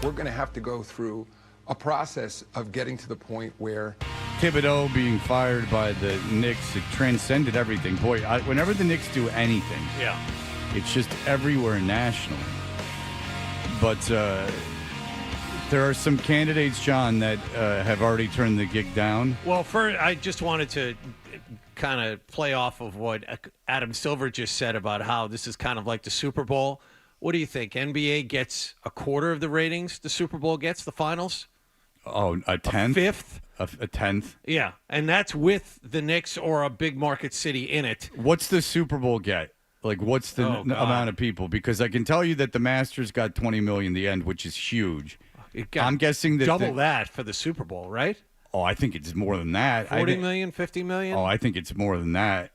we're going to have to go through a process of getting to the point where Thibodeau being fired by the Knicks, it transcended everything. Boy, whenever the Knicks do anything, it's just everywhere nationally. But there are some candidates, John, that have already turned the gig down. Well, I just wanted to kind of play off of what Adam Silver just said about how this is kind of like the Super Bowl. What do you think? NBA gets a quarter of the ratings the Super Bowl gets, the finals? Oh, a tenth? A fifth? A tenth? Yeah, and that's with the Knicks or a big market city in it. What's the Super Bowl get? Like, what's the amount of people? Because I can tell you that the Masters got 20 million the end, which is huge. I'm guessing that double that for the Super Bowl, right? Oh, I think it's more than that. 40 million, 50 million? Oh, I think it's more than that.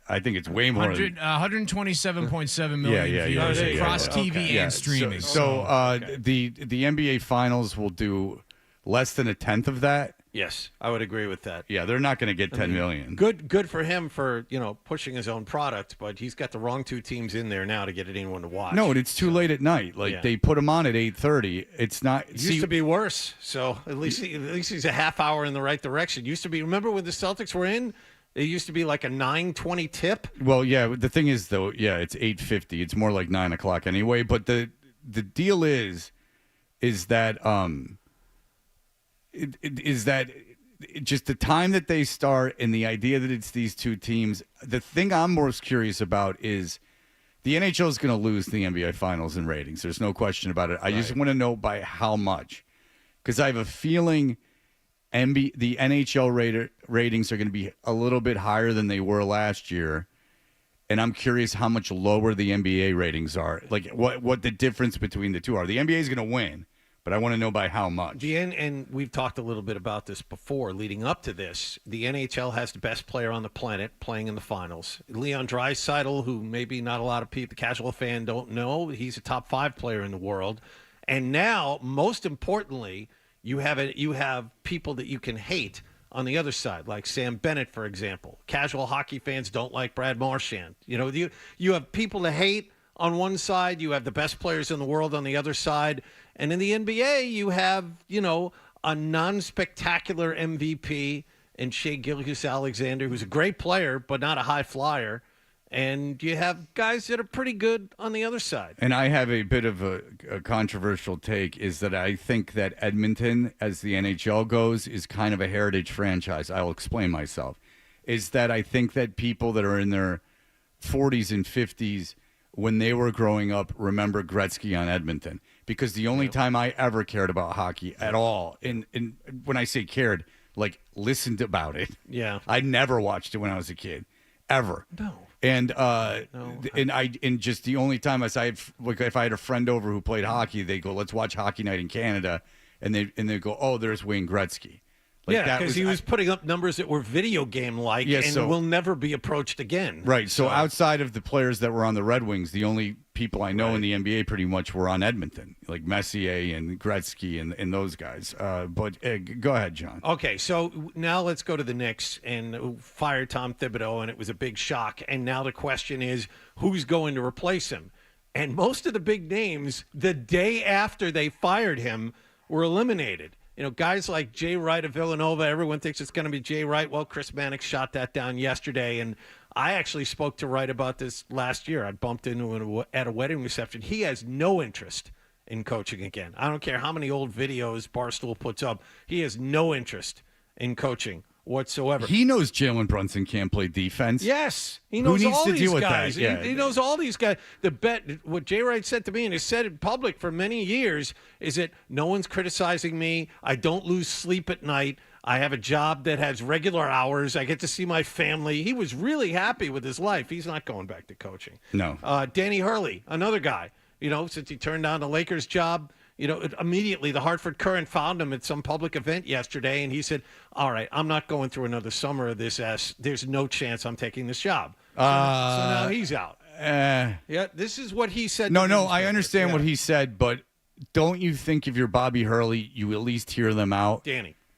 I think it's way more. 127.7 million views across TV and streaming. So the NBA Finals will do less than a tenth of that. Yes, I would agree with that. Yeah, they're not going to get 10 million. Good for him for pushing his own product, but he's got the wrong two teams in there now to get anyone to watch. No, and it's too late at night. Like they put him on at 8:30. It's not. It used to be worse. So at least he's a half hour in the right direction. Used to be. Remember when the Celtics were in? It used to be like a 9:20 tip. Well, yeah. The thing is, though, it's 8:50. It's more like 9 o'clock anyway. But the deal is that just the time that they start and the idea that it's these two teams. The thing I'm most curious about is the NHL is going to lose the NBA Finals in ratings. There's no question about it. I just want to know by how much, because I have a feeling the NHL ratings are going to be a little bit higher than they were last year, and I'm curious how much lower the NBA ratings are. Like what the difference between the two are. The NBA is going to win, but I want to know by how much. And we've talked a little bit about this before leading up to this. The NHL has the best player on the planet playing in the finals. Leon Draisaitl, who maybe not a lot of people, the casual fan, don't know, he's a top 5 player in the world. And now, most importantly, you have people that you can hate on the other side, like Sam Bennett, for example. Casual hockey fans don't like Brad Marchand. You have people to hate on one side. You have the best players in the world on the other side. And in the NBA, you have, a non-spectacular MVP in Shai Gilgeous-Alexander, who's a great player, but not a high flyer. And you have guys that are pretty good on the other side. And I have a bit of a controversial take, is that I think that Edmonton, as the NHL goes, is kind of a heritage franchise. I'll explain myself. Is that I think that people that are in their 40s and 50s, when they were growing up, remember Gretzky on Edmonton. Because the only time I ever cared about hockey at all, and when I say cared, like listened about it. Yeah. I never watched it when I was a kid, ever. No. And just the only time if I had a friend over who played hockey, they go, let's watch Hockey Night in Canada, and they go, oh, there's Wayne Gretzky. Like because he was putting up numbers that were video game-like and will never be approached again. Right. So outside of the players that were on the Red Wings, the only people I know in the NBA pretty much were on Edmonton, like Messier and Gretzky and those guys. But go ahead, John. Okay, so now let's go to the Knicks and fire Tom Thibodeau, and it was a big shock. And now the question is, who's going to replace him? And most of the big names, the day after they fired him, were eliminated. Guys like Jay Wright of Villanova, everyone thinks it's going to be Jay Wright. Well, Chris Mannix shot that down yesterday, and I actually spoke to Wright about this last year. I bumped into him at a wedding reception. He has no interest in coaching again. I don't care how many old videos Barstool puts up. He has no interest in coaching whatsoever. He knows Jalen Brunson can't play defense. Yes. He knows Who needs all to these deal with guys. that? Yeah. He knows all these guys. What Jay Wright said to me, and has said in public for many years, is that no one's criticizing me. I don't lose sleep at night. I have a job that has regular hours. I get to see my family. He was really happy with his life. He's not going back to coaching. No. Danny Hurley, another guy, since he turned down the Lakers job, immediately the Hartford Courant found him at some public event yesterday, and he said, all right, I'm not going through another summer of this. There's no chance I'm taking this job. So now he's out. Yeah, this is what he said. No, I understand what he said, but don't you think if you're Bobby Hurley, you at least hear them out?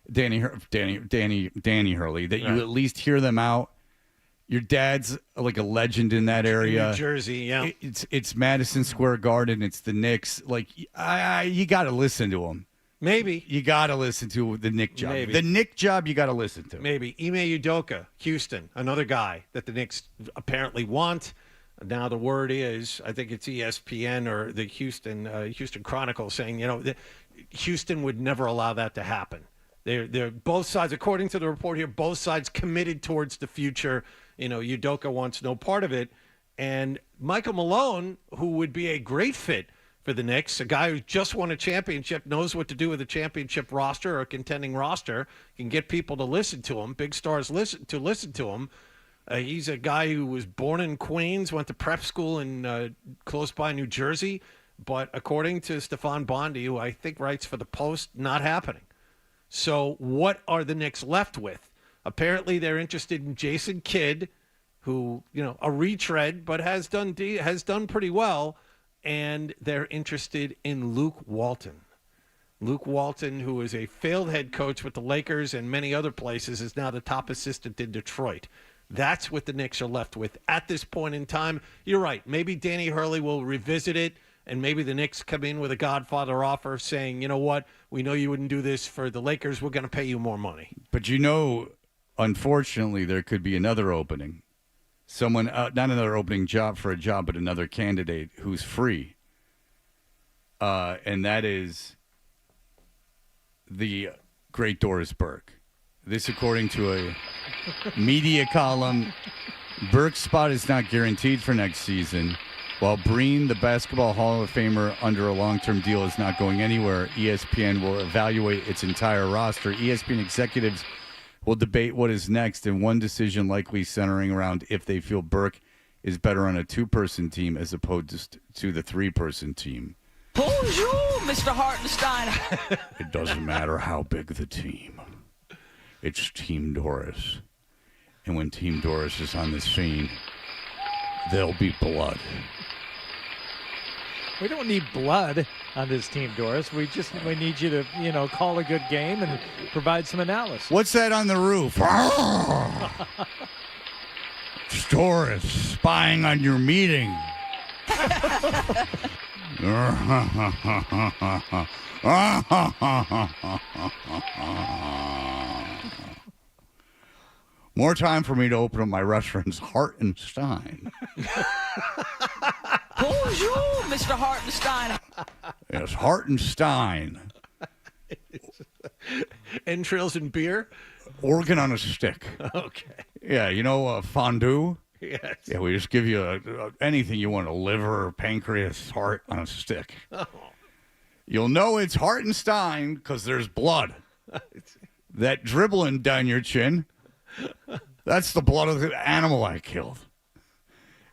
Danny Hurley, that you at least hear them out Your dad's like a legend in that area. New Jersey, yeah. It's Madison Square Garden. It's the Knicks. Like, you got to listen to them. Maybe. You got to listen to the Nick job. Maybe. The Nick job you got to listen to. Maybe. Ime Udoka, Houston, another guy that the Knicks apparently want. Now the word is, I think it's ESPN or the Houston Chronicle saying, Houston would never allow that to happen. They're both sides, according to the report here, both sides committed towards the future. Udoka wants no part of it. And Michael Malone, who would be a great fit for the Knicks, a guy who just won a championship, knows what to do with a championship roster or a contending roster, can get people to listen to him, big stars listen to him. He's a guy who was born in Queens, went to prep school in close by New Jersey, but according to Stefan Bondi, who I think writes for the Post, not happening. So what are the Knicks left with? Apparently they're interested in Jason Kidd, who, a retread, but has done pretty well, and they're interested in Luke Walton. Luke Walton, who is a failed head coach with the Lakers and many other places, is now the top assistant in Detroit. That's what the Knicks are left with at this point in time. You're right. Maybe Danny Hurley will revisit it, and maybe the Knicks come in with a Godfather offer saying, you know what, we know you wouldn't do this for the Lakers. We're going to pay you more money. But unfortunately, there could be another opening. Someone, not another opening job for a job, but another candidate who's free. And that is the great Doris Burke. This, according to a media column, Burke's spot is not guaranteed for next season. While Breen, the Basketball Hall of Famer, under a long-term deal is not going anywhere, ESPN will evaluate its entire roster. ESPN executives will debate what is next, and one decision likely centering around if they feel Burke is better on a two-person team as opposed to the three-person team. Bonjour, Mr. Hartenstein. It doesn't matter how big the team. It's Team Doris. And when Team Doris is on the scene, there'll be blood. We don't need blood on this team, Doris. We need you to, call a good game and provide some analysis. What's that on the roof? It's Doris spying on your meeting. More time for me to open up my restaurant's Hartenstein. Bonjour, Mr. Hartenstein. Yes, Hartenstein. Entrails and beer? Organ on a stick. Okay. Yeah, fondue? Yes. Yeah, we just give you anything you want, a liver, pancreas, heart on a stick. Oh. You'll know it's Hartenstein because there's blood. That dribbling down your chin, that's the blood of the animal I killed.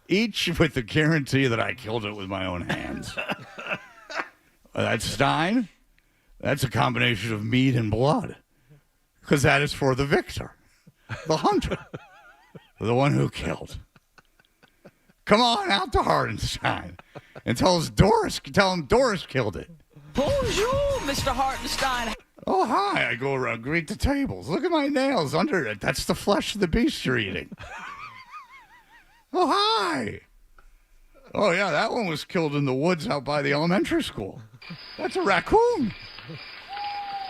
Each with the guarantee that I killed it with my own hands. That's Stein. That's a combination of meat and blood. Because that is for the victor, the hunter, the one who killed. Come on out to Hartenstein and tell him Doris killed it. Bonjour, Mr. Hartenstein. Oh, hi. I go around, greet the tables. Look at my nails under it. That's the flesh of the beast you're eating. Oh, hi. Oh, yeah, that one was killed in the woods out by the elementary school. That's a raccoon.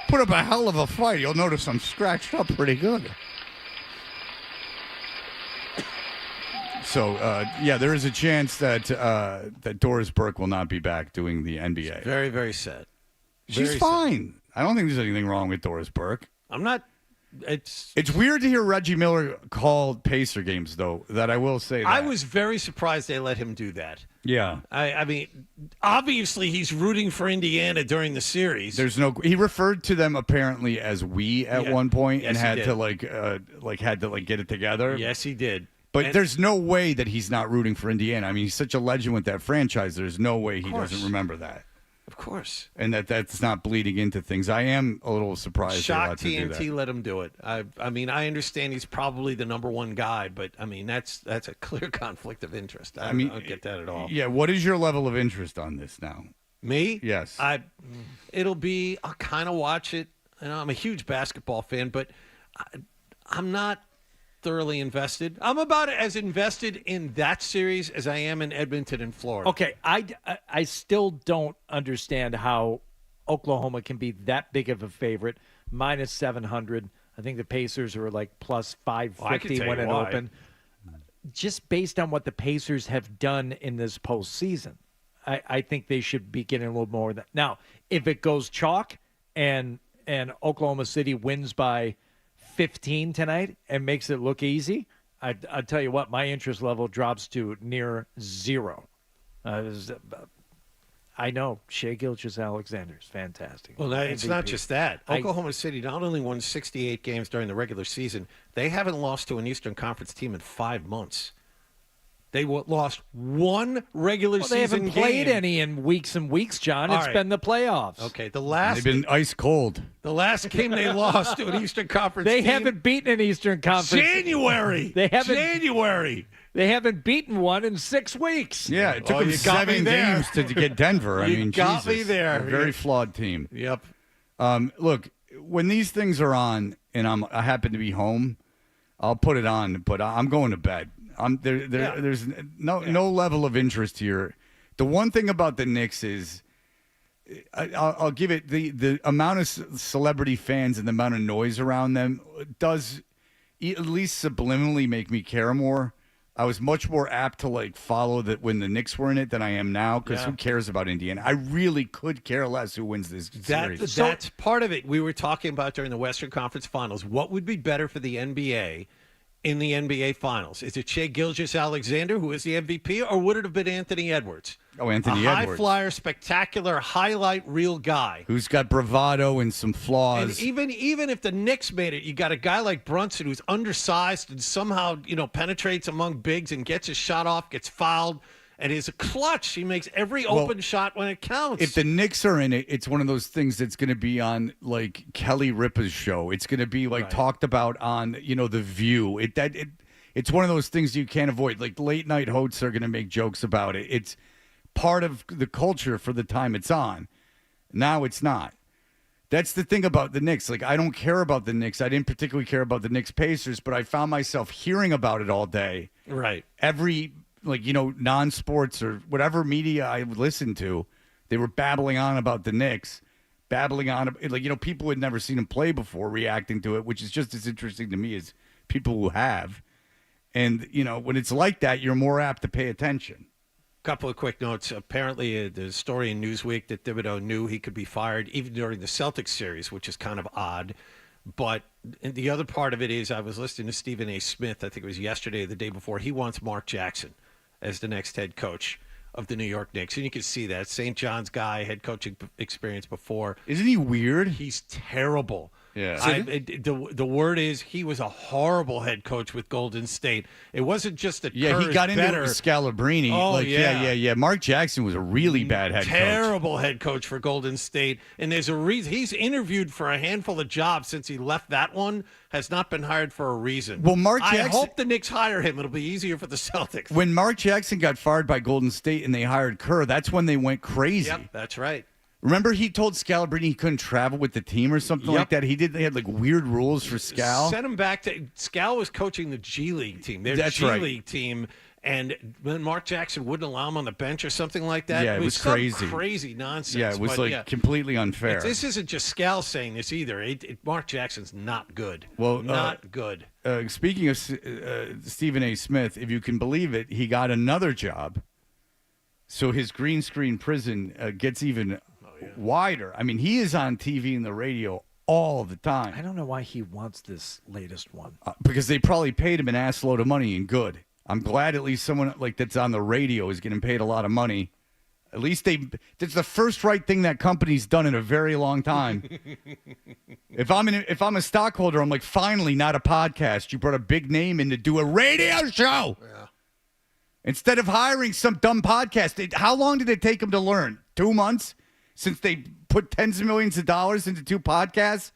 Put up a hell of a fight. You'll notice I'm scratched up pretty good. So, there is a chance that Doris Burke will not be back doing the NBA. Very, very sad. She's fine. I don't think there's anything wrong with Doris Burke. I'm not. It's weird to hear Reggie Miller call Pacer games, though, that I will say that. I was very surprised they let him do that. Yeah. I mean, obviously he's rooting for Indiana during the series. He referred to them apparently as we at one point and had to get it together. Yes, he did. But there's no way that he's not rooting for Indiana. I mean, he's such a legend with that franchise. There's no way he doesn't remember that. Of course. And that's not bleeding into things. I am a little surprised. Shocked TNT let him do it. I mean, I understand he's probably the number one guy, but I mean, that's a clear conflict of interest. I don't get that at all. Yeah. What is your level of interest on this now? Me? Yes. I'll kind of watch it. I'm a huge basketball fan, but I'm not thoroughly invested. I'm about as invested in that series as I am in Edmonton and Florida. Okay, I still don't understand how Oklahoma can be that big of a favorite, minus 700. I think the Pacers are like plus 550 when it opened. Just based on what the Pacers have done in this postseason, I think they should be getting a little more of that. Now, if it goes chalk and Oklahoma City wins by 15 tonight and makes it look easy, I'll tell you what, my interest level drops to near zero. I know Shai Gilgeous-Alexander is fantastic. Well, it's not MVP. just that. Oklahoma City not only won 68 games during the regular season, they haven't lost to an Eastern Conference team in 5 months. They lost one regular season game. They haven't played any in weeks and weeks, John. It's been the playoffs. Okay, They've been ice cold. The last game they lost to an Eastern Conference They team. haven't beaten an Eastern Conference. January. They haven't. January. They haven't beaten one in 6 weeks. Yeah, it took them 7 games to get Denver. I mean, got me Jesus, there. A very flawed team. Yep. Look, when these things are on and I happen to be home, I'll put it on, but I'm going to bed. There's no level of interest here. The one thing about the Knicks is I'll give it the amount of celebrity fans and the amount of noise around them does at least subliminally make me care more. I was much more apt to follow that when the Knicks were in it than I am now because who cares about Indiana? I really could care less who wins this series. That's part of it. We were talking about during the Western Conference Finals. What would be better for the NBA in the NBA Finals? Is it Shai Gilgeous-Alexander, who is the MVP, or would it have been Anthony Edwards? Oh, Anthony Edwards. High flyer, spectacular, highlight reel guy. Who's got bravado and some flaws. And even if the Knicks made it, you got a guy like Brunson who's undersized and somehow, penetrates among bigs and gets his shot off, gets fouled, and is a clutch. He makes every open shot when it counts. If the Knicks are in it, it's one of those things that's going to be on Kelly Ripa's show. It's going to be talked about on The View. It's one of those things you can't avoid. Late night hosts are going to make jokes about it. It's part of the culture for the time it's on. Now it's not. That's the thing about the Knicks. I don't care about the Knicks. I didn't particularly care about the Knicks Pacers, but I found myself hearing about it all day. Right. Every non-sports or whatever media I listened to, they were babbling on about the Knicks, babbling on, people who had never seen them play before reacting to it, which is just as interesting to me as people who have. And, when it's like that, you're more apt to pay attention. Couple of quick notes. Apparently, the story in Newsweek that Thibodeau knew he could be fired even during the Celtics series, which is kind of odd. But the other part of it is I was listening to Stephen A. Smith, I think it was yesterday or the day before. He wants Mark Jackson as the next head coach of the New York Knicks. And you can see that. St. John's guy, head coaching experience before. Isn't he weird? He's terrible. Yeah. The word is he was a horrible head coach with Golden State. It wasn't just that he got into it with Scalabrine. Oh, yeah. Mark Jackson was a really bad head coach. Terrible head coach for Golden State. And there's a reason. He's interviewed for a handful of jobs since he left that one, has not been hired for a reason. Well, I hope the Knicks hire him. It'll be easier for the Celtics. When Mark Jackson got fired by Golden State and they hired Kerr, that's when they went crazy. Yep, that's right. Remember he told Scalabrine he couldn't travel with the team or something like that? They had weird rules for Scal. Sent him back to Scal was coaching the G League team. Their G League team. And when Mark Jackson wouldn't allow him on the bench or something like that. Yeah, it was crazy. Crazy nonsense. Yeah, it was completely unfair. This isn't just Scal saying this either. Mark Jackson's not good. Well, not good. Speaking of Stephen A. Smith, if you can believe it, he got another job. So his green screen prison gets even wider. I mean, he is on TV and the radio all the time. I don't know why he wants this latest one. Because they probably paid him an ass load of money and good. I'm glad at least someone that's on the radio is getting paid a lot of money. At least that's the first right thing that company's done in a very long time. If I'm a stockholder, I'm like, finally, not a podcast. You brought a big name in to do a radio show. Yeah. Instead of hiring some dumb podcast. How long did it take them to learn? 2 months? Since they put tens of millions of dollars into 2 podcasts?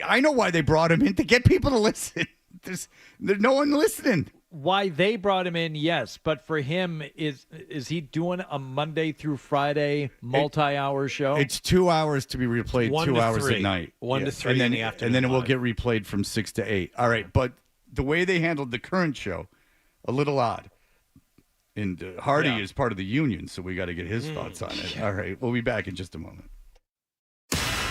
I know why they brought him in, to get people to listen. There's no one listening. why they brought him in, yes, but for him, is he doing a Monday through Friday multi-hour show? It's 2 hours to be replayed 1 2 to hours 3. at night. 1 to 3 and then, in the afternoon. And then it will live. get replayed from 6 to 8. All right, but the way they handled the current show, a little odd. And Hardy is part of the union, so we got to get his thoughts on it. All right, we'll be back in just a moment.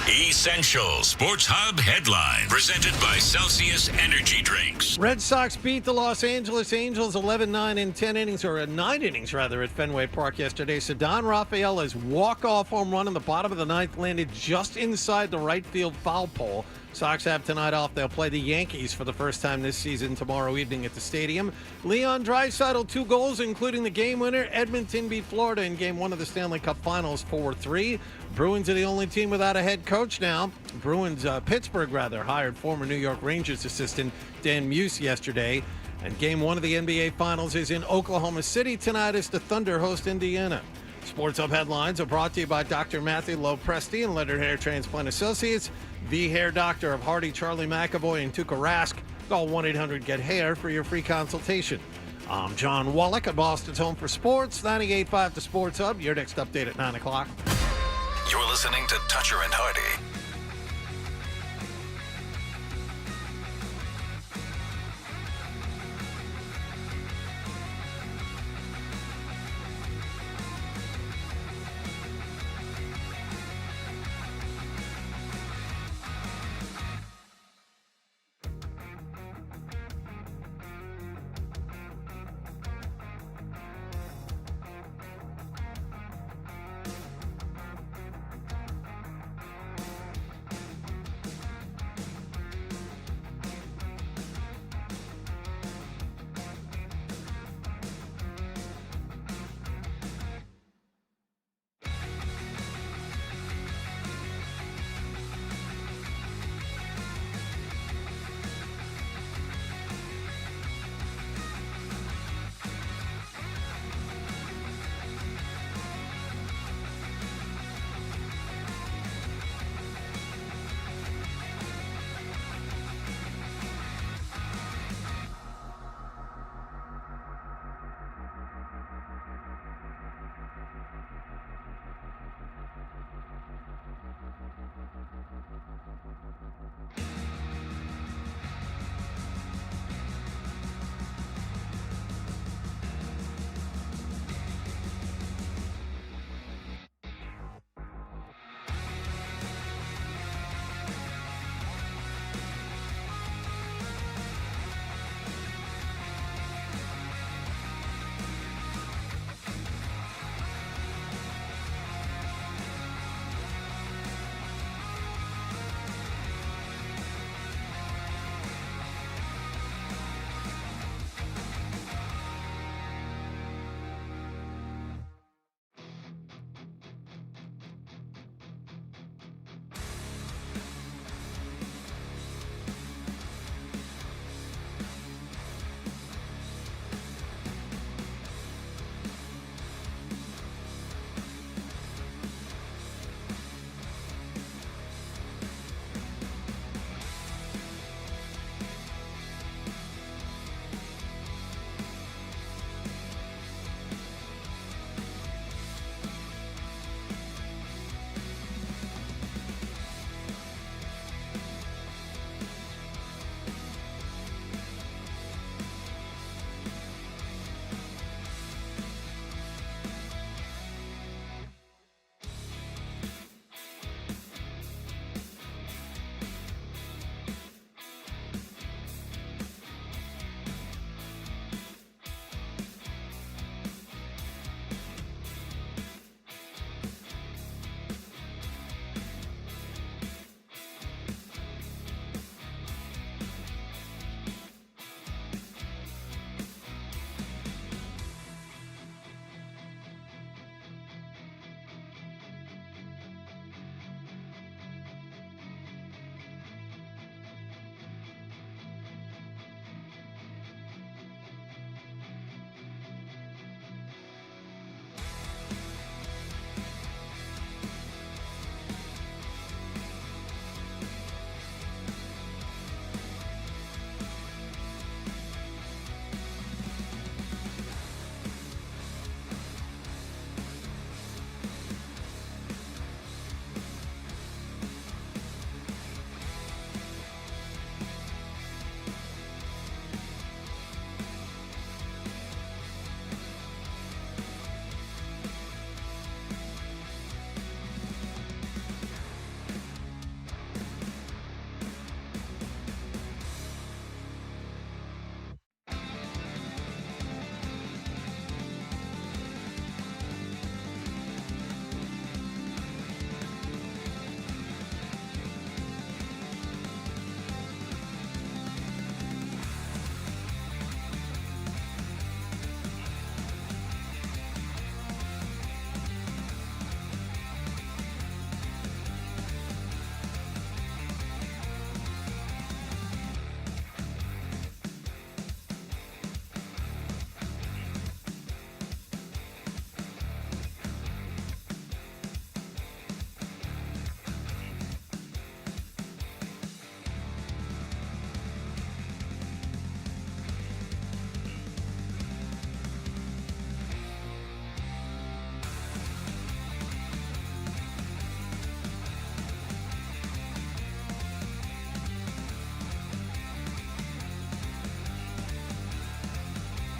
Essential Sports Hub headline presented by Celsius Energy Drinks. Red Sox beat the Los Angeles Angels 11-9 in 10 innings, or 9 innings rather, at Fenway Park yesterday. Ceddanne Rafaela's walk-off home run in the bottom of the ninth landed just inside the right field foul pole. Sox have tonight off. They'll play the Yankees for the first time this season tomorrow evening at the stadium. Leon Draisaitl, 2 goals, including the game winner. Edmonton beat Florida in Game 1 of the Stanley Cup Finals 4-3. Bruins are the only team without a head coach now. Pittsburgh hired former New York Rangers assistant Dan Muse yesterday. And Game 1 of the NBA Finals is in Oklahoma City tonight as the Thunder host Indiana. Sports Hub headlines are brought to you by Dr. Matthew Lopresti and Leonard Hair Transplant Associates, the hair doctor of Hardy, Charlie McAvoy, and Tuukka Rask. Call 1-800-GET-HAIR for your free consultation. I'm John Wallach at Boston's Home for Sports, 98.5 The Sports Hub. Your next update at 9 o'clock. You're listening to Toucher and Hardy.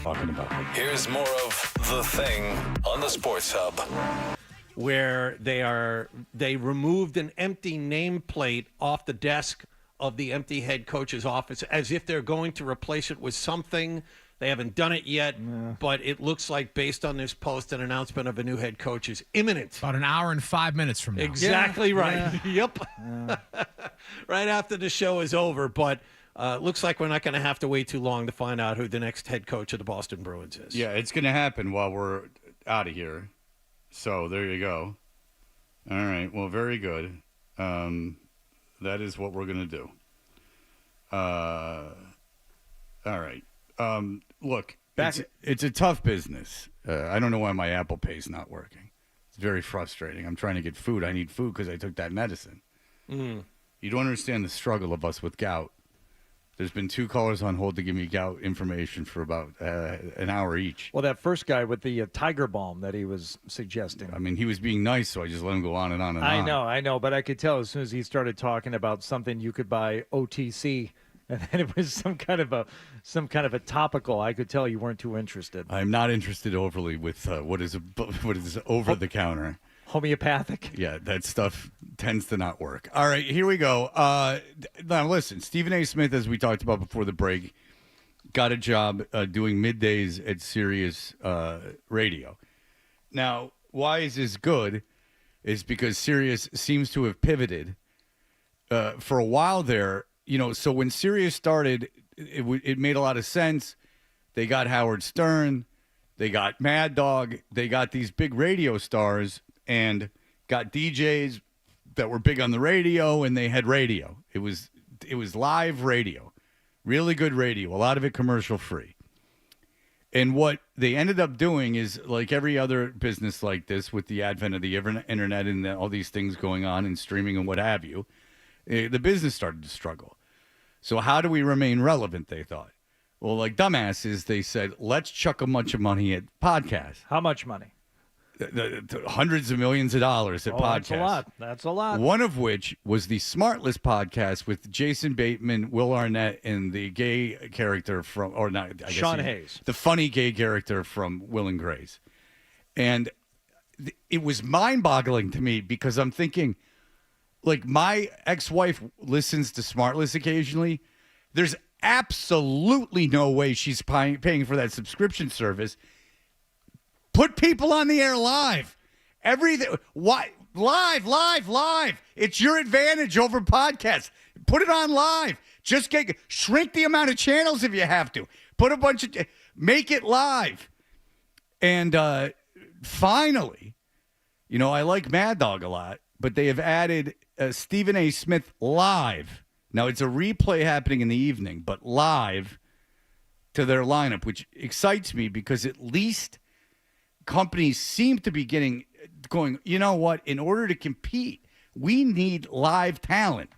talking about. Here's more of The Thing on the Sports Hub. Where they removed an empty nameplate off the desk of the empty head coach's office as if they're going to replace it with something. They haven't done it yet, but it looks like, based on this post, an announcement of a new head coach is imminent. About an hour and 5 minutes from now. Exactly right. Yep. Right after the show is over, but looks like we're not going to have to wait too long to find out who the next head coach of the Boston Bruins is. Yeah, it's going to happen while we're out of here. So there you go. All right. Well, very good. That is what we're going to do. All right. Look, it's a tough business. I don't know why my Apple Pay is not working. It's very frustrating. I'm trying to get food. I need food because I took that medicine. You don't understand the struggle of us with gout. There's been 2 callers on hold to give me gout information for about an hour each. Well, that first guy with the Tiger Balm that he was suggesting. I mean, he was being nice, so I just let him go on and on and on. I know, but I could tell as soon as he started talking about something you could buy OTC, and then it was some kind of a topical. I could tell you weren't too interested. I'm not interested overly with what is over the counter. Homeopathic? Yeah, that stuff tends to not work. All right, here we go. Now, listen, Stephen A. Smith, as we talked about before the break, got a job doing middays at Sirius Radio. Now, why is this good? Is because Sirius seems to have pivoted for a while there. You know, so when Sirius started, it made a lot of sense. They got Howard Stern. They got Mad Dog. They got these big radio stars and got DJs that were big on the radio, and they had radio. It was live radio, really good radio, a lot of it commercial free. And what they ended up doing is, like every other business like this, with the advent of the internet and all these things going on and streaming and what have you, the business started to struggle. So how do we remain relevant, they thought? Well, like dumbasses, they said, let's chuck a bunch of money at podcasts. How much money? Hundreds of millions of dollars at podcasts. That's a lot. One of which was the Smartless podcast with Jason Bateman, Will Arnett, and the gay character from, or not, I guess Sean Hayes. The funny gay character from Will and Grace. And it was mind-boggling to me because I'm thinking, like, my ex-wife listens to Smartless occasionally. There's absolutely no way she's paying for that subscription service. Put people on the air live. Everything. Why? Live. It's your advantage over podcasts. Put it on live. Just shrink the amount of channels if you have to. Make it live. And finally, you know, I like Mad Dog a lot, but they have added Stephen A. Smith live. Now, it's a replay happening in the evening, but live to their lineup, which excites me because at least companies seem to be going, you know what, in order to compete, we need live talent.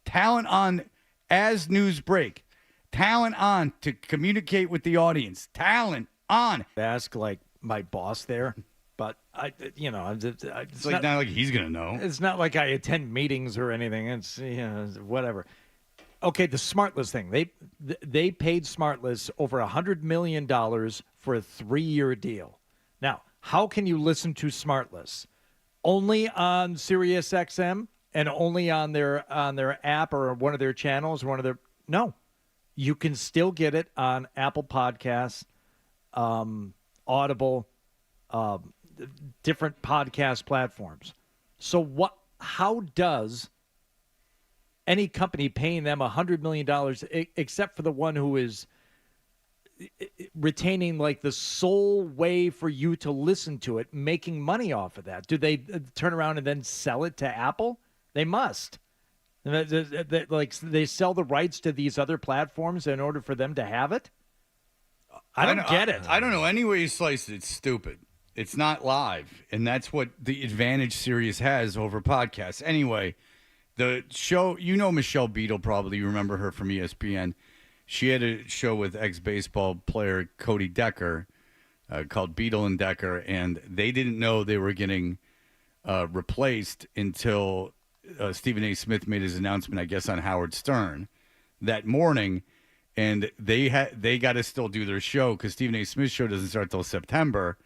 Talent on as news break. Talent on to communicate with the audience. Talent on. Ask, like, my boss there, but it's like not like he's going to know. It's not like I attend meetings or anything. It's, whatever. Okay, the Smartless thing. They paid Smartless over $100 million for a 3-year deal. Now, how can you listen to Smartless? Only on Sirius XM and only on their app or one of their channels or No. You can still get it on Apple Podcasts, Audible, different podcast platforms. So how does any company paying them $100 million, except for the one who is retaining like the sole way for you to listen to it, making money off of that? Do they turn around and then sell it to Apple? They must. Like they sell the rights to these other platforms in order for them to have it? I don't get it. I don't know. Any way you slice it, it's stupid. It's not live, and that's what the advantage Sirius has over podcasts. Anyway, the show, Michelle Beadle, probably you remember her from ESPN. She had a show with ex-baseball player Cody Decker called Beadle and Decker, and they didn't know they were getting replaced until Stephen A. Smith made his announcement, I guess, on Howard Stern that morning. and they got to still do their show because Stephen A. Smith's show doesn't start till September.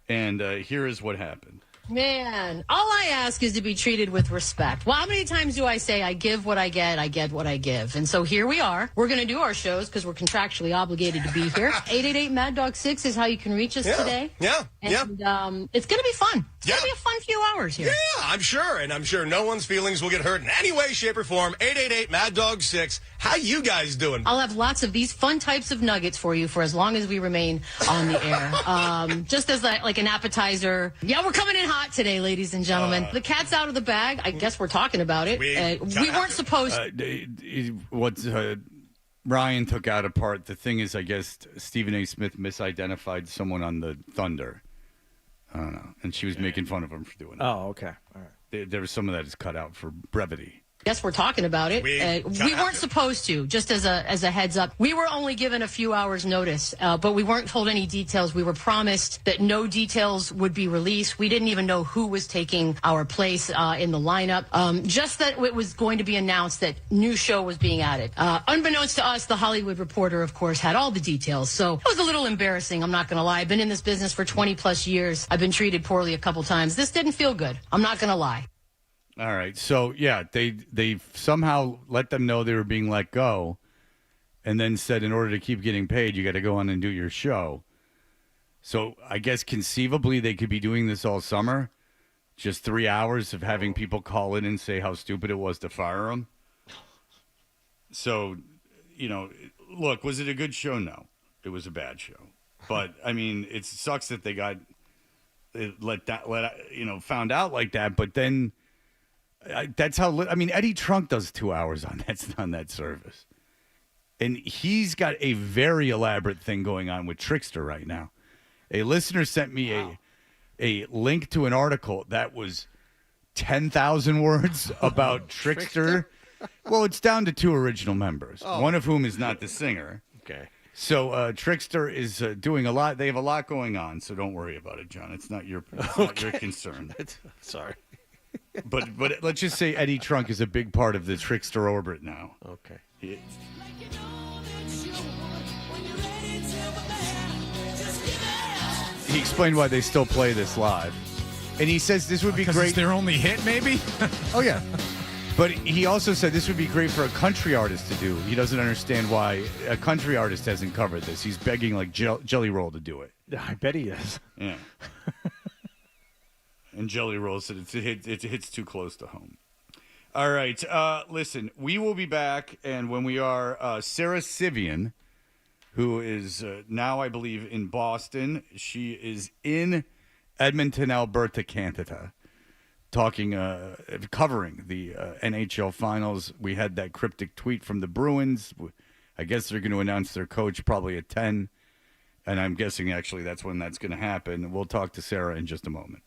And here is what happened. Man, all I ask is to be treated with respect. Well, how many times do I say I give what I get what I give? And so here we are. We're going to do our shows because we're contractually obligated to be here. 888-MAD-DOG-6 is how you can reach us today. Yeah. And it's going to be fun. It's going to be a fun few hours here. Yeah, I'm sure. And I'm sure no one's feelings will get hurt in any way, shape, or form. 888-MAD-DOG-6. How you guys doing? I'll have lots of these fun types of nuggets for you for as long as we remain on the air. Just as like an appetizer. Yeah, we're coming in hot today, ladies and gentlemen. The cat's out of the bag. I guess we're talking about it. We weren't supposed What Ryan took out apart, the thing is, I guess Stephen A. Smith misidentified someone on the Thunder. I don't know. And she was making fun of him for doing it. Oh, okay. All right. There was some of that is cut out for brevity. Guess we're talking about it. We weren't supposed to, just as a heads up. We were only given a few hours notice, but we weren't told any details. We were promised that no details would be released. We didn't even know who was taking our place in the lineup. Just that it was going to be announced that new show was being added. Unbeknownst to us, the Hollywood Reporter, of course, had all the details. So it was a little embarrassing, I'm not going to lie. I've been in this business for 20 plus years. I've been treated poorly a couple times. This didn't feel good. I'm not going to lie. All right. So, yeah, they somehow let them know they were being let go and then said in order to keep getting paid, you got to go on and do your show. So I guess conceivably they could be doing this all summer, just 3 hours of having people call in and say how stupid it was to fire them. So, look, was it a good show? No, it was a bad show. But, I mean, it sucks that they got found out like that, but then... that's how. Eddie Trunk does 2 hours on that service, and he's got a very elaborate thing going on with Trickster right now. A listener sent me a link to an article that was 10,000 words about Trickster. Well, it's down to 2 original members, one of whom is not the singer. Okay. So Trickster is doing a lot. They have a lot going on, so don't worry about it, John. It's not your concern. Sorry. But let's just say Eddie Trunk is a big part of the Trickster orbit now. Okay. He explained why they still play this live. And he says this would be great. It's their only hit, maybe? Oh, yeah. But he also said this would be great for a country artist to do. He doesn't understand why a country artist hasn't covered this. He's begging like Jelly Roll to do it. I bet he is. Yeah. And Jelly Roll said it hits too close to home. All right. Listen, we will be back. And when we are, Sarah Civian, who is now, I believe, in Boston. She is in Edmonton, Alberta, Canada, covering the NHL Finals. We had that cryptic tweet from the Bruins. I guess they're going to announce their coach probably at 10. And I'm guessing, actually, that's when that's going to happen. We'll talk to Sarah in just a moment.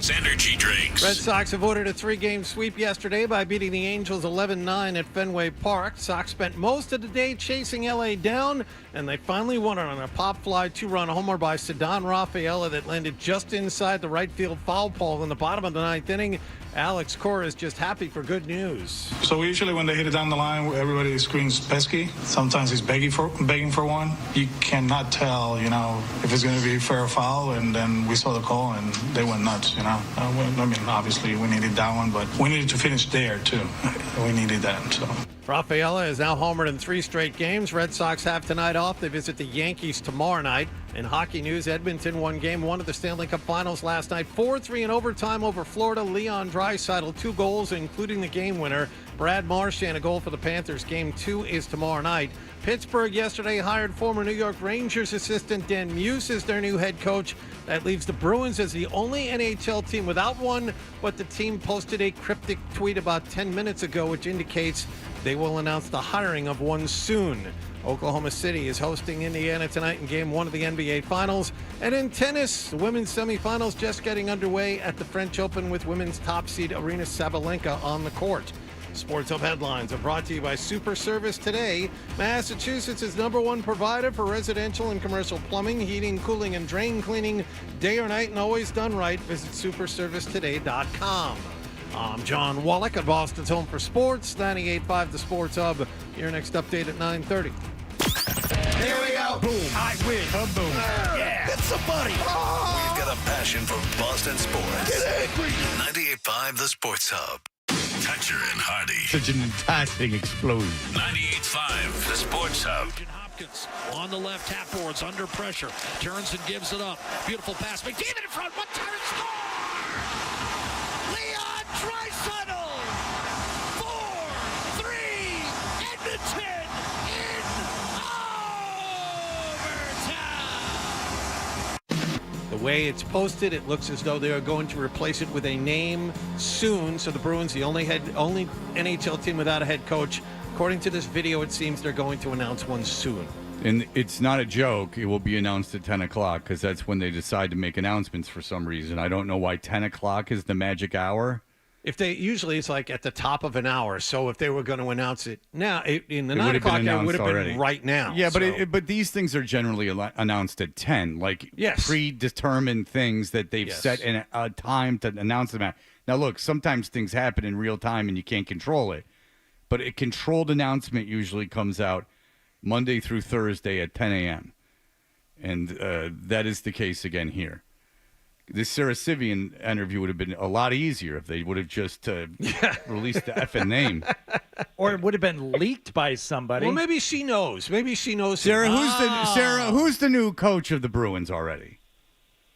Sports Energy Drinks. Red Sox avoided a 3-game sweep yesterday by beating the Angels 11-9 at Fenway Park. Sox spent most of the day chasing LA down, and they finally won it on a pop fly 2-run homer by Ceddanne Rafaela that landed just inside the right field foul pole in the bottom of the 9th inning. Alex Cora is just happy for good news. So usually when they hit it down the line, everybody screams pesky. Sometimes he's begging for one. You cannot tell, if it's going to be fair or foul. And then we saw the call and they went nuts, obviously we needed that one, but we needed to finish there too. We needed that. So. Rafaela is now homered in 3 straight games. Red Sox have tonight off. They visit the Yankees tomorrow night. In hockey news, Edmonton won Game 1 of the Stanley Cup Finals last night. 4-3 in overtime over Florida. Leon Draisaitl 2 goals, including the game winner. Brad Marchand a goal for the Panthers. Game 2 is tomorrow night. Pittsburgh yesterday hired former New York Rangers assistant Dan Muse as their new head coach. That leaves the Bruins as the only NHL team without one, but the team posted a cryptic tweet about 10 minutes ago, which indicates they will announce the hiring of one soon. Oklahoma City is hosting Indiana tonight in Game 1 of the NBA Finals. And in tennis, the women's semifinals just getting underway at the French Open with women's top seed Aryna Sabalenka on the court. Sports Hub headlines are brought to you by Super Service Today, Massachusetts' #1 provider for residential and commercial plumbing, heating, cooling, and drain cleaning, day or night, and always done right. Visit superservicetoday.com. I'm John Wallach at Boston's Home for Sports, 98.5 The Sports Hub. Your next update at 9:30. Here we go. Boom. I win. Boom. Yeah. It's somebody. We've got a passion for Boston sports. Get angry. 98.5 The Sports Hub. Toucher and Hardy. Such an fantastic explosion. 98.5 The Sports Hub. Hopkins on the left, half boards, under pressure. Turns and gives it up. Beautiful pass. McDavid in front. One time and score! Leon Draisaitl! 4-3! Edmonton in overtime! The way it's posted, it looks as though they are going to replace it with a name soon. So the Bruins, the only NHL team without a head coach. According to this video, it seems they're going to announce one soon. And it's not a joke. It will be announced at 10 o'clock because that's when they decide to make announcements for some reason. I don't know why 10 o'clock is the magic hour. Usually it's like at the top of an hour. So if they were going to announce it now, in the 9 o'clock hour, it would have been right now. Yeah, but these things are generally announced at 10, like predetermined things that they've set in a time to announce them at. Now, look, sometimes things happen in real time and you can't control it. But a controlled announcement usually comes out Monday through Thursday at 10 a.m. And that is the case again here. This Sarah Civian interview would have been a lot easier if they would have just released the effing name. Or it would have been leaked by somebody. Well, maybe she knows. Maybe she knows. Sarah, who's the new coach of the Bruins already?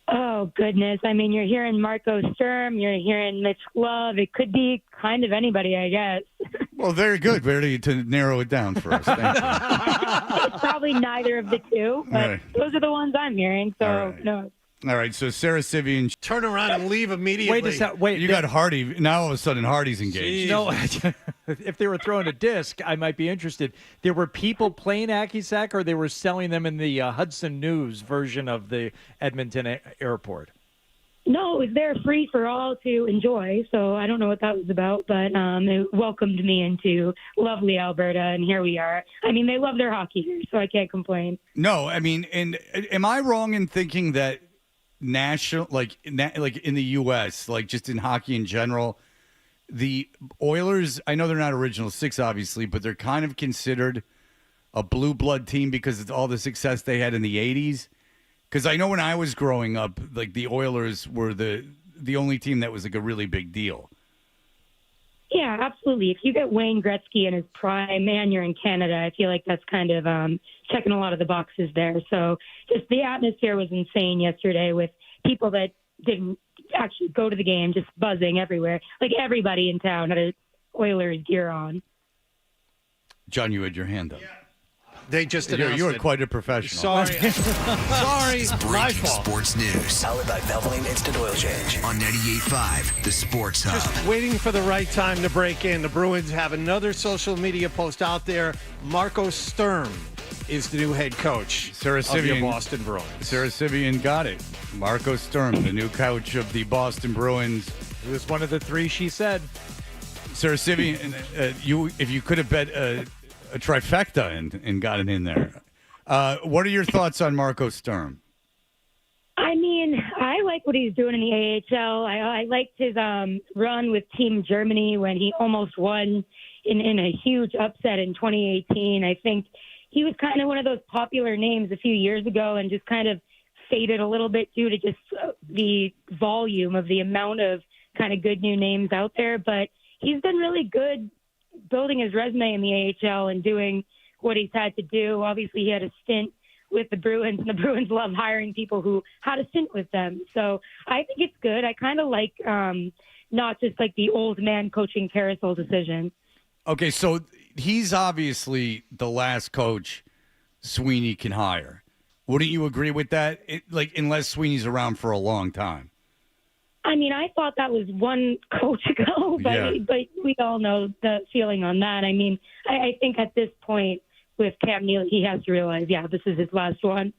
Oh, goodness. I mean, you're hearing Marco Sturm. You're hearing Mitch Love. It could be kind of anybody, I guess. Well, very good. Ready to narrow it down for us. Thank you. It's probably neither of the two, but those are the ones I'm hearing, so no. All right, so Sarah Civian. Turn around and leave immediately. Wait. You got Hardy. Now all of a sudden Hardy's engaged. No, if they were throwing a disc, I might be interested. There were people playing Hacky-Sack, or they were selling them in the Hudson News version of the Edmonton airport? No, it was there free for all to enjoy, so I don't know what that was about, but it welcomed me into lovely Alberta, and here we are. I mean, they love their hockey here, so I can't complain. No, I mean, and am I wrong in thinking that national, like in the U.S., like just in hockey in general, the Oilers, I know they're not Original Six, obviously, but they're kind of considered a blue blood team because of all the success they had in the 80s? Because I know when I was growing up, like the Oilers were the only team that was like a really big deal. Yeah, absolutely. If you get Wayne Gretzky in his prime and you're in Canada, I feel like that's kind of checking a lot of the boxes there. So just the atmosphere was insane yesterday with people that didn't actually go to the game, just buzzing everywhere. Like everybody in town had a Oilers gear on. John, you had your hand up. Yeah. They just announced you were quite a professional. Sorry. Sorry. My Breaking fault. sports news. Powered by Valvoline Instant Oil Change on 98.5 The Sports Hub. Just waiting for the right time to break in. The Bruins have another social media post out there. Marco Sturm is the new head coach Sarah Civian, of the Boston Bruins. Sarah Civian got it. Marco Sturm, the new coach of the Boston Bruins. It was one of the three she said. Sarah Civian, if you could have bet a trifecta and gotten in there, what are your thoughts on Marco Sturm? I mean, I like what he's doing in the AHL. I liked his run with Team Germany when he almost won in a huge upset in 2018. I think he was kind of one of those popular names a few years ago and just kind of faded a little bit due to just the volume of the amount of kind of good new names out there. But he's been really good building his resume in the AHL and doing what he's had to do. Obviously, he had a stint with the Bruins, and the Bruins love hiring people who had a stint with them. So I think it's good. I kind of like not just like the old man coaching carousel decision. Okay, so he's obviously the last coach Sweeney can hire. Wouldn't you agree with that? Unless Sweeney's around for a long time. I mean, I thought that was one coach ago, but we all know the feeling on that. I mean, I think at this point with Cam Neely, he has to realize, this is his last one.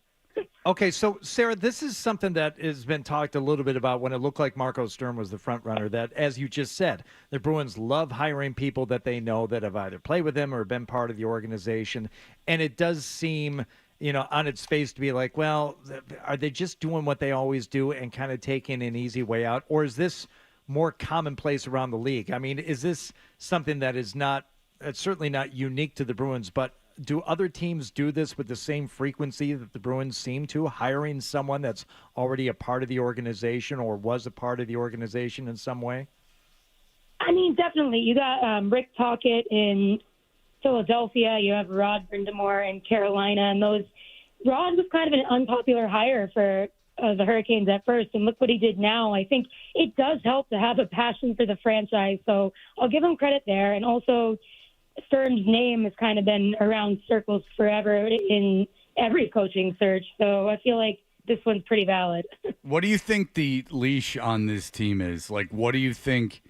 Okay, so, Sarah, this is something that has been talked a little bit about when it looked like Marco Sturm was the front runner, that, as you just said, the Bruins love hiring people that they know that have either played with him or been part of the organization. And it does seem, on its face to be like, well, are they just doing what they always do and kind of taking an easy way out? Or is this more commonplace around the league? I mean, is this something that is it's certainly not unique to the Bruins, but do other teams do this with the same frequency that the Bruins seem to, hiring someone that's already a part of the organization or was a part of the organization in some way? I mean, definitely. You got Rick Tocchet in Philadelphia. You have Rod Brindamore in Carolina. And Rod was kind of an unpopular hire for the Hurricanes at first. And look what he did now. I think it does help to have a passion for the franchise. So I'll give him credit there. And also, Sturm's name has kind of been around circles forever in every coaching search. So I feel like this one's pretty valid. What do you think the leash on this team is? What do you think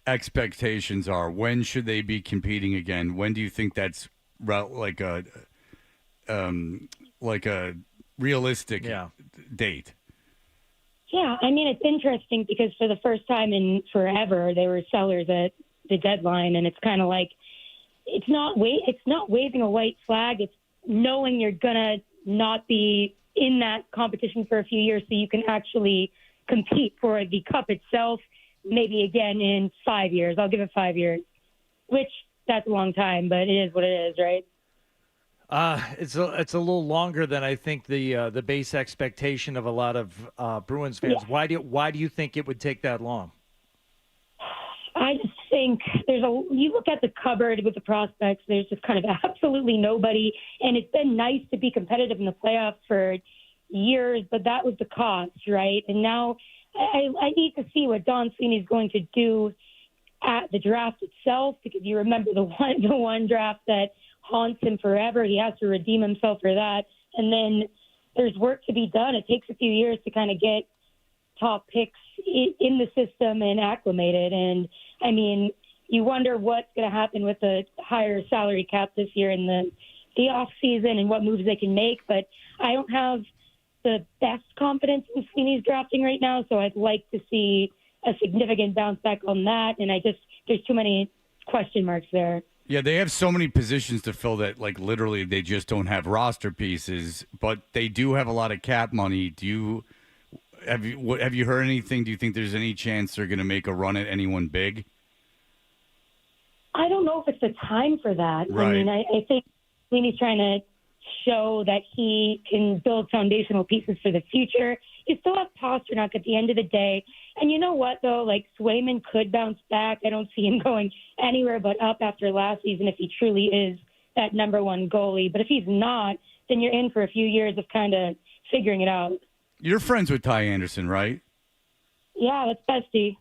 expectations are? When should they be competing again? When do you think that's like a realistic date? Yeah, I mean, it's interesting because for the first time in forever, they were sellers at the deadline, and it's kind of like, it's not waving a white flag. It's knowing you're going to not be in that competition for a few years so you can actually compete for the cup itself, maybe again in 5 years. I'll give it 5 years, which that's a long time, but it is what it is, right? It's a little longer than I think the base expectation of a lot of Bruins fans. Yeah. Why do you think it would take that long? I just think you look at the cupboard with the prospects, there's just kind of absolutely nobody. And it's been nice to be competitive in the playoffs for years, but that was the cost, right? And now I need to see what Don Sweeney's going to do at the draft itself, because you remember the one draft that haunts him forever. He has to redeem himself for that. And then there's work to be done. It takes a few years to kind of get top picks in the system and acclimated. And I mean, you wonder what's going to happen with the higher salary cap this year in the off season and what moves they can make. But I don't have the best confidence in Sweeney's drafting right now. So I'd like to see a significant bounce back on that. And there's too many question marks there. Yeah, they have so many positions to fill that, literally they just don't have roster pieces, but they do have a lot of cap money. Have you heard anything? Do you think there's any chance they're going to make a run at anyone big? I don't know if it's the time for that. Right. I mean, I think Sweeney's trying to show that he can build foundational pieces for the future. You still have Pastrnak at the end of the day. And you know what, though? Swayman could bounce back. I don't see him going anywhere but up after last season if he truly is that number one goalie. But if he's not, then you're in for a few years of kind of figuring it out. You're friends with Ty Anderson, right? Yeah, that's bestie.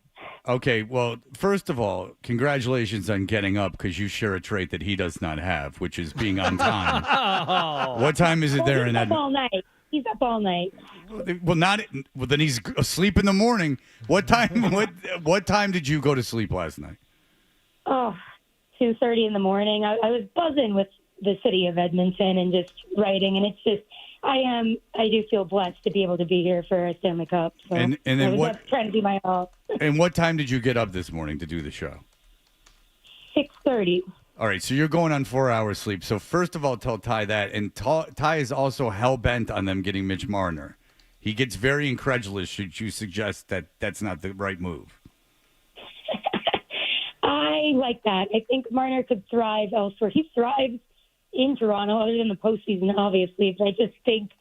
Okay, well, first of all, congratulations on getting up, because you share a trait that he does not have, which is being on time. Oh. What time is it there in Edmonton? All night. He's up all night. Well, then he's asleep in the morning. What time? What time did you go to sleep last night? 2:30 in the morning. I was buzzing with the city of Edmonton and just writing, and it's just I am. I do feel blessed to be able to be here for a Stanley Cup. So And then what? That's trying to be my all. And what time did you get up this morning to do the show? 6:30. All right, so you're going on 4 hours sleep. So first of all, tell Ty that, and Ty is also hell bent on them getting Mitch Marner. He gets very incredulous should you suggest that that's not the right move. I like that. I think Marner could thrive elsewhere. He thrives in Toronto, other than the postseason, obviously. But I just think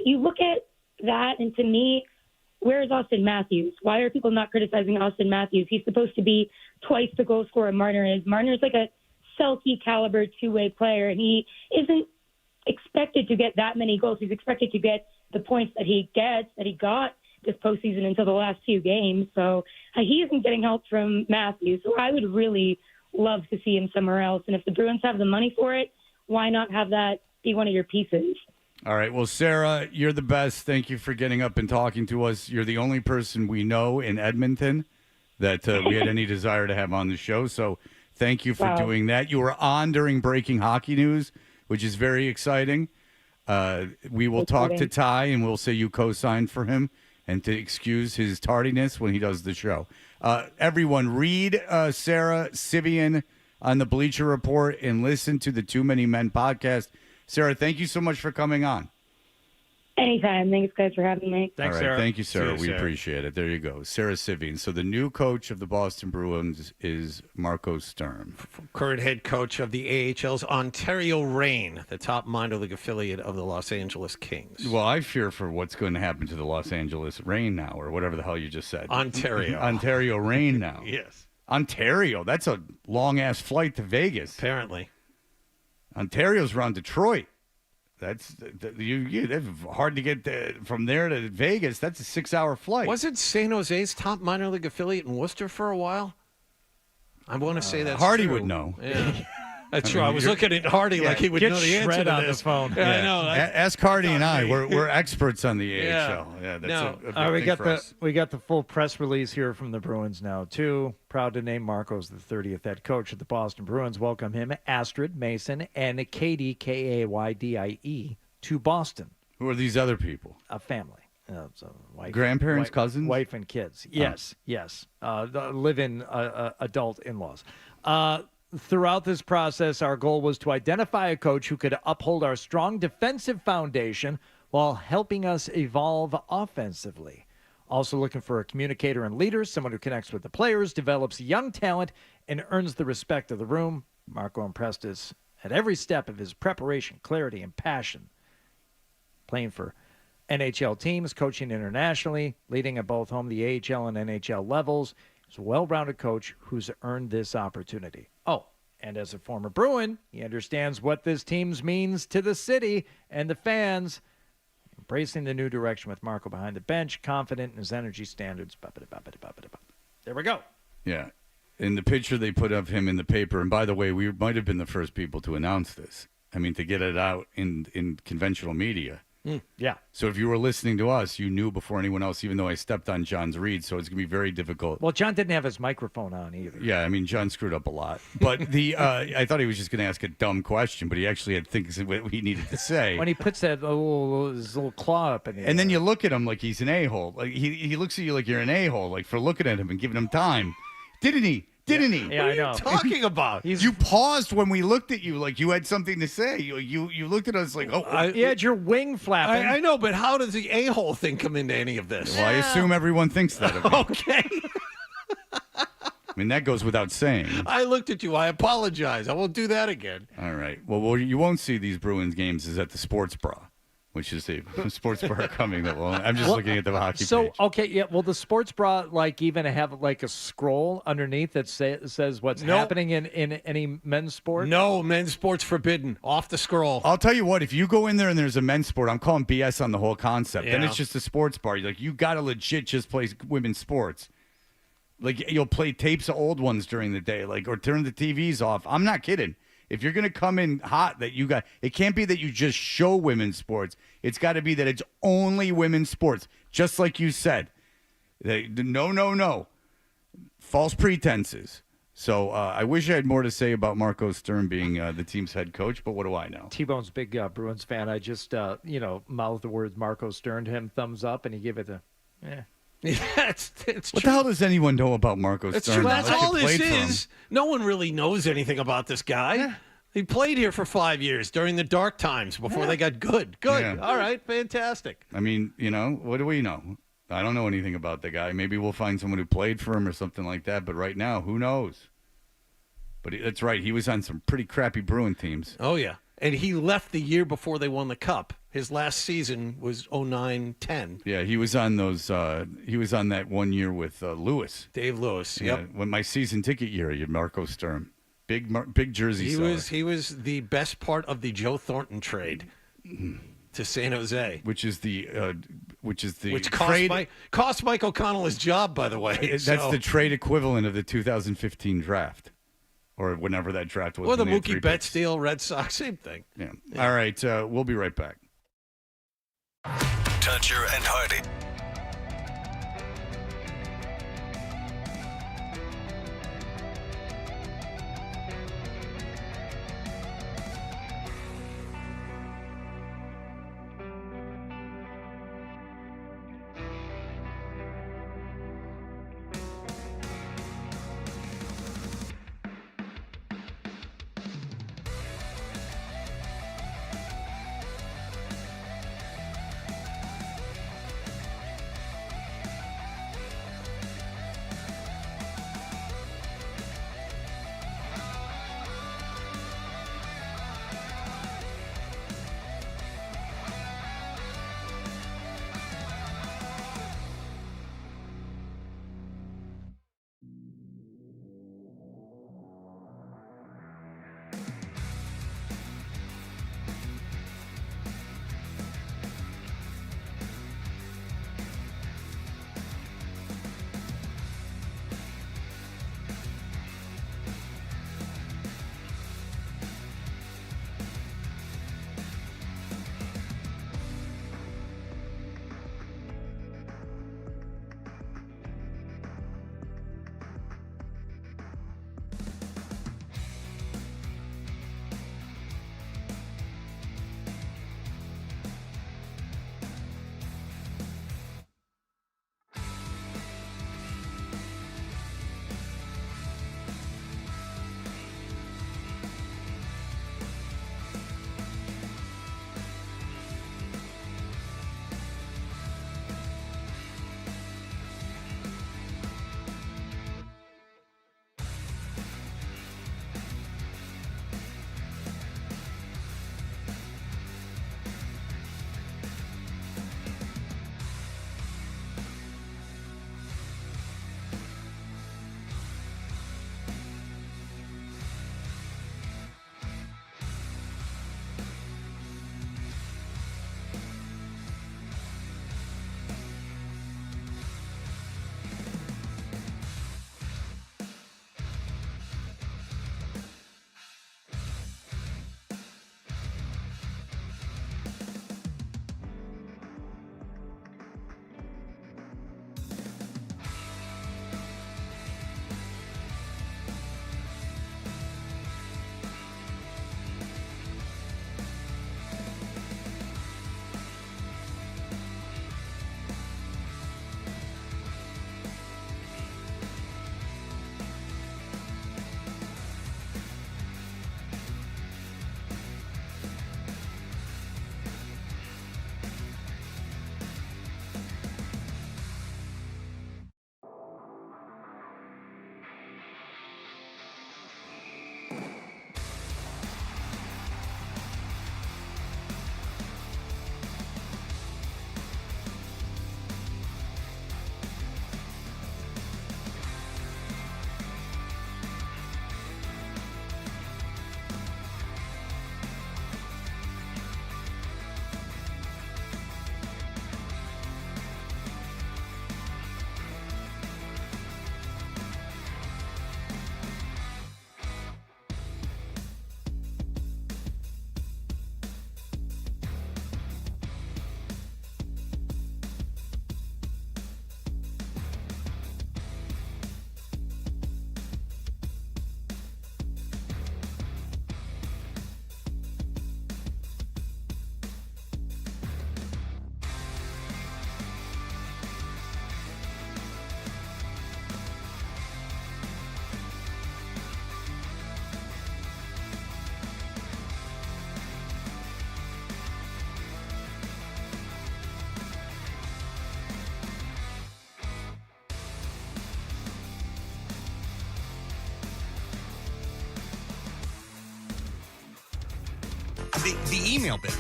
you look at that, and to me, where is Austin Matthews? Why are people not criticizing Austin Matthews? He's supposed to be twice the goal scorer Marner is. Marner's like a Selke caliber two-way player, and he isn't expected to get that many goals. He's expected to get the points that he got this postseason until the last few games. So he isn't getting help from Matthews. So I would really love to see him somewhere else. And if the Bruins have the money for it, why not have that be one of your pieces? All right. Well, Sarah, you're the best. Thank you for getting up and talking to us. You're the only person we know in Edmonton that we had any desire to have on the show. So thank you for doing that. You were on during Breaking Hockey News, which is very exciting. We will talk to Ty, and we'll say you co-signed for him and to excuse his tardiness when he does the show. Everyone, read Sarah Civian on the Bleacher Report and listen to the Too Many Men podcast. Sarah, thank you so much for coming on. Anytime. Thanks, guys, for having me. Thanks, Sarah. Thank you, Sarah. We appreciate it. There you go. Sarah Civian. So the new coach of the Boston Bruins is Marco Sturm. Current head coach of the AHL's Ontario Reign, the top minor league affiliate of the Los Angeles Kings. Well, I fear for what's going to happen to the Los Angeles Reign now, or whatever the hell you just said. Ontario. Ontario Reign now. Yes. Ontario. That's a long-ass flight to Vegas. Apparently. Ontario's around Detroit. That's hard to get from there to Vegas. That's a 6-hour flight. Wasn't San Jose's top minor league affiliate in Worcester for a while? I want to say that's Hardy true. would know. Yeah. That's true. I was looking at Hardy like he would know the answer to on this. the phone. Yeah, I know. Ask Hardy and I. We're experts on the AHL. Yeah. That's No. a big thing for us. We got the full press release here from the Bruins now too. Proud to name Marcos the 30th head coach of the Boston Bruins. Welcome him, Astrid, Mason, and Katie Kaydie to Boston. Who are these other people? A family. So Grandparents, cousins? Wife and kids. Yes, yes. Live-in adult in-laws. Throughout this process, our goal was to identify a coach who could uphold our strong defensive foundation while helping us evolve offensively. Also looking for a communicator and leader, someone who connects with the players, develops young talent, and earns the respect of the room. Marco impressed us at every step of his preparation, clarity, and passion. Playing for NHL teams, coaching internationally, leading at both home, the AHL and NHL levels. He's a well-rounded coach who's earned this opportunity. Oh, and as a former Bruin, he understands what this team means to the city and the fans. Embracing the new direction with Marco behind the bench, confident in his energy standards. There we go. Yeah. In the picture they put of him in the paper, and by the way, we might have been the first people to announce this. I mean, to get it out in conventional media. Yeah. So if you were listening to us, you knew before anyone else, even though I stepped on John's read, so it's going to be very difficult. Well, John didn't have his microphone on either. Yeah, I mean, John screwed up a lot. But I thought he was just going to ask a dumb question, but he actually had things that he needed to say. When he puts that his little claw up in the air. And then you look at him like he's an a-hole. Like he looks at you like you're an a-hole, like for looking at him and giving him time. Didn't he? Didn't he? Yeah, I know. What are you talking about? You paused when we looked at you like you had something to say. You looked at us like, you had your wing flapping. I know, but how does the a-hole thing come into any of this? Well, I assume everyone thinks that of me. Okay. I mean, that goes without saying. I looked at you. I apologize. I won't do that again. All right. Well, you won't see these Bruins games is at the Sports Bra, which is the sports bar coming. I'm just looking at the hockey page. Okay, yeah. Well, the sports bra even have like a scroll underneath that says what's happening in any men's sport. No, men's sports forbidden. Off the scroll. I'll tell you what. If you go in there and there's a men's sport, I'm calling BS on the whole concept. Then it's just a sports bar. You're like, you got to legit just play women's sports. Like you'll play tapes of old ones during the day, or turn the TVs off. I'm not kidding. If you're going to come in hot, it can't be that you just show women's sports. It's got to be that it's only women's sports, just like you said. No. False pretenses. So I wish I had more to say about Marco Stern being the team's head coach, but what do I know? T-Bone's a big Bruins fan. I just, mouthed the words Marco Stern to him, thumbs up, and he gave it a, Yeah, it's What the hell does anyone know about Marco That's Stern? true. That's unless you all this played for him? is. No one really knows anything about this guy. He played here for 5 years during the dark times before they got good. Good. Yeah. All right. Fantastic. I mean, what do we know? I don't know anything about the guy. Maybe we'll find someone who played for him or something like that. But right now, who knows? But that's right. He was on some pretty crappy Bruin teams. Oh, yeah. And he left the year before they won the Cup. His last season was 09-10. Yeah, he was on those. He was on that 1 year with Lewis. Dave Lewis. Yeah, Yep. when my season ticket year, you had Marco Stern, big jersey. He was the best part of the Joe Thornton trade to San Jose, which cost Mike O'Connell his job, by the way. That's the trade equivalent of the 2015 draft, or whenever that draft was. Or the when they had Mookie 3 Betts picks. deal, Red Sox, same thing. Yeah. All right, we'll be right back. Toucher and Hardy. The email bit.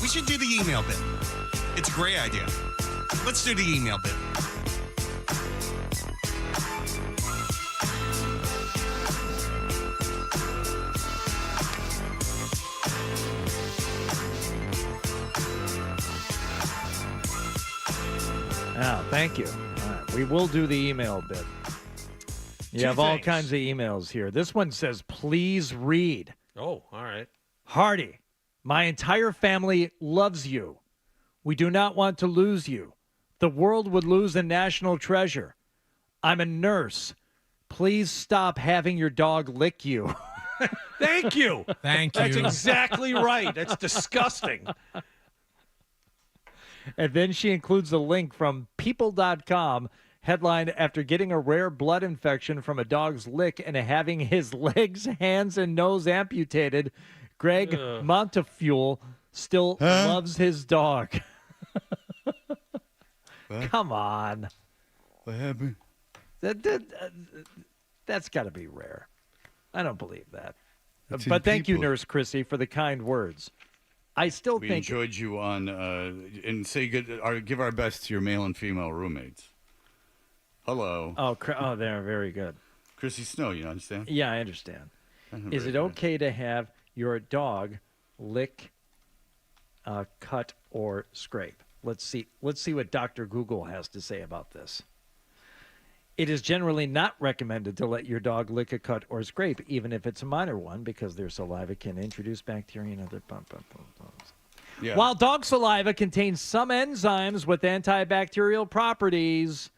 We should do the email bit. It's a great idea. Let's do the email bit. Oh, thank you. All right, we will do the email bit. You have all kinds of emails here. This one says, please read. Oh, all right. Hardy, my entire family loves you. We do not want to lose you. The world would lose a national treasure. I'm a nurse. Please stop having your dog lick you. Thank you. Thank you. That's exactly right. That's disgusting. And then she includes a link from people.com, headline, after getting a rare blood infection from a dog's lick and having his legs, hands, and nose amputated, Greg Montefiore still loves his dog. Come on. What happened? That's got to be rare. I don't believe that. It's But in thank you, people. Nurse Chrissy, for the kind words. I still We think enjoyed you on, and say good. Give our best to your male and female roommates. Hello. Oh, they're very good. Chrissy Snow, you understand? Yeah, I understand. Is Very it good. okay to have your dog lick, cut, or scrape? Let's see what Dr. Google has to say about this. It is generally not recommended to let your dog lick a cut or scrape, even if it's a minor one, because their saliva can introduce bacteria and other Yeah. While dog saliva contains some enzymes with antibacterial properties,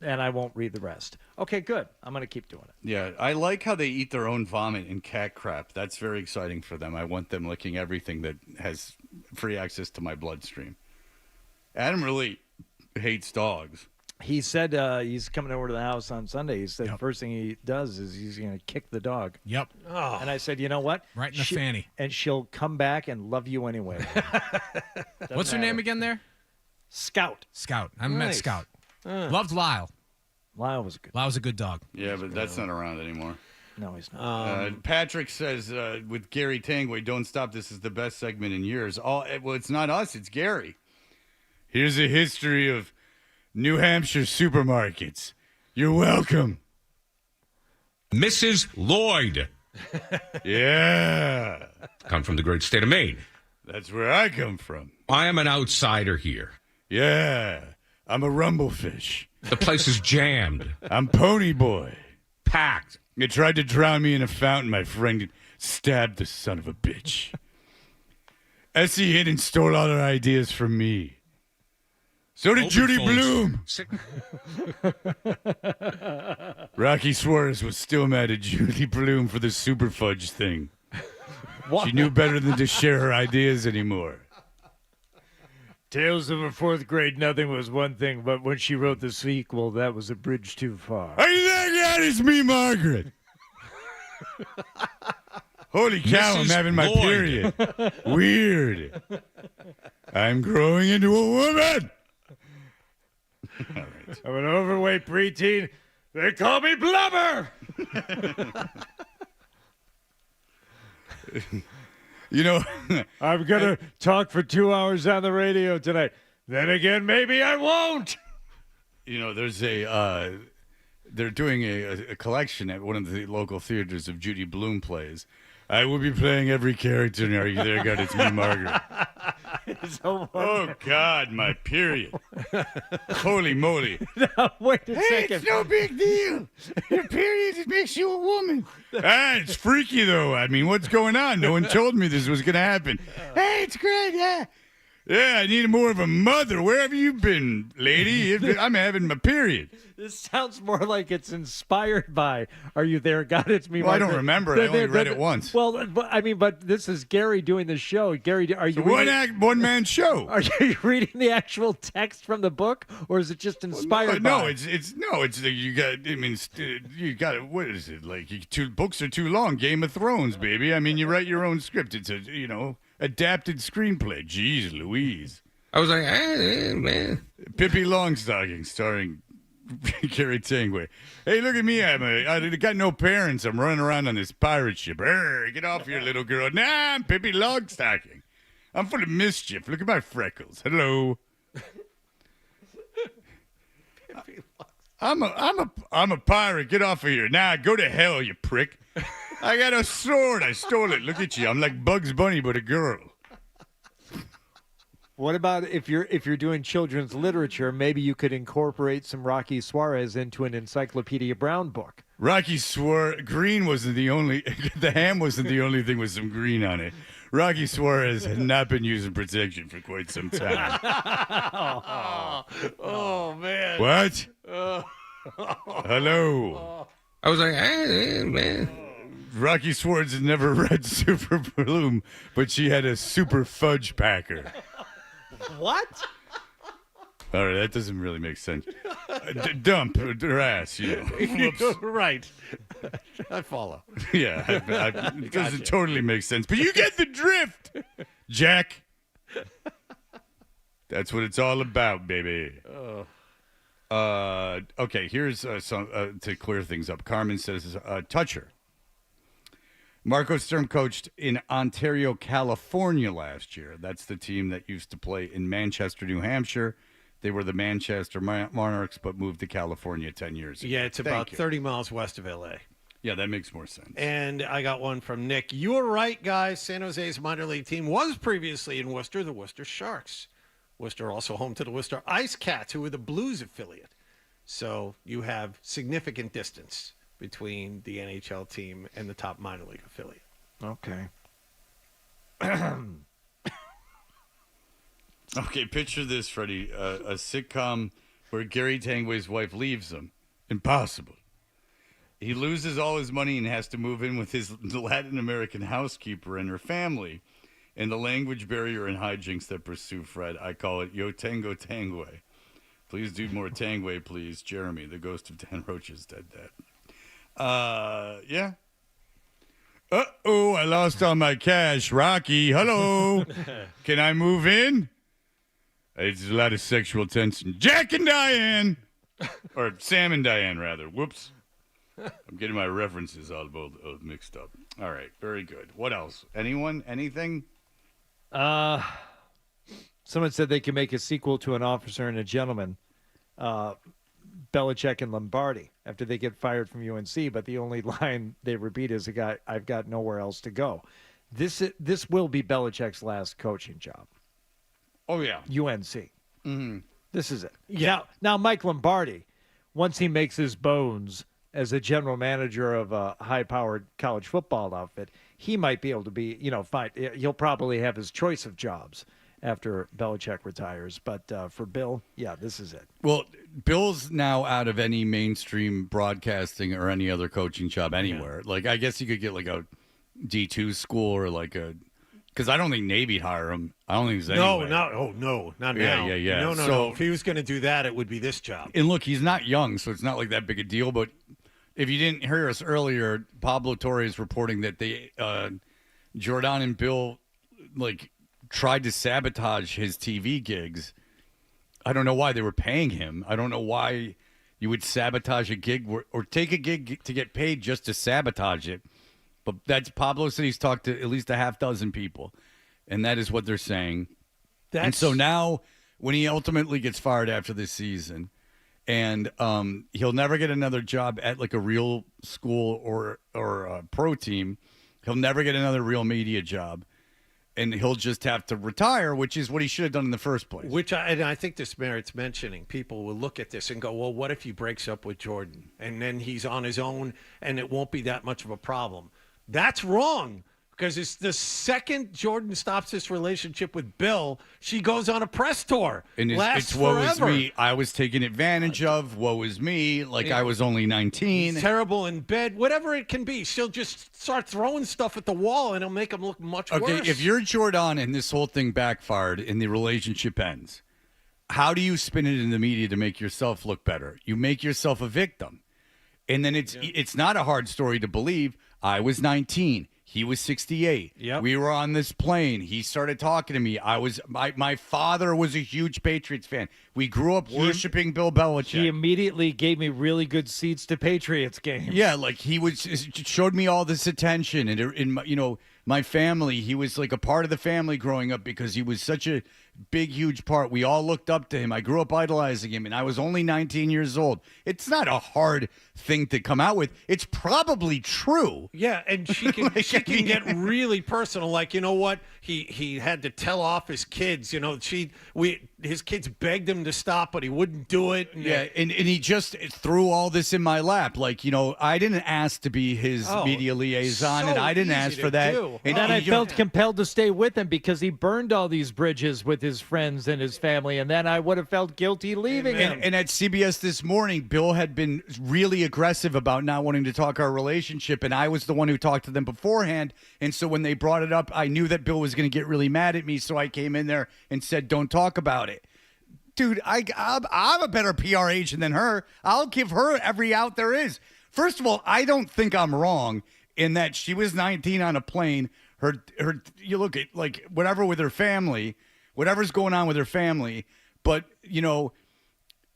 and I won't read the rest. Okay, good. I'm going to keep doing it. Yeah, I like how they eat their own vomit and cat crap. That's very exciting for them. I want them licking everything that has free access to my bloodstream. Adam really hates dogs. He said he's coming over to the house on Sunday. He said the first thing he does is he's going to kick the dog. Yep. Oh. And I said, you know what? Right in the fanny. And she'll come back and love you anyway. What's her name again there? Scout. Scout. I met Nice. Scout. Loved Lyle. Lyle was good. Lyle's a good dog. Yeah, but that's not around anymore. No, he's not. Patrick says with Gary Tanguay, "Don't Stop. This is the best segment in years." Well, it's not us. It's Gary. Here's a history of New Hampshire supermarkets. You're welcome. Mrs. Lloyd. Yeah. Come from the great state of Maine. That's where I come from. I am an outsider here. Yeah. I'm a rumblefish. The place is jammed. I'm Pony Boy. Packed. You tried to drown me in a fountain, my friend. Stabbed the son of a bitch. Essie hid and stole all her ideas from me. So did Open Judy phones. Bloom. Rocky Suarez was still mad at Judy Bloom for the super fudge thing. She knew better than to share her ideas anymore. Tales of a fourth grade nothing was one thing, but when she wrote the sequel, that was a bridge too far. Are you there yet? It's me, Margaret. Holy cow, I'm Mrs. having my Lloyd. period. Weird. I'm growing into a woman. All right. I'm an overweight preteen. They call me Blubber. You know, I'm going to talk for 2 hours on the radio tonight. Then again, maybe I won't. you know, there's a they're doing a collection at one of the local theaters of Judy Bloom plays. I will be playing every character in Are You There, God? It's Me, Margaret. Oh, God, my period. Holy moly. Now, wait a Hey, second. it's no big deal. Your period, it makes you a woman. It's freaky, though. I mean, what's going on? No one told me this was going to happen. Hey, it's great, yeah. Yeah, I need more of a mother. Where have you been, lady? I'm having my period. This sounds more like it's inspired by Are You There, God? It's Me, Well, I Margaret. don't remember it. I only read it once. Well, but this is Gary doing the show. Gary, are you one man show? Are you reading the actual text from the book, or is it just inspired by? No, it's you got. I mean, you got. What is it like? Two books are too long. Game of Thrones, baby. I mean, you write your own script. It's a adapted screenplay. Jeez Louise. I was like, man. Pippi Longstocking, starring Gary Tanguay. Hey, look at me. I got no parents. I'm running around on this pirate ship. Get off here, little girl. Nah, I'm Pippi Longstocking. I'm full of mischief. Look at my freckles. Hello. I'm a pirate. Get off of here. Nah, go to hell, you prick. I got a sword. I stole it. Look at you. I'm like Bugs Bunny, but a girl. What about if you're doing children's literature? Maybe you could incorporate some Rocky Suarez into an Encyclopedia Brown book. Rocky Suarez, green wasn't the only, the ham wasn't the only thing with some green on it. Rocky Suarez had not been using protection for quite some time. Oh, man. What? Hello. I was like, hey, man. Rocky Suarez had never read Super Bloom, but she had a super fudge packer. What? All right, that doesn't really make sense. Dump her ass, you know. Right. I follow. Yeah, it doesn't totally make sense, but you get the drift, Jack. That's what it's all about, baby. Okay, here's some to clear things up. Carmen says, Toucher. Marco Sturm coached in Ontario, California last year. That's the team that used to play in Manchester, New Hampshire. They were the Manchester Monarchs, but moved to California 10 years ago. Yeah, it's about 30 miles west of L.A. Yeah, that makes more sense. And I got one from Nick. You were right, guys. San Jose's minor league team was previously in Worcester, the Worcester Sharks. Worcester also home to the Worcester Ice Cats, who were the Blues affiliate. So you have significant distance between the NHL team and the top minor league affiliate. Okay. Okay, picture this, Freddie. A sitcom where Gary Tanguay's wife leaves him. Impossible. He loses all his money and has to move in with his Latin American housekeeper and her family. And the language barrier and hijinks that pursue Fred, I call it Yo Tango Tanguay. Please do more Tanguay, please. Jeremy, the ghost of Dan Roach's dead dad. Yeah. Uh-oh, I lost all my cash. Rocky, hello. Can I move in? It's a lot of sexual tension. Jack and Diane. Or Sam and Diane, rather. Whoops. I'm getting my references all mixed up. All right, very good. What else? Anyone? Anything? Someone said they can make a sequel to An Officer and a Gentleman. Belichick and Lombardi after they get fired from UNC, but the only line they repeat is, I've got nowhere else to go. This will be Belichick's last coaching job. Oh, yeah. UNC. Mm-hmm. This is it. Yeah. Now, Mike Lombardi, once he makes his bones as a general manager of a high-powered college football outfit, he might be able to be, fine. He'll probably have his choice of jobs after Belichick retires. But for Bill, yeah, this is it. Well, Bill's now out of any mainstream broadcasting or any other coaching job anywhere. Yeah. Like, I guess you could get like a D2 school or like because I don't think Navy'd hire him. I don't think there's any way. No, not now. Yeah. No. If he was going to do that, it would be this job. And look, he's not young, so it's not like that big a deal. But if you didn't hear us earlier, Pablo Torre is reporting that Jordan and Bill, tried to sabotage his TV gigs. I don't know why they were paying him. I don't know why you would sabotage a gig or take a gig to get paid just to sabotage it. But that's Pablo said he's talked to at least a half dozen people, and that is what they're saying. And so now when he ultimately gets fired after this season, and he'll never get another job at like a real school or a pro team, he'll never get another real media job. And he'll just have to retire, which is what he should have done in the first place. And I think this merits mentioning. People will look at this and go, well, what if he breaks up with Jordan? And then he's on his own, and it won't be that much of a problem. That's wrong, because it's the second Jordan stops his relationship with Bill, she goes on a press tour. And it's woe is me. I was taken advantage of. Woe is me. I was only 19. He's terrible in bed. Whatever it can be. She'll just start throwing stuff at the wall, and it'll make him look much worse. Okay, if you're Jordan and this whole thing backfired and the relationship ends, how do you spin it in the media to make yourself look better? You make yourself a victim. And then it's not a hard story to believe. I was 19. He was 68. Yep. We were on this plane. He started talking to me. My father was a huge Patriots fan. We grew up worshiping Bill Belichick. He immediately gave me really good seats to Patriots games. Yeah, like showed me all this attention, and in my family, he was like a part of the family growing up because he was such a big, huge part. We all looked up to him. I grew up idolizing him, and I was only 19 years old. It's not a hard thing to come out with. It's probably true. Yeah, and she can get really personal. Like, you know what? He had to tell off his kids. His kids begged him to stop, but he wouldn't do it. And he just threw all this in my lap. Like, I didn't ask to be his media liaison, and I didn't ask for that. And then I felt compelled to stay with him because he burned all these bridges with his friends and his family, and then I would have felt guilty leaving him. And at CBS this morning, Bill had been really aggressive about not wanting to talk our relationship, and I was the one who talked to them beforehand. And so when they brought it up, I knew that Bill was going to get really mad at me, so I came in there and said, don't talk about it. Dude, I'm a better PR agent than her. I'll give her every out there is. First of all, I don't think I'm wrong in that she was 19 on a plane. You look at like whatever with her family, whatever's going on with her family. But,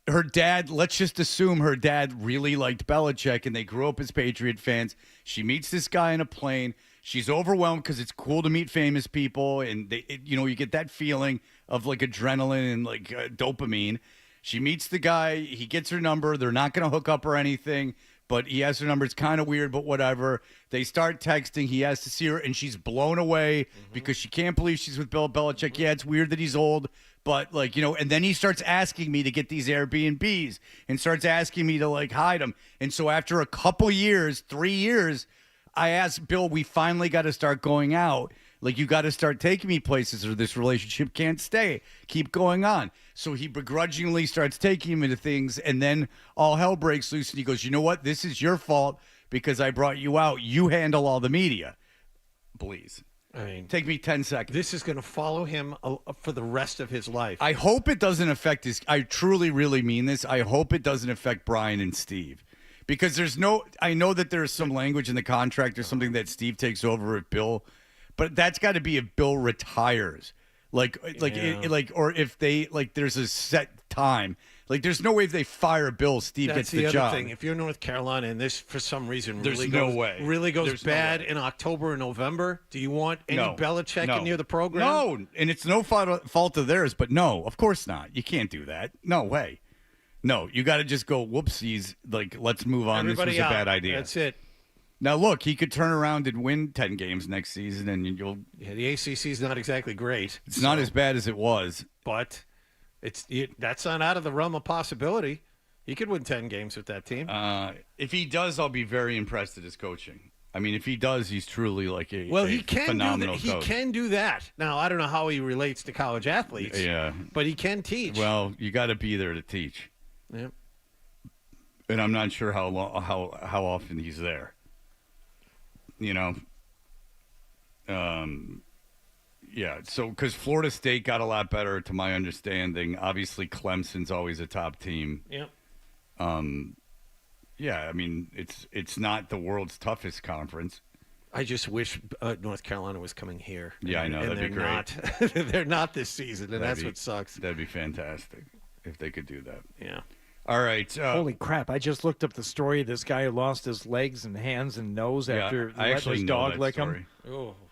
her dad, let's just assume her dad really liked Belichick and they grew up as Patriot fans. She meets this guy in a plane. She's overwhelmed because it's cool to meet famous people. And, you get that feeling of like adrenaline and like dopamine. She meets the guy. He gets her number. They're not going to hook up or anything, but he has her number. It's kind of weird, but whatever. They start texting. He has to see her, and she's blown away because she can't believe she's with Bill Belichick. Yeah, it's weird that he's old, but and then he starts asking me to get these Airbnbs and starts asking me to like hide them. And so after a couple years, 3 years, I asked Bill, we finally got to start going out. Like, you got to start taking me places or this relationship can't stay. Keep going on. So he begrudgingly starts taking me to things, and then all hell breaks loose, and he goes, you know what? This is your fault because I brought you out. You handle all the media. Please. I mean, take me 10 seconds. This is going to follow him for the rest of his life. I hope it doesn't affect I truly, really mean this. I hope it doesn't affect Brian and Steve. Because I know that there's some language in the contract or something that Steve takes over if Bill, but that's got to be if Bill retires. Or if they, there's a set time. Like, there's no way if they fire Bill, Steve gets the job. That's the other thing. If you're North Carolina and this, for some reason, really goes bad in October and November, do you want any Belichick in near the program? No, and it's no fault of theirs, but no, of course not. You can't do that. No way. No, you got to just go, whoopsies, like, let's move on. Everybody this was out. a bad idea. That's it. Now, look, he could turn around and win 10 games next season, and you'll... Yeah, the ACC is not exactly great. It's not as bad as it was. But that's not out of the realm of possibility. He could win 10 games with that team. If he does, I'll be very impressed at his coaching. I mean, if he does, he's truly like a phenomenal coach. He can do that. Now, I don't know how he relates to college athletes. Yeah. But he can teach. Well, you got to be there to teach. Yep. And I'm not sure how often he's there. Yeah, so because Florida State got a lot better, to my understanding. Obviously, Clemson's always a top team. Yep. Yeah, I mean, it's not the world's toughest conference. I just wish North Carolina was coming here. Yeah, I know. That'd be great. Not. They're not this season, and that's what sucks. That'd be fantastic if they could do that. Yeah. All right. Holy crap! I just looked up the story of this guy who lost his legs and hands and nose after letting his dog lick him.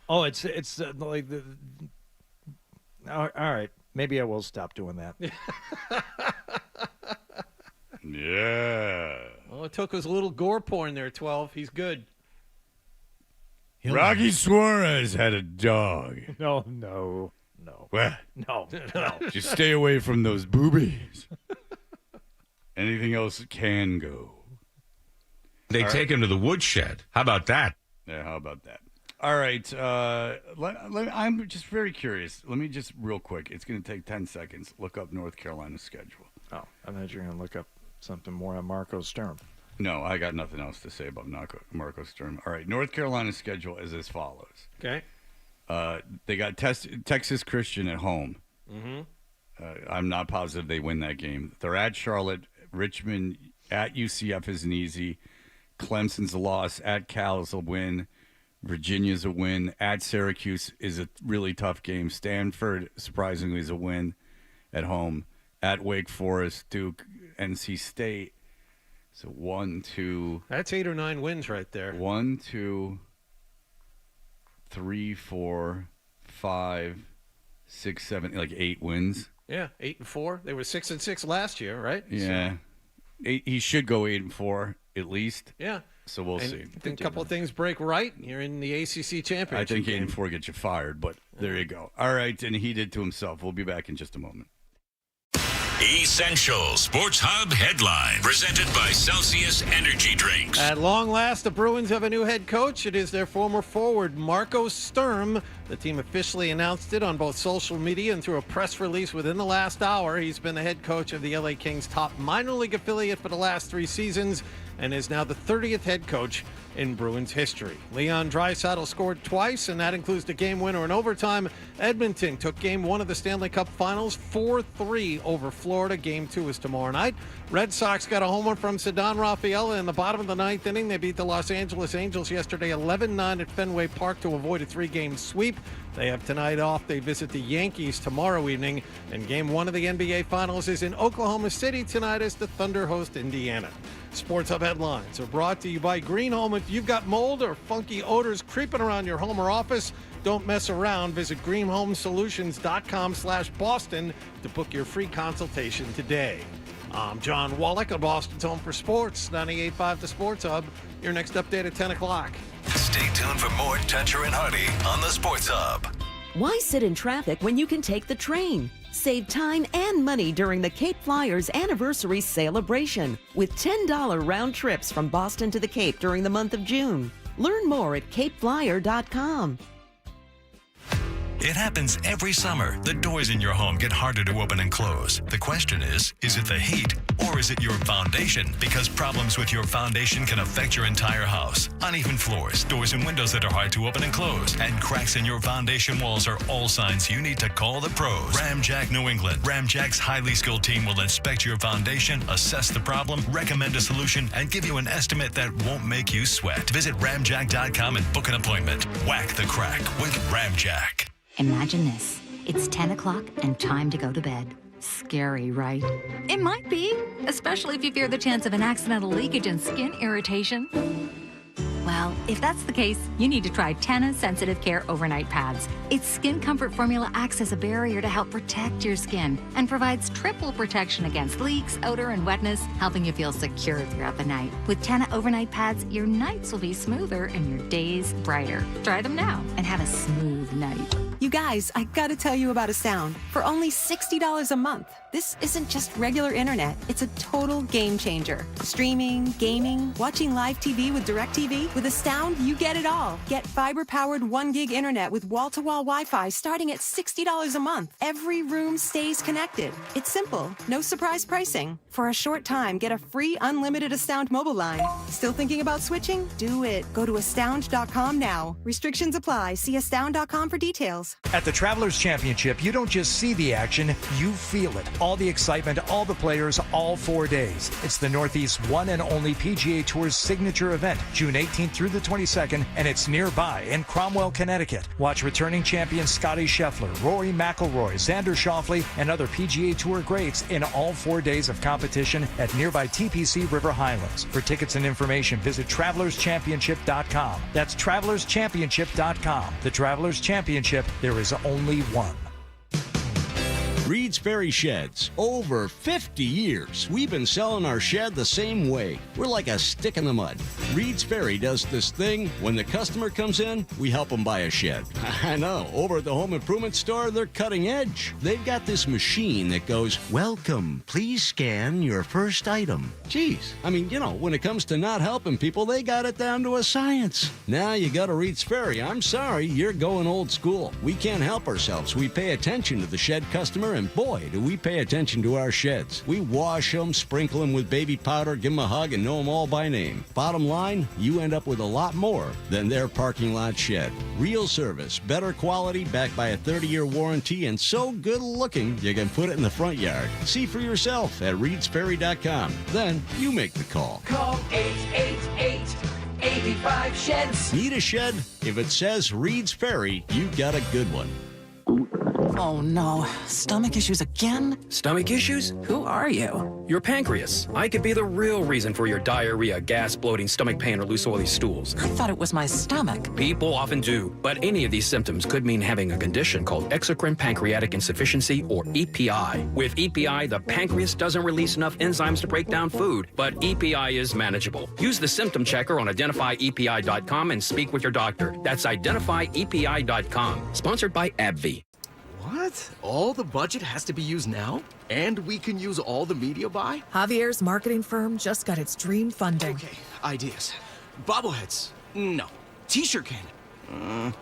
Oh, it's like the. All right, maybe I will stop doing that. Yeah. Well, it took us a little gore porn there, 12. He's good. Rocky Suarez had a dog. No. What? No. Just stay away from those boobies. Anything else can go. They take him to the woodshed. How about that? Yeah, how about that? All right. I'm just very curious. Let me just real quick. It's going to take 10 seconds. Look up North Carolina's schedule. Oh, I thought you were going to look up something more on Marco Sturm. No, I got nothing else to say about Marco Sturm. All right. North Carolina's schedule is as follows. Okay. They got Texas Christian at home. Mm-hmm. I'm not positive they win that game. They're at Charlotte. Richmond at UCF is an easy. Clemson's a loss. At Cal is a win. Virginia's a win. At Syracuse is a really tough game. Stanford, surprisingly, is a win at home. At Wake Forest, Duke, NC State. So 1, 2. That's 8 or 9 wins right there. 1, 2, 3, 4, 5, 6, 7, like 8 wins. Yeah, 8 and 4. They were 6 and 6 last year, right? Yeah. He should go 8 and 4 at least. Yeah. So we'll see. I think a couple of things break right. You're in the ACC championship. I think 8 game. and 4 gets you fired, but there you go. All right, and he did to himself. We'll be back in just a moment. Essential Sports Hub headline presented by Celsius Energy Drinks. At long last, the Bruins have a new head coach. It is their former forward, Marco Sturm. The team officially announced it on both social media and through a press release within the last hour. He's been the head coach of the LA Kings' top minor league affiliate for the last 3 seasons and is now the 30th head coach in Bruins history. Leon Draisaitl scored twice, and that includes the game winner in overtime. Edmonton took Game 1 of the Stanley Cup Finals 4-3 over Florida. Game 2 is tomorrow night. Red Sox got a homer from Ceddanne Rafaela in the bottom of the 9th inning. They beat the Los Angeles Angels yesterday 11-9 at Fenway Park to avoid a 3-game sweep. They have tonight off. They visit the Yankees tomorrow evening. And Game 1 of the NBA Finals is in Oklahoma City tonight as the Thunder host Indiana. Sports Hub headlines are brought to you by Green Home. If you've got mold or funky odors creeping around your home or office, don't mess around. Visit greenhomesolutions.com/Boston to book your free consultation today. I'm John Wallach of Boston's Home for Sports, 98.5 The Sports Hub. Your next update at 10 o'clock. Stay tuned for more Toucher and Hardy on the Sports Hub. Why sit in traffic when you can take the train? Save time and money during the Cape Flyers Anniversary Celebration with $10 round trips from Boston to the Cape during the month of June. Learn more at capeflyer.com. It happens every summer. The doors in your home get harder to open and close. The question is it the heat or is it your foundation? Because problems with your foundation can affect your entire house. Uneven floors, doors and windows that are hard to open and close, and cracks in your foundation walls are all signs you need to call the pros. Ramjack New England. Ramjack's highly skilled team will inspect your foundation, assess the problem, recommend a solution, and give you an estimate that won't make you sweat. Visit ramjack.com and book an appointment. Whack the crack with Ramjack. Imagine this. It's 10 o'clock and time to go to bed. Scary, right? It might be, especially if you fear the chance of an accidental leakage and skin irritation. Well, if that's the case, you need to try Tena Sensitive Care Overnight Pads. Its skin comfort formula acts as a barrier to help protect your skin and provides triple protection against leaks, odor, and wetness, helping you feel secure throughout the night. With Tena Overnight Pads, your nights will be smoother and your days brighter. Try them now and have a smooth night. You guys, I gotta tell you about Astound. For only $60 a month, this isn't just regular internet. It's a total game changer. Streaming, gaming, watching live TV with DirecTV. With Astound, you get it all. Get fiber-powered 1 gig internet with wall-to-wall Wi-Fi starting at $60 a month. Every room stays connected. It's simple. No surprise pricing. For a short time, get a free unlimited Astound mobile line. Still thinking about switching? Do it. Go to astound.com now. Restrictions apply. See astound.com for details. At the Travelers Championship, you don't just see the action, you feel it. All the excitement, all the players, all 4 days. It's the Northeast's one and only PGA Tour's signature event, June 18th through the 22nd, and it's nearby in Cromwell, Connecticut. Watch returning champions Scotty Scheffler, Rory McIlroy, Xander Schauffele, and other PGA Tour greats in all 4 days of competition at nearby TPC River Highlands. For tickets and information, visit TravelersChampionship.com. That's TravelersChampionship.com. The Travelers Championship, there is only one. Reed's Ferry Sheds. Over 50 years, we've been selling our shed the same way. We're like a stick in the mud. Reed's Ferry does this thing. When the customer comes in, we help them buy a shed. I know, over at the home improvement store, they're cutting edge. They've got this machine that goes, "Welcome, please scan your first item." Geez, I mean, when it comes to not helping people, they got it down to a science. Now you go to Reed's Ferry. I'm sorry, you're going old school. We can't help ourselves. We pay attention to the shed customer, and boy, do we pay attention to our sheds. We wash them, sprinkle them with baby powder, give them a hug, and know them all by name. Bottom line, you end up with a lot more than their parking lot shed. Real service, better quality, backed by a 30-year warranty, and so good looking you can put it in the front yard. See for yourself at reedsferry.com. Then you make the call. Call 888 95 Sheds. Need a shed? If it says Reed's Ferry, you got a good one. Oh no, stomach issues again? Stomach issues? Who are you? Your pancreas. I could be the real reason for your diarrhea, gas, bloating, stomach pain, or loose oily stools. I thought it was my stomach. People often do, but any of these symptoms could mean having a condition called exocrine pancreatic insufficiency, or EPI. With EPI, the pancreas doesn't release enough enzymes to break down food, but EPI is manageable. Use the symptom checker on identifyepi.com and speak with your doctor. That's identifyepi.com. Sponsored by AbbVie. What? All the budget has to be used now? And we can use all the media buy? Javier's marketing firm just got its dream funding. Okay, ideas. Bobbleheads. No. T-shirt cannon.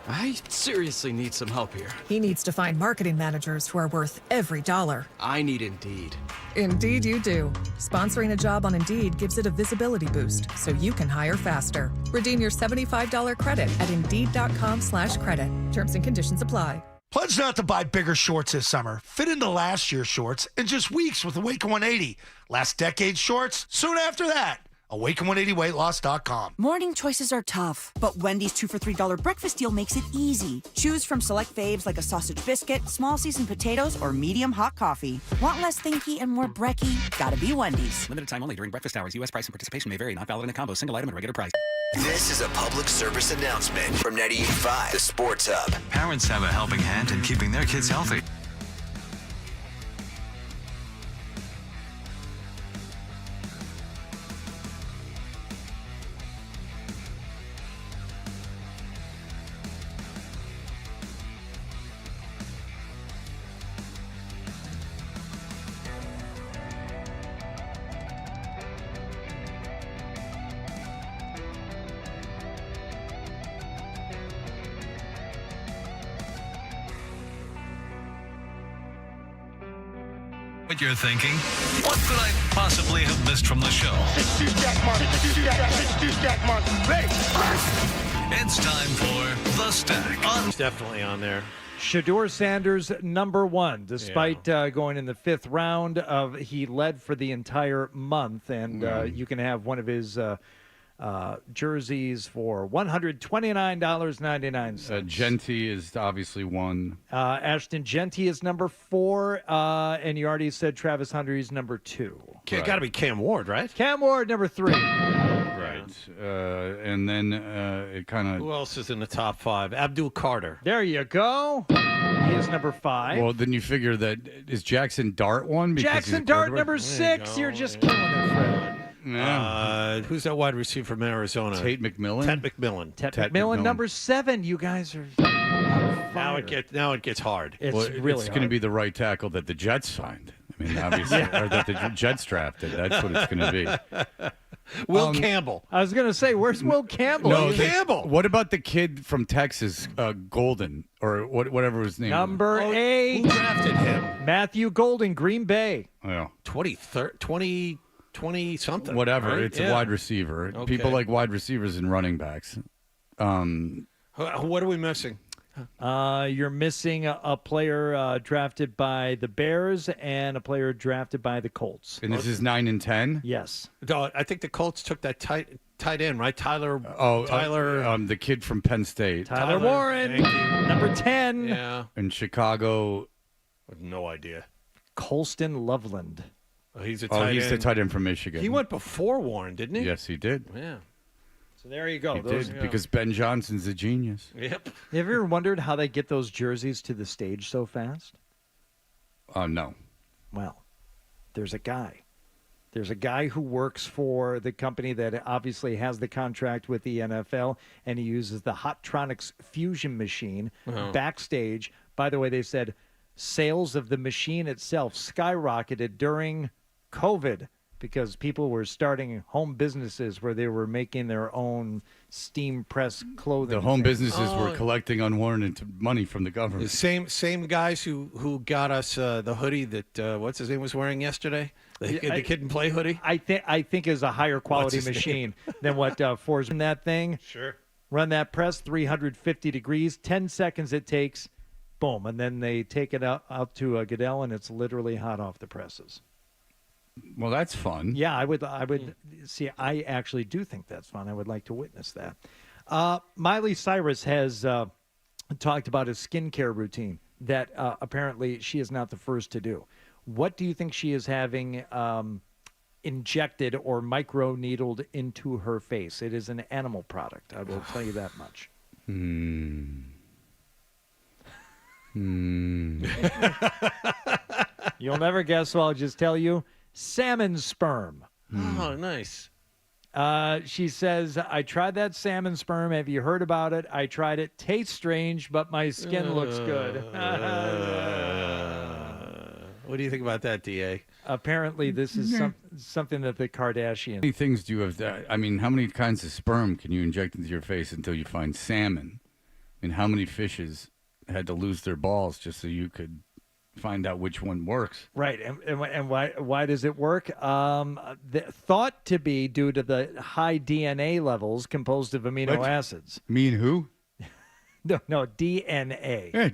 I seriously need some help here. He needs to find marketing managers who are worth every dollar. I need Indeed. Indeed you do. Sponsoring a job on Indeed gives it a visibility boost, so you can hire faster. Redeem your $75 credit at Indeed.com/credit. Terms and conditions apply. Pledge not to buy bigger shorts this summer. Fit into last year's shorts in just weeks with Awaken 180. Last decade's shorts, soon after that. Awaken180weightloss.com. Morning choices are tough, but Wendy's 2 for $3 breakfast deal makes it easy. Choose from select faves like a sausage biscuit, small seasoned potatoes, or medium hot coffee. Want less thinky and more brekky? Gotta be Wendy's. Limited time only during breakfast hours. U.S. price and participation may vary. Not valid in a combo. Single item at regular price. This is a public service announcement from 98.5, the Sports Hub. Parents have a helping hand in keeping their kids healthy. What you're thinking? What could I possibly have missed from the show? It's time for The Stack. It's definitely on there. Shedeur Sanders, number one, despite going in the fifth round. He led for the entire month, and you can have one of his jerseys for $129.99. Genty is obviously one. Ashton Genty is number 4, and you already said Travis Hunter is number 2. Got to be Cam Ward, right? Cam Ward, number 3. Right. And then it kind of... Who else is in the top 5? Abdul Carter. There you go. He is number 5. Well, then you figure that is Jackson Dart one? Jackson Dart, number 6. You're just killing it, Fred. Yeah. Who's that wide receiver from Arizona? Tate McMillan. Ted McMillan. Ted McMillan, number 7. You guys are now it gets hard. It's really it's going to be the right tackle that the Jets signed. I mean, obviously, or that the Jets drafted. That's what it's going to be. Will Campbell. I was going to say, where's Will Campbell? No, Campbell. What about the kid from Texas, Golden, or whatever his name? Number 8. Who drafted him? Matthew Golden, Green Bay. Yeah. 20 something. Whatever. Right? It's a wide receiver. Okay. People like wide receivers and running backs. What are we missing? You're missing a player drafted by the Bears and a player drafted by the Colts. And this is 9 and 10? Yes. No, I think the Colts took that tight end, right? Tyler. The kid from Penn State. Tyler Warren, number 10. Yeah. In Chicago. I have no idea. Colston Loveland. Oh, he's a tight end. He's the tight end from Michigan. He went before Warren, didn't he? Yes, he did. Yeah. So there you go. He did, because Ben Johnson's a genius. Yep. Have you ever wondered how they get those jerseys to the stage so fast? No. Well, there's a guy. There's a guy who works for the company that obviously has the contract with the NFL, and he uses the Hottronics Fusion machine backstage. By the way, they said sales of the machine itself skyrocketed during COVID because people were starting home businesses where they were making their own steam press clothing. The home businesses were collecting unwarranted money from the government. The same guys who got us the hoodie that what's his name was wearing yesterday. The Kid and Play hoodie. I think is a higher quality machine than what Ford's in that thing. Sure. Run that press 350 degrees, 10 seconds it takes, boom, and then they take it out to Goodell, and it's literally hot off the presses. Well, that's fun. Yeah, I would see. I actually do think that's fun. I would like to witness that. Miley Cyrus has talked about a skincare routine that apparently she is not the first to do. What do you think she is having injected or micro-needled into her face? It is an animal product. I will tell you that much. You'll never guess, so I'll just tell you. Salmon sperm. Oh, nice. She says, I tried that salmon sperm. Have you heard about it? I tried it. Tastes strange, but my skin looks good. What do you think about that, DA? Apparently, this is something that the Kardashians... How many things do you have that? I mean, how many kinds of sperm can you inject into your face until you find salmon? I mean, how many fishes had to lose their balls just so you could find out which one works? Right, and why does it work? Thought to be due to the high DNA levels composed of amino acids. Mean who? No, DNA.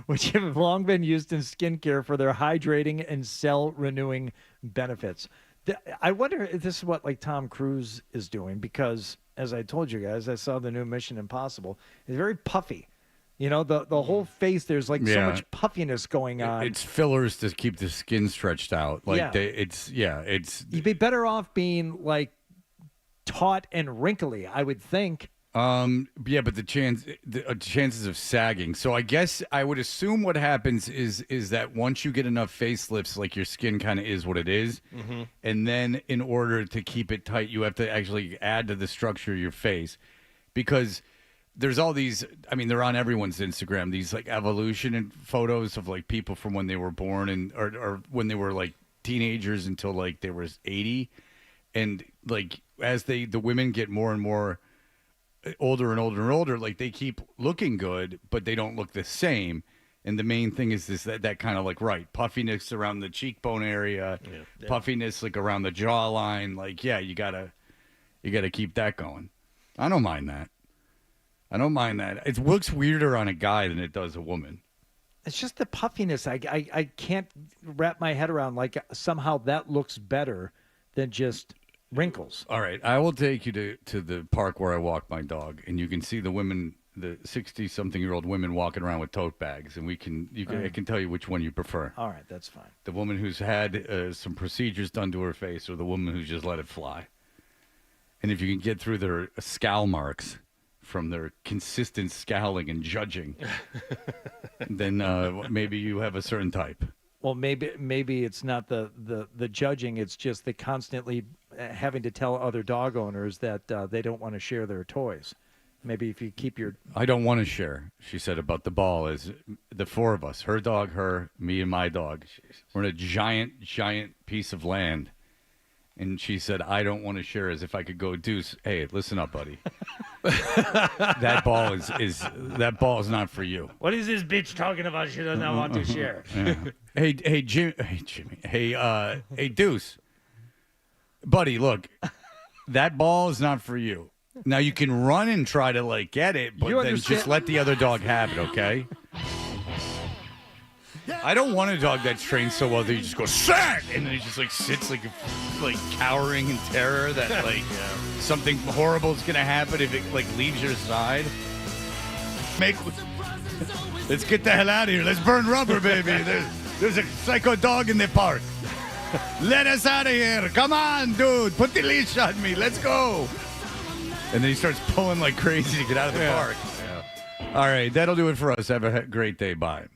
Which have long been used in skincare for their hydrating and cell-renewing benefits. I wonder if this is what like Tom Cruise is doing, because, as I told you guys, I saw the new Mission Impossible. It's very puffy. You know, the whole face, there's like so much puffiness going on. It's fillers to keep the skin stretched out. Like yeah. You'd be better off being like taut and wrinkly, I would think. Yeah, but the chances of sagging. So I guess I would assume what happens is that once you get enough facelifts, like your skin kind of is what it is, and then in order to keep it tight, you have to actually add to the structure of your face, because there's all these. I mean, they're on everyone's Instagram. These like evolution and photos of like people from when they were born and or when they were like teenagers until like they were 80, and like as the women get more and more older and older and older, like they keep looking good, but they don't look the same. And the main thing is that kind of like puffiness around the cheekbone area, puffiness like around the jawline. Like, yeah, you gotta keep that going. I don't mind that. It looks weirder on a guy than it does a woman. It's just the puffiness. I can't wrap my head around like somehow that looks better than just wrinkles. All right, I will take you to the park where I walk my dog, and you can see the women, the 60-something-year-old women walking around with tote bags, and I can tell you which one you prefer. All right, that's fine. The woman who's had some procedures done to her face, or the woman who's just let it fly. And if you can get through their scowl marks from their consistent scowling and judging, then maybe you have a certain type. Well, maybe it's not the judging. It's just the constantly having to tell other dog owners that they don't want to share their toys. Maybe if you keep your... I don't want to share, she said about the ball, is the four of us, her dog, her, me, and my dog. We're in a giant, giant piece of land. And she said, I don't want to share, as if I could go, Deuce, hey, listen up, buddy. That ball is not for you. What is this bitch talking about? She does not want to share. Yeah. Hey, Jimmy. Hey, Deuce. Buddy, look, that ball is not for you. Now, you can run and try to, like, get it, but then just let the other dog have it, okay? I don't want a dog that's trained so well that you just go, sit! And then he just, like, sits, like cowering in terror that, like, something horrible is going to happen if it, like, leaves your side. Let's get the hell out of here. Let's burn rubber, baby. There's a psycho dog in the park. Let us out of here. Come on, dude. Put the leash on me. Let's go. And then he starts pulling like crazy to get out of the park. Yeah. All right. That'll do it for us. Have a great day. Bye.